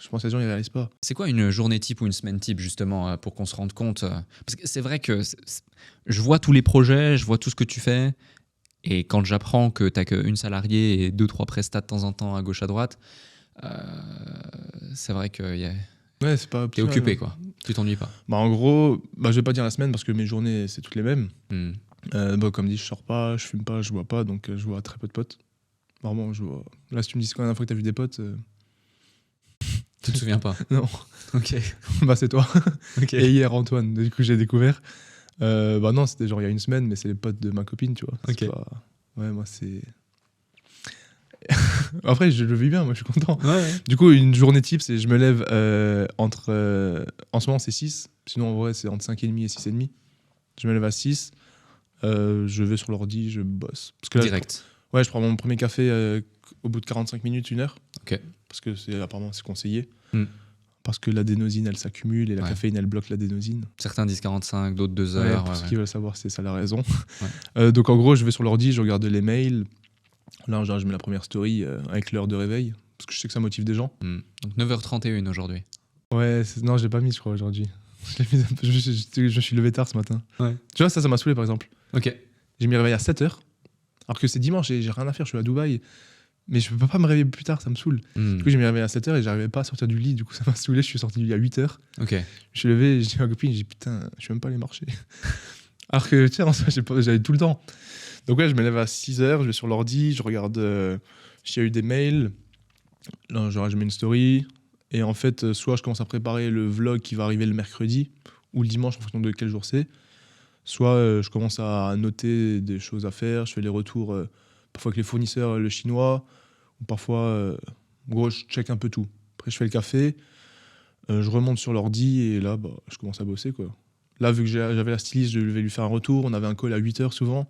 pense que les gens ne réalisent pas. C'est quoi une journée type ou une semaine type, justement, pour qu'on se rende compte ? Parce que c'est vrai que je vois tous les projets, je vois tout ce que tu fais. Et quand j'apprends que tu n'as qu'une salariée et 2-3 prestats de temps en temps à gauche à droite, c'est vrai que c'est pas t'es occupé, quoi. Tu t'ennuies pas. En gros, je vais pas dire la semaine parce que mes journées, c'est toutes les mêmes. Comme dit, je sors pas, je fume pas, je bois pas, donc je vois très peu de potes. Vraiment, là, si tu me dis quand la dernière fois que tu as vu des potes, Tu te souviens pas? Non. Ok. Bah, c'est toi. Ok. Et hier, Antoine. Du coup, j'ai découvert. Bah non, c'était genre il y a une semaine, mais c'est les potes de ma copine, tu vois. C'est Ok. pas- Ouais, moi, c'est... Après, je le vis bien, moi, je suis content. Ouais. Du coup, une journée type, c'est je me lève entre... en ce moment, c'est 6. Sinon, en vrai, c'est entre 5h30 et 6h30. Je me lève à 6. Je vais sur l'ordi, je bosse. Parce que là, Direct. je prends mon premier café au bout de 45 minutes, 1 heure. Ok. Parce que apparemment, c'est conseillé. Hmm. Parce que l'adénosine, elle s'accumule et la Ouais. caféine, elle bloque l'adénosine. Certains disent 45, d'autres 2 Ouais, heures. pour ouais, ceux ouais. qui veulent savoir, c'est ça la raison. Donc en gros, je vais sur l'ordi, je regarde les mails. Là, genre, je mets la première story avec l'heure de réveil. Parce que je sais que ça motive des gens. Donc 9h31 aujourd'hui. Ouais, non, je l'ai pas mis, je crois, aujourd'hui. Je l'ai mis un peu- je me suis levé tard ce matin. Ouais. Tu vois, ça m'a saoulé, par exemple. Ok. J'ai mis le réveil à 7h. Alors que c'est dimanche et j'ai rien à faire, je suis à Dubaï. Mais je peux pas me réveiller plus tard, ça me saoule. Du coup, j'ai mis le réveil à 7h et j'arrivais pas à sortir du lit. Du coup, ça m'a saoulé. Je suis sorti du lit à 8h. Ok. Je suis levé, j'ai dit à ma copine, j'ai dit putain, je suis même pas allé marcher. Alors que, tiens, en soi, j'avais tout le temps. Donc, ouais, je me lève à 6h, je vais sur l'ordi, je regarde s'il y a eu des mails. Là, genre, je mets une story. Et en fait, soit je commence à préparer le vlog qui va arriver le mercredi ou le dimanche en fonction de quel jour c'est. Soit je commence à noter des choses à faire, je fais les retours parfois avec les fournisseurs, le chinois, ou parfois, en gros, je check un peu tout. Après, je fais le café, je remonte sur l'ordi et là, bah, je commence à bosser, quoi. Là, vu que j'avais la styliste, je devais lui faire un retour. On avait un call à 8h souvent.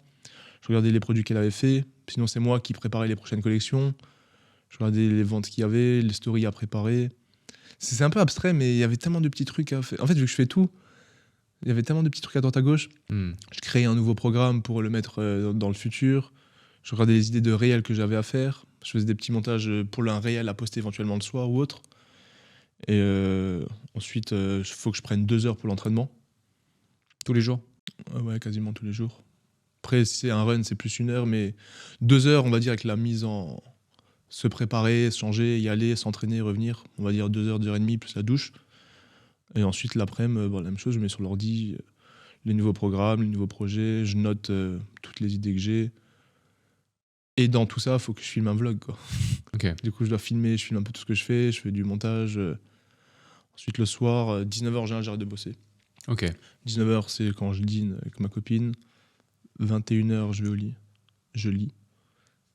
Je regardais les produits qu'elle avait fait. Sinon, c'est moi qui préparais les prochaines collections. Je regardais les ventes qu'il y avait, les stories à préparer. C'est un peu abstrait, mais il y avait tellement de petits trucs à faire. En fait, vu que je fais tout, il y avait tellement de petits trucs à droite à gauche. Je créais un nouveau programme pour le mettre dans le futur. Je regardais les idées de réel que j'avais à faire. Je faisais des petits montages pour un réel à poster éventuellement le soir ou autre. Et ensuite, il faut que je prenne 2 heures pour l'entraînement. Tous les jours? Ouais, quasiment tous les jours. Après, si c'est un run, c'est plus 1 heure, mais 2 heures, on va dire, avec la mise en... Se préparer, se changer, y aller, s'entraîner, revenir. On va dire 2 heures, 2h30, plus la douche. Et ensuite, l'après-midi, la même chose, je mets sur l'ordi les nouveaux programmes, les nouveaux projets, je note toutes les idées que j'ai. Et dans tout ça, il faut que je filme un vlog, quoi. Ok. Du coup, je dois filmer, je filme un peu tout ce que je fais du montage. Ensuite, le soir, 19h, j'arrête de bosser. Ok. 19h, c'est quand je dîne avec ma copine. 21h, je vais au lit. Je lis.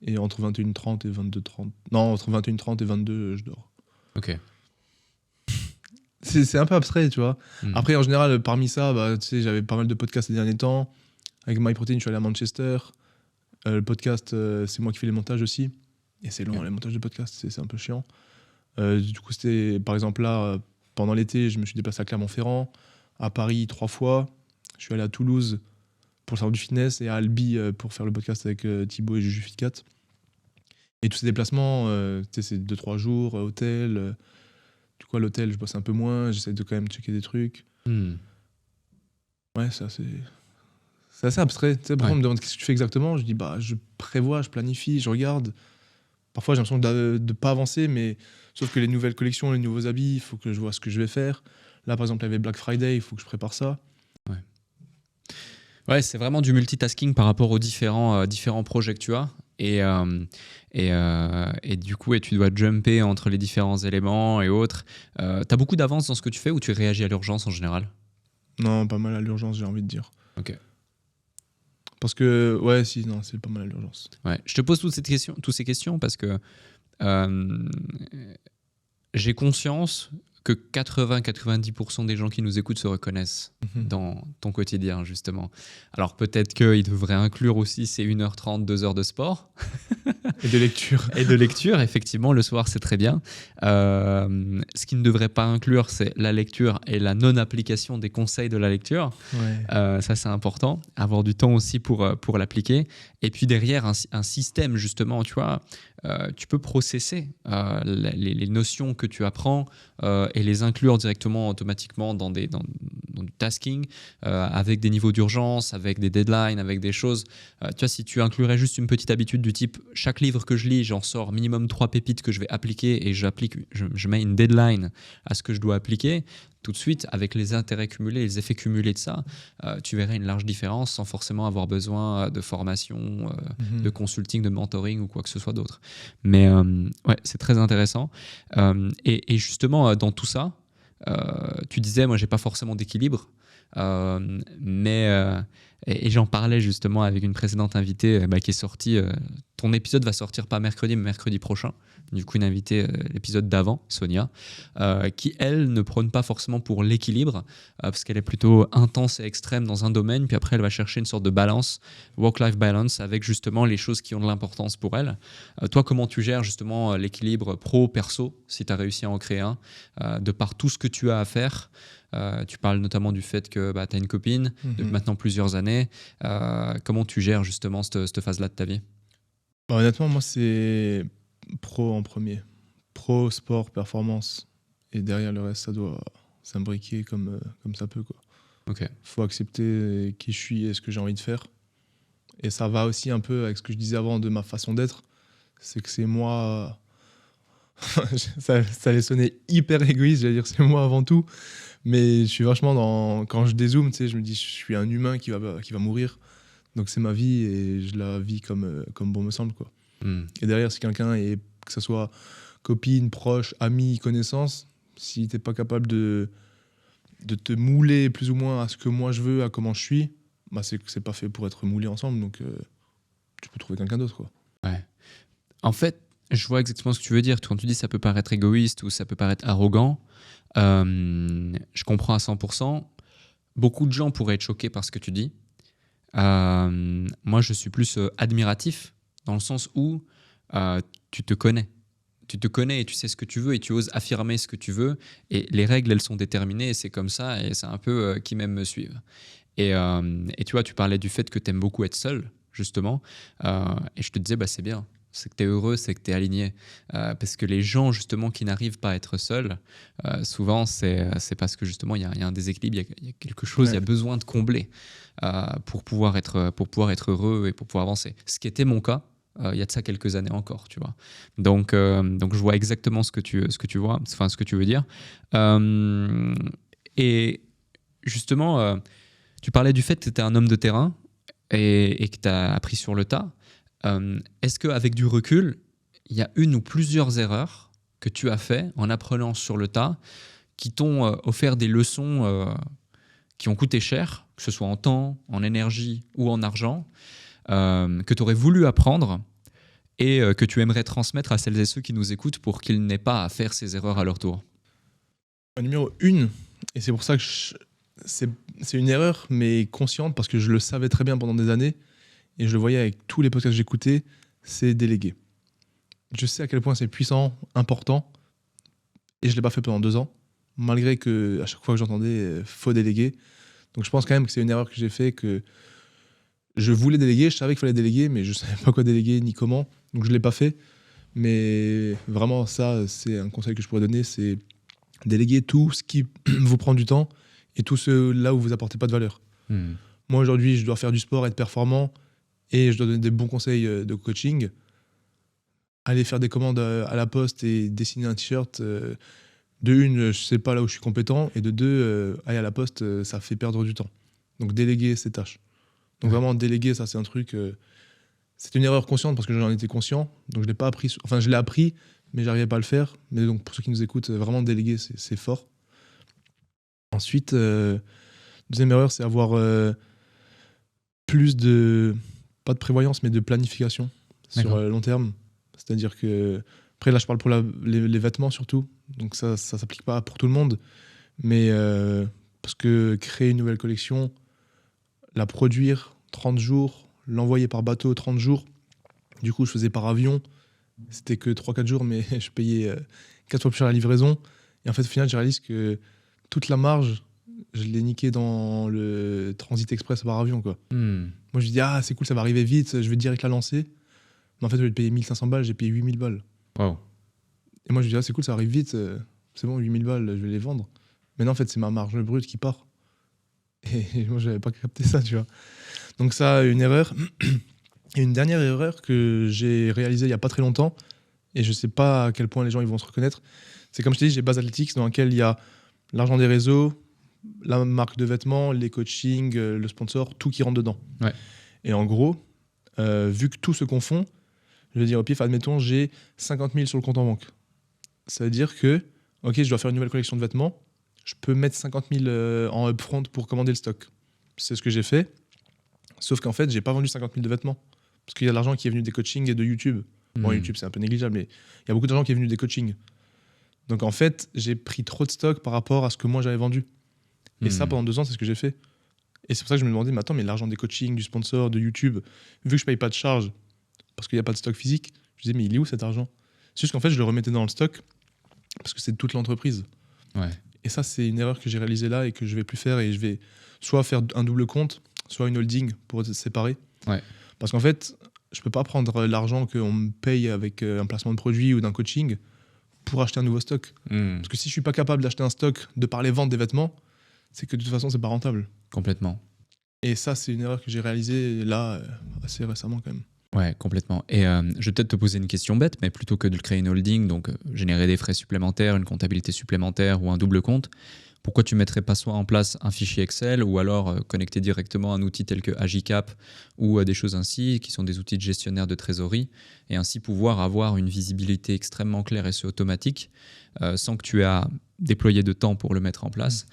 Et entre 21h30 et 22h30... Non, entre 21h30 et 22h, je dors. Ok. C'est un peu abstrait, tu vois. Après, en général, parmi ça, bah, tu sais, j'avais pas mal de podcasts ces derniers temps. Avec MyProtein, je suis allé à Manchester. Le podcast, c'est moi qui fais les montages aussi. Et c'est long, les montages de podcast, c'est un peu chiant. Du coup, c'était, par exemple, là, pendant l'été, je me suis déplacé à Clermont-Ferrand, à Paris 3 fois. Je suis allé à Toulouse pour le salon du fitness et à Albi pour faire le podcast avec Thibaut et Juju Fitcat. Et tous ces déplacements, tu sais, c'est 2-3 jours, hôtel. Du coup, à l'hôtel, je bosse un peu moins, j'essaie de quand même checker des trucs. Ouais, c'est assez abstrait. Tu sais, parfois, on me demande qu'est-ce que tu fais exactement. Je dis, bah, je prévois, je planifie, je regarde. Parfois, j'ai l'impression de ne pas avancer, mais sauf que les nouvelles collections, les nouveaux habits, il faut que je vois ce que je vais faire. Là, par exemple, il y avait Black Friday, il faut que je prépare ça. Ouais, c'est vraiment du multitasking par rapport aux différents projets que tu as. Et du coup, tu dois jumper entre les différents éléments et autres. Tu as beaucoup d'avance dans ce que tu fais ou tu réagis à l'urgence en général? Non, pas mal à l'urgence, j'ai envie de dire. Ok. Parce que, ouais, si, non, c'est pas mal à l'urgence. Ouais. Je te pose toutes ces questions parce que j'ai conscience que 80-90% des gens qui nous écoutent se reconnaissent dans ton quotidien, justement. Alors peut-être qu'ils devraient inclure aussi ces 1h30, 2 heures de sport. Et de lecture. Et de lecture, effectivement, le soir, c'est très bien. Ce qu'ils ne devraient pas inclure, c'est la lecture et la non-application des conseils de la lecture. Ouais. Ça, c'est important. Avoir du temps aussi pour l'appliquer. Et puis derrière, un système, justement, tu vois, tu peux processer les notions que tu apprends et les inclure directement, automatiquement dans du tasking, avec des niveaux d'urgence, avec des deadlines, avec des choses. Tu vois, si tu inclurais juste une petite habitude du type, chaque livre que je lis, j'en sors minimum 3 pépites que je vais appliquer et je mets une deadline à ce que je dois appliquer, tout de suite, avec les intérêts cumulés, les effets cumulés de ça, tu verrais une large différence sans forcément avoir besoin de formation, de consulting, de mentoring ou quoi que ce soit d'autre. Mais ouais, c'est très intéressant. Et justement, dans tout ça, tu disais, moi, j'ai pas forcément d'équilibre. Et j'en parlais justement avec une précédente invitée qui est sortie. Ton épisode va sortir pas mercredi, mais mercredi prochain. Du coup, une invitée, l'épisode d'avant, Sonia, qui, elle, ne prône pas forcément pour l'équilibre, parce qu'elle est plutôt intense et extrême dans un domaine, puis après, elle va chercher une sorte de balance, work-life balance, avec justement les choses qui ont de l'importance pour elle. Toi, comment tu gères justement l'équilibre pro-perso, si tu as réussi à en créer un, de par tout ce que tu as à faire? Tu parles notamment du fait que tu as une copine depuis maintenant plusieurs années. Comment tu gères justement cette phase-là de ta vie? Honnêtement, moi, c'est pro en premier. Pro, sport, performance. Et derrière le reste, ça doit s'imbriquer comme ça peut, quoi. Ok. Faut accepter qui je suis et ce que j'ai envie de faire. Et ça va aussi un peu avec ce que je disais avant de ma façon d'être. C'est que c'est moi... ça allait sonner hyper égoïste, j'allais dire c'est moi avant tout. Mais je suis vachement dans... Quand je dézoome, tu sais, je me dis je suis un humain qui va mourir. Donc c'est ma vie et je la vis comme bon me semble, quoi. Et derrière, si quelqu'un est, que ce soit copine, proche, ami, connaissance, si t'es pas capable de te mouler plus ou moins à ce que moi je veux, à comment je suis, bah c'est pas fait pour être moulé ensemble, donc tu peux trouver quelqu'un d'autre, quoi. Ouais. En fait, je vois exactement ce que tu veux dire. Quand tu dis ça peut paraître égoïste ou ça peut paraître arrogant, je comprends à 100%. Beaucoup de gens pourraient être choqués par ce que tu dis. Moi, je suis plus admiratif dans le sens où tu te connais. Tu te connais et tu sais ce que tu veux et tu oses affirmer ce que tu veux. Et les règles, elles sont déterminées et c'est comme ça. Et c'est un peu qui m'aime me suivre. Et tu vois, tu parlais du fait que tu aimes beaucoup être seul, justement. Et je te disais, c'est bien. C'est que tu es heureux, c'est que tu es aligné. Parce que les gens, justement, qui n'arrivent pas à être seuls, souvent, c'est parce que, justement, il y a un déséquilibre, il y a quelque chose, il y a besoin de combler pour pouvoir être heureux et pour pouvoir avancer. Ce qui était mon cas il y a de ça quelques années encore, tu vois. Donc je vois exactement ce que tu veux dire. Et justement, tu parlais du fait que tu étais un homme de terrain et que tu as appris sur le tas. Est-ce qu'avec du recul, il y a une ou plusieurs erreurs que tu as fait en apprenant sur le tas qui t'ont offert des leçons qui ont coûté cher, que ce soit en temps, en énergie ou en argent, que tu aurais voulu apprendre et que tu aimerais transmettre à celles et ceux qui nous écoutent pour qu'ils n'aient pas à faire ces erreurs à leur tour? Numéro 1, et c'est pour ça que c'est une erreur, mais consciente, parce que je le savais très bien pendant des années, et je le voyais avec tous les podcasts que j'écoutais, c'est déléguer. Je sais à quel point c'est puissant, important, et je ne l'ai pas fait pendant 2 ans, malgré que à chaque fois que j'entendais faut déléguer. Donc je pense quand même que c'est une erreur que j'ai fait, que je voulais déléguer, je savais qu'il fallait déléguer, mais je ne savais pas quoi déléguer ni comment, donc je ne l'ai pas fait. Mais vraiment, ça, c'est un conseil que je pourrais donner, c'est déléguer tout ce qui vous prend du temps et tout ce là où vous apportez pas de valeur. Moi, aujourd'hui, je dois faire du sport, être performant, et je dois donner des bons conseils de coaching. Aller faire des commandes à la poste et dessiner un t-shirt, de une, je sais pas là où je suis compétent, et de deux, aller à la poste, ça fait perdre du temps. Donc déléguer ces tâches. Donc vraiment déléguer, ça c'est un truc... c'est une erreur consciente parce que j'en étais conscient, donc je l'ai pas appris. Enfin, je l'ai appris, mais j'arrivais pas à le faire. Mais donc pour ceux qui nous écoutent, vraiment déléguer, c'est fort. Ensuite, deuxième erreur, c'est avoir plus de... pas de prévoyance, mais de planification sur long terme. C'est-à-dire que... Après, là, je parle pour les vêtements surtout. Donc ça s'applique pas pour tout le monde. Mais parce que créer une nouvelle collection, la produire 30 jours, l'envoyer par bateau 30 jours. Du coup, je faisais par avion. C'était que 3-4 jours, mais je payais 4 fois plus cher la livraison. Et en fait, au final, je réalise que toute la marge, je l'ai niquée dans le transit express par avion, quoi. Moi, je me dis, ah, c'est cool, ça va arriver vite, je vais direct la lancer. Mais en fait, au lieu de payer 1500 balles, j'ai payé 8000 balles. Wow. Et moi, je me dis, ah, c'est cool, ça arrive vite, c'est bon, 8000 balles, je vais les vendre. Mais non, en fait, c'est ma marge brute qui part. Et moi, j'avais pas capté ça, tu vois. Donc ça, une erreur. Et une dernière erreur que j'ai réalisée il y a pas très longtemps, et je sais pas à quel point les gens ils vont se reconnaître, c'est comme je t'ai dit, j'ai Base Athletics dans laquelle il y a l'argent des réseaux, la marque de vêtements, les coachings, le sponsor, tout qui rentre dedans. Ouais. Et en gros, vu que tout se confond, je vais dire au pif, admettons, j'ai 50 000 sur le compte en banque. Ça veut dire que, ok, je dois faire une nouvelle collection de vêtements, je peux mettre 50 000 en upfront pour commander le stock. C'est ce que j'ai fait. Sauf qu'en fait, j'ai pas vendu 50 000 de vêtements. Parce qu'il y a de l'argent qui est venu des coachings et de YouTube. Bon, YouTube, c'est un peu négligeable, mais il y a beaucoup d'argent qui est venu des coachings. Donc en fait, j'ai pris trop de stock par rapport à ce que moi j'avais vendu. Et ça, pendant 2 ans, c'est ce que j'ai fait. Et c'est pour ça que je me demandais, mais attends, mais l'argent des coachings, du sponsor, de YouTube, vu que je paye pas de charge, parce qu'il n'y a pas de stock physique, je disais, mais il est où cet argent? C'est juste qu'en fait, je le remettais dans le stock, parce que c'est toute l'entreprise. Ouais. Et ça, c'est une erreur que j'ai réalisée là et que je vais plus faire. Et je vais soit faire un double compte, soit une holding pour se séparer. Ouais. Parce qu'en fait, je peux pas prendre l'argent qu'on me paye avec un placement de produit ou d'un coaching pour acheter un nouveau stock. Parce que si je suis pas capable d'acheter un stock de par les ventes des vêtements, c'est que de toute façon, c'est pas rentable. Complètement. Et ça, c'est une erreur que j'ai réalisée là, assez récemment quand même. Ouais, complètement. Et je vais peut-être te poser une question bête, mais plutôt que de créer une holding, donc générer des frais supplémentaires, une comptabilité supplémentaire ou un double compte, pourquoi tu ne mettrais pas soit en place un fichier Excel ou alors connecter directement un outil tel que Agicap ou des choses ainsi, qui sont des outils de gestionnaire de trésorerie, et ainsi pouvoir avoir une visibilité extrêmement claire et automatique sans que tu aies à déployer de temps pour le mettre en place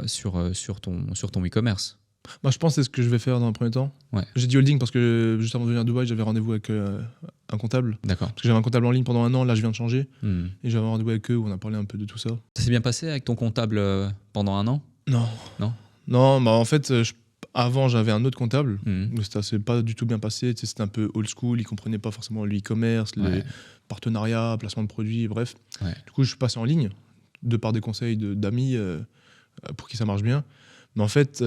sur ton e-commerce. Moi, je pense que c'est ce que je vais faire dans un premier temps. Ouais. J'ai dit holding parce que juste avant de venir à Dubaï, j'avais rendez-vous avec un comptable. D'accord. Parce que j'avais un comptable en ligne pendant 1 an, là je viens de changer. Et j'avais un rendez-vous avec eux où on a parlé un peu de tout ça. Ça s'est bien passé avec ton comptable pendant 1 an? Non. Non. Non, bah en fait, avant j'avais un autre comptable, Mhm. mais ça s'est pas du tout bien passé. Tu sais, c'était un peu old school, il comprenait pas forcément le e-commerce, Ouais. les partenariats, placement de produits, bref. Ouais. Du coup, je suis passé en ligne, de par des conseils d'amis pour qui ça marche bien. Mais en fait,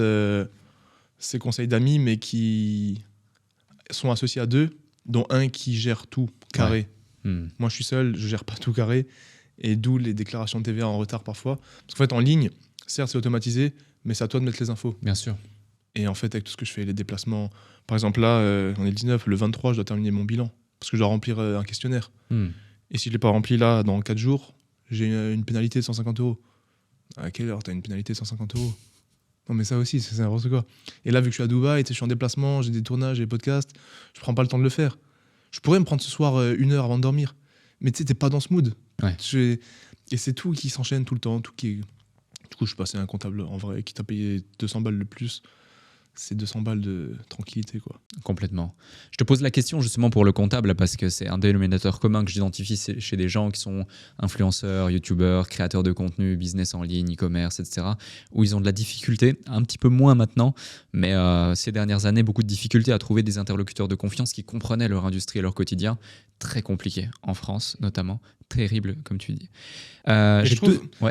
ces conseils d'amis, mais qui sont associés à 2, dont un qui gère tout carré. Mhm. Moi, je suis seul, je gère pas tout carré, et d'où les déclarations de TVA en retard parfois. Parce qu'en fait, en ligne, certes, c'est automatisé, mais c'est à toi de mettre les infos. Bien sûr. Et en fait, avec tout ce que je fais, les déplacements, par exemple là, on est le 19, le 23, je dois terminer mon bilan, parce que je dois remplir un questionnaire. Mhm. Et si je l'ai pas rempli là, dans 4 jours, j'ai une pénalité de 150 €. À quelle heure t'as une pénalité de 150 €? Non mais ça aussi, c'est n'importe quoi. Et là, vu que je suis à Dubaï, je suis en déplacement, j'ai des tournages, j'ai des podcasts, je prends pas le temps de le faire. Je pourrais me prendre ce soir 1 heure avant de dormir, mais tu sais, t'es pas dans ce mood. Ouais. Et c'est tout qui s'enchaîne tout le temps, tout qui. Du coup, je suis passé à un comptable en vrai qui t'a payé 200 balles de plus. C'est 200 balles de tranquillité, quoi. Complètement. Je te pose la question justement pour le comptable parce que c'est un dénominateur commun que j'identifie chez des gens qui sont influenceurs, youtubeurs, créateurs de contenu, business en ligne, e-commerce, etc. où ils ont de la difficulté, un petit peu moins maintenant, mais ces dernières années, beaucoup de difficultés à trouver des interlocuteurs de confiance qui comprenaient leur industrie et leur quotidien. Très compliqué, en France notamment. Terrible, comme tu dis. Je Je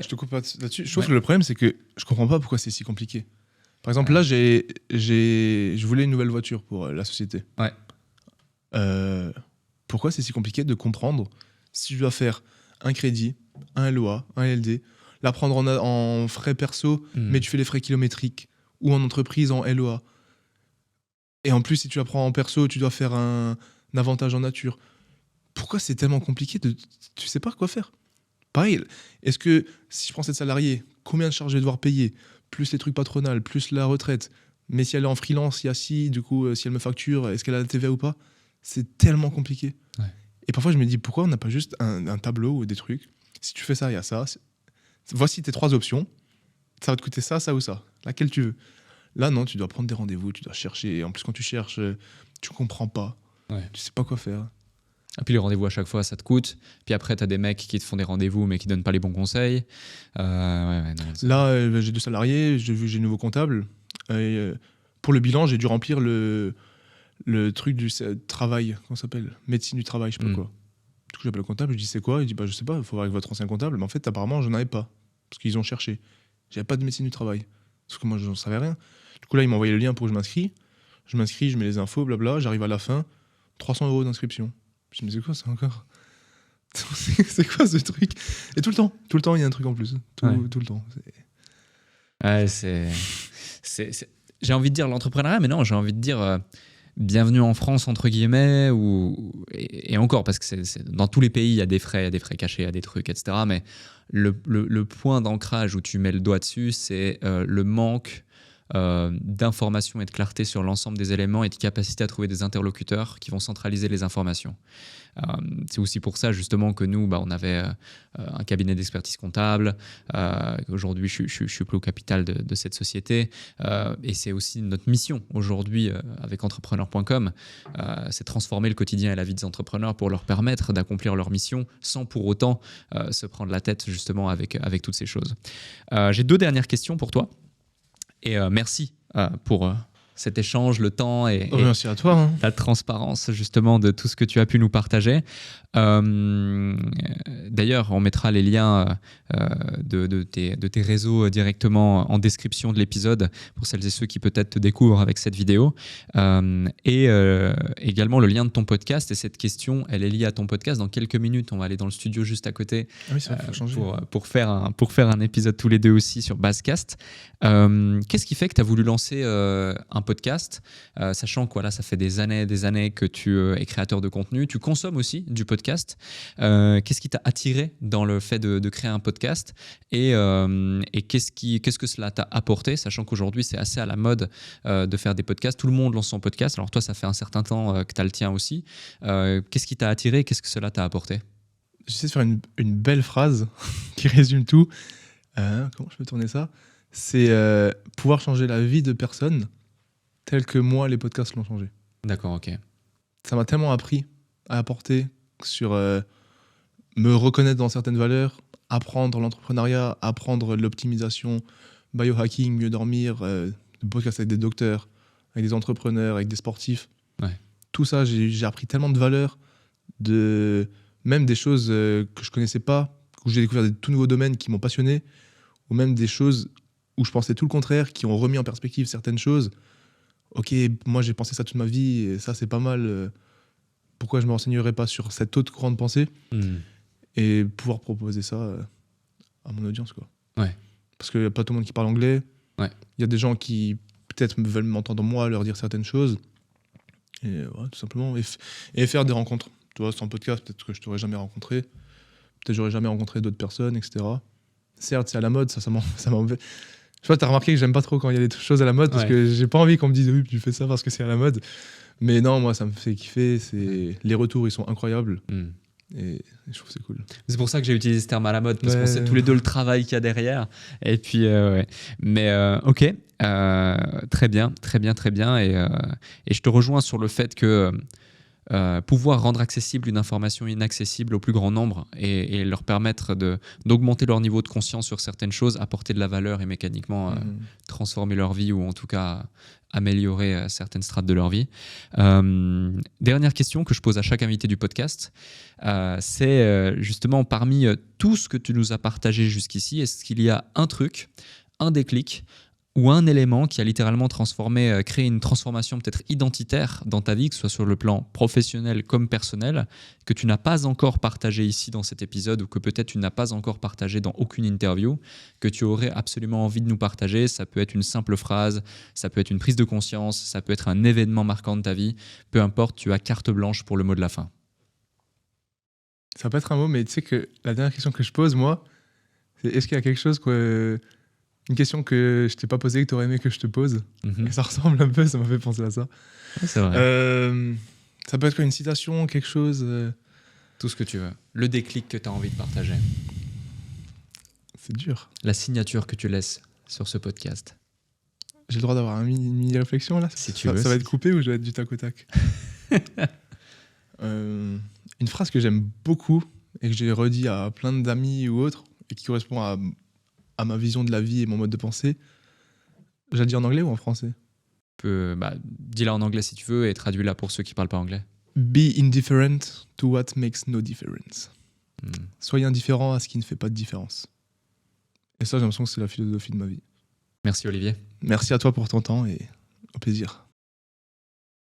te coupe pas là-dessus. Je trouve que le problème, c'est que je comprends pas pourquoi c'est si compliqué. Par exemple, là, je voulais une nouvelle voiture pour la société. Ouais. Pourquoi c'est si compliqué de comprendre si je dois faire un crédit, un LOA, un LD, la prendre en frais perso, mais tu fais les frais kilométriques, ou en entreprise en LOA. Et en plus, si tu la prends en perso, tu dois faire un avantage en nature. Pourquoi c'est tellement compliqué tu sais pas quoi faire? Pareil, est-ce que si je prends cette salariée, combien de charges je vais devoir payer? Plus les trucs patronales, plus la retraite. Mais si elle est en freelance, il y a si, du coup, si elle me facture, est-ce qu'elle a la TVA ou pas? C'est tellement compliqué. Ouais. Et parfois, je me dis, pourquoi on n'a pas juste un tableau ou des trucs? Si tu fais ça, il y a ça. Voici tes 3 options. Ça va te coûter ça, ça ou ça. Laquelle tu veux. Là, non, tu dois prendre des rendez-vous, tu dois chercher. Et en plus, quand tu cherches, tu comprends pas. Ouais. Tu sais pas quoi faire. Et puis les rendez-vous à chaque fois, ça te coûte. Puis après, tu as des mecs qui te font des rendez-vous mais qui donnent pas les bons conseils. Non, là, j'ai 2 salariés, j'ai un nouveau comptable. Pour le bilan, j'ai dû remplir le truc du travail, comment ça s'appelle? Médecine du travail, je sais pas quoi. Du coup, j'appelle le comptable, je dis c'est quoi? Il dit bah je sais pas, il faut voir avec votre ancien comptable. Mais en fait, apparemment, j'en avais pas. Parce qu'ils ont cherché. J'avais pas de médecine du travail. Parce que moi, je n'en savais rien. Du coup, là, ils m'ont envoyé le lien pour que je m'inscris. Je m'inscris, je mets les infos, blabla. J'arrive à la fin, 300 € d'inscription. Je me dis, c'est quoi ça encore? C'est quoi ce truc? Et tout le temps, il y a un truc en plus. Tout le temps. Ouais, j'ai envie de dire l'entrepreneuriat, mais non, j'ai envie de dire bienvenue en France, entre guillemets, et encore, parce que dans tous les pays, il y a des frais cachés, il y a des trucs, etc. Mais le point d'ancrage où tu mets le doigt dessus, c'est le manque d'information et de clarté sur l'ensemble des éléments et de capacité à trouver des interlocuteurs qui vont centraliser les informations. C'est aussi pour ça justement que nous, on avait un cabinet d'expertise comptable. Aujourd'hui, je suis plus au capital de cette société. Et c'est aussi notre mission aujourd'hui avec entrepreneur.com. C'est transformer le quotidien et la vie des entrepreneurs pour leur permettre d'accomplir leur mission sans pour autant se prendre la tête justement avec toutes ces choses. J'ai 2 dernières questions pour toi. Et merci pour cet échange, le temps et merci à toi, hein. La transparence justement de tout ce que tu as pu nous partager. D'ailleurs, on mettra les liens de tes réseaux directement en description de l'épisode pour celles et ceux qui peut-être te découvrent avec cette vidéo. Et également le lien de ton podcast. Et cette question, elle est liée à ton podcast. Dans quelques minutes, on va aller dans le studio juste à côté pour faire un épisode tous les deux aussi sur Basscast. Qu'est-ce qui fait que tu as voulu lancer un podcast, sachant que voilà, ça fait des années que tu es créateur de contenu, tu consommes aussi du podcast. Qu'est-ce qui t'a attiré dans le fait de créer un podcast et qu'est-ce que cela t'a apporté, sachant qu'aujourd'hui c'est assez à la mode de faire des podcasts, tout le monde lance son podcast, alors toi ça fait un certain temps que tu as le tien aussi. Qu'est-ce qui t'a attiré, qu'est-ce que cela t'a apporté? J'essaie de faire une belle phrase qui résume tout. Comment je peux tourner ça? C'est pouvoir changer la vie de personnes telles que moi les podcasts l'ont changé. D'accord, ok. Ça m'a tellement appris à apporter sur me reconnaître dans certaines valeurs, apprendre l'entrepreneuriat, apprendre l'optimisation, biohacking, mieux dormir, podcast avec des docteurs, avec des entrepreneurs, avec des sportifs. Ouais. Tout ça, j'ai appris tellement de valeurs, même des choses que je connaissais pas, où j'ai découvert des tout nouveaux domaines qui m'ont passionné, ou même des choses où je pensais tout le contraire, qui ont remis en perspective certaines choses. Ok, moi j'ai pensé ça toute ma vie, et ça c'est pas mal. Pourquoi je ne me renseignerais pas sur cette autre courant de pensée et pouvoir proposer ça à mon audience, quoi. Ouais. Parce qu'il n'y a pas tout le monde qui parle anglais. Ouais. Il y a des gens qui peut-être veulent m'entendre moi leur dire certaines choses. Et tout simplement. Et faire des rencontres. Tu vois, sans podcast, peut-être que je t'aurais jamais rencontré. Peut-être que j'aurais jamais rencontré d'autres personnes, etc. Certes, c'est à la mode, ça m'embête. Je vois, t'as remarqué que j'aime pas trop quand il y a des choses à la mode, parce que j'ai pas envie qu'on me dise oui, tu fais ça parce que c'est à la mode. Mais non, moi, ça me fait kiffer. Les retours, ils sont incroyables. Et je trouve que c'est cool. C'est pour ça que j'ai utilisé ce terme à la mode, parce qu'on sait tous les deux le travail qu'il y a derrière. Et puis, ouais. Mais ok, très bien. Et je te rejoins sur le fait que pouvoir rendre accessible une information inaccessible au plus grand nombre et leur permettre d'augmenter leur niveau de conscience sur certaines choses, apporter de la valeur et mécaniquement transformer leur vie ou en tout cas améliorer certaines strates de leur vie. Dernière question que je pose à chaque invité du podcast, c'est justement parmi tout ce que tu nous as partagé jusqu'ici, est-ce qu'il y a un truc, un déclic ou un élément qui a littéralement créé une transformation peut-être identitaire dans ta vie, que ce soit sur le plan professionnel comme personnel, que tu n'as pas encore partagé ici dans cet épisode ou que peut-être tu n'as pas encore partagé dans aucune interview, que tu aurais absolument envie de nous partager? Ça peut être une simple phrase, ça peut être une prise de conscience, ça peut être un événement marquant de ta vie, peu importe, tu as carte blanche pour le mot de la fin. Ça peut être un mot, mais tu sais que la dernière question que je pose, moi, c'est est-ce qu'il y a quelque chose une question que je t'ai pas posée, que tu aurais aimé que je te pose. Et ça ressemble un peu, ça m'a fait penser à ça. Ouais, c'est vrai. Ça peut être une citation, quelque chose. Tout ce que tu veux. Le déclic que tu as envie de partager. C'est dur. La signature que tu laisses sur ce podcast. J'ai le droit d'avoir une mini-réflexion là? Si tu veux. Ça va être coupé ou je vais être du tac au tac? Une phrase que j'aime beaucoup et que j'ai redit à plein d'amis ou autres et qui correspond à ma vision de la vie et mon mode de pensée. Je la dis en anglais ou en français? Dis-la en anglais si tu veux et traduis-la pour ceux qui parlent pas anglais. Be indifferent to what makes no difference. Soyez indifférent à ce qui ne fait pas de différence. Et ça, j'ai l'impression que c'est la philosophie de ma vie. Merci Olivier. Merci à toi pour ton temps et au plaisir.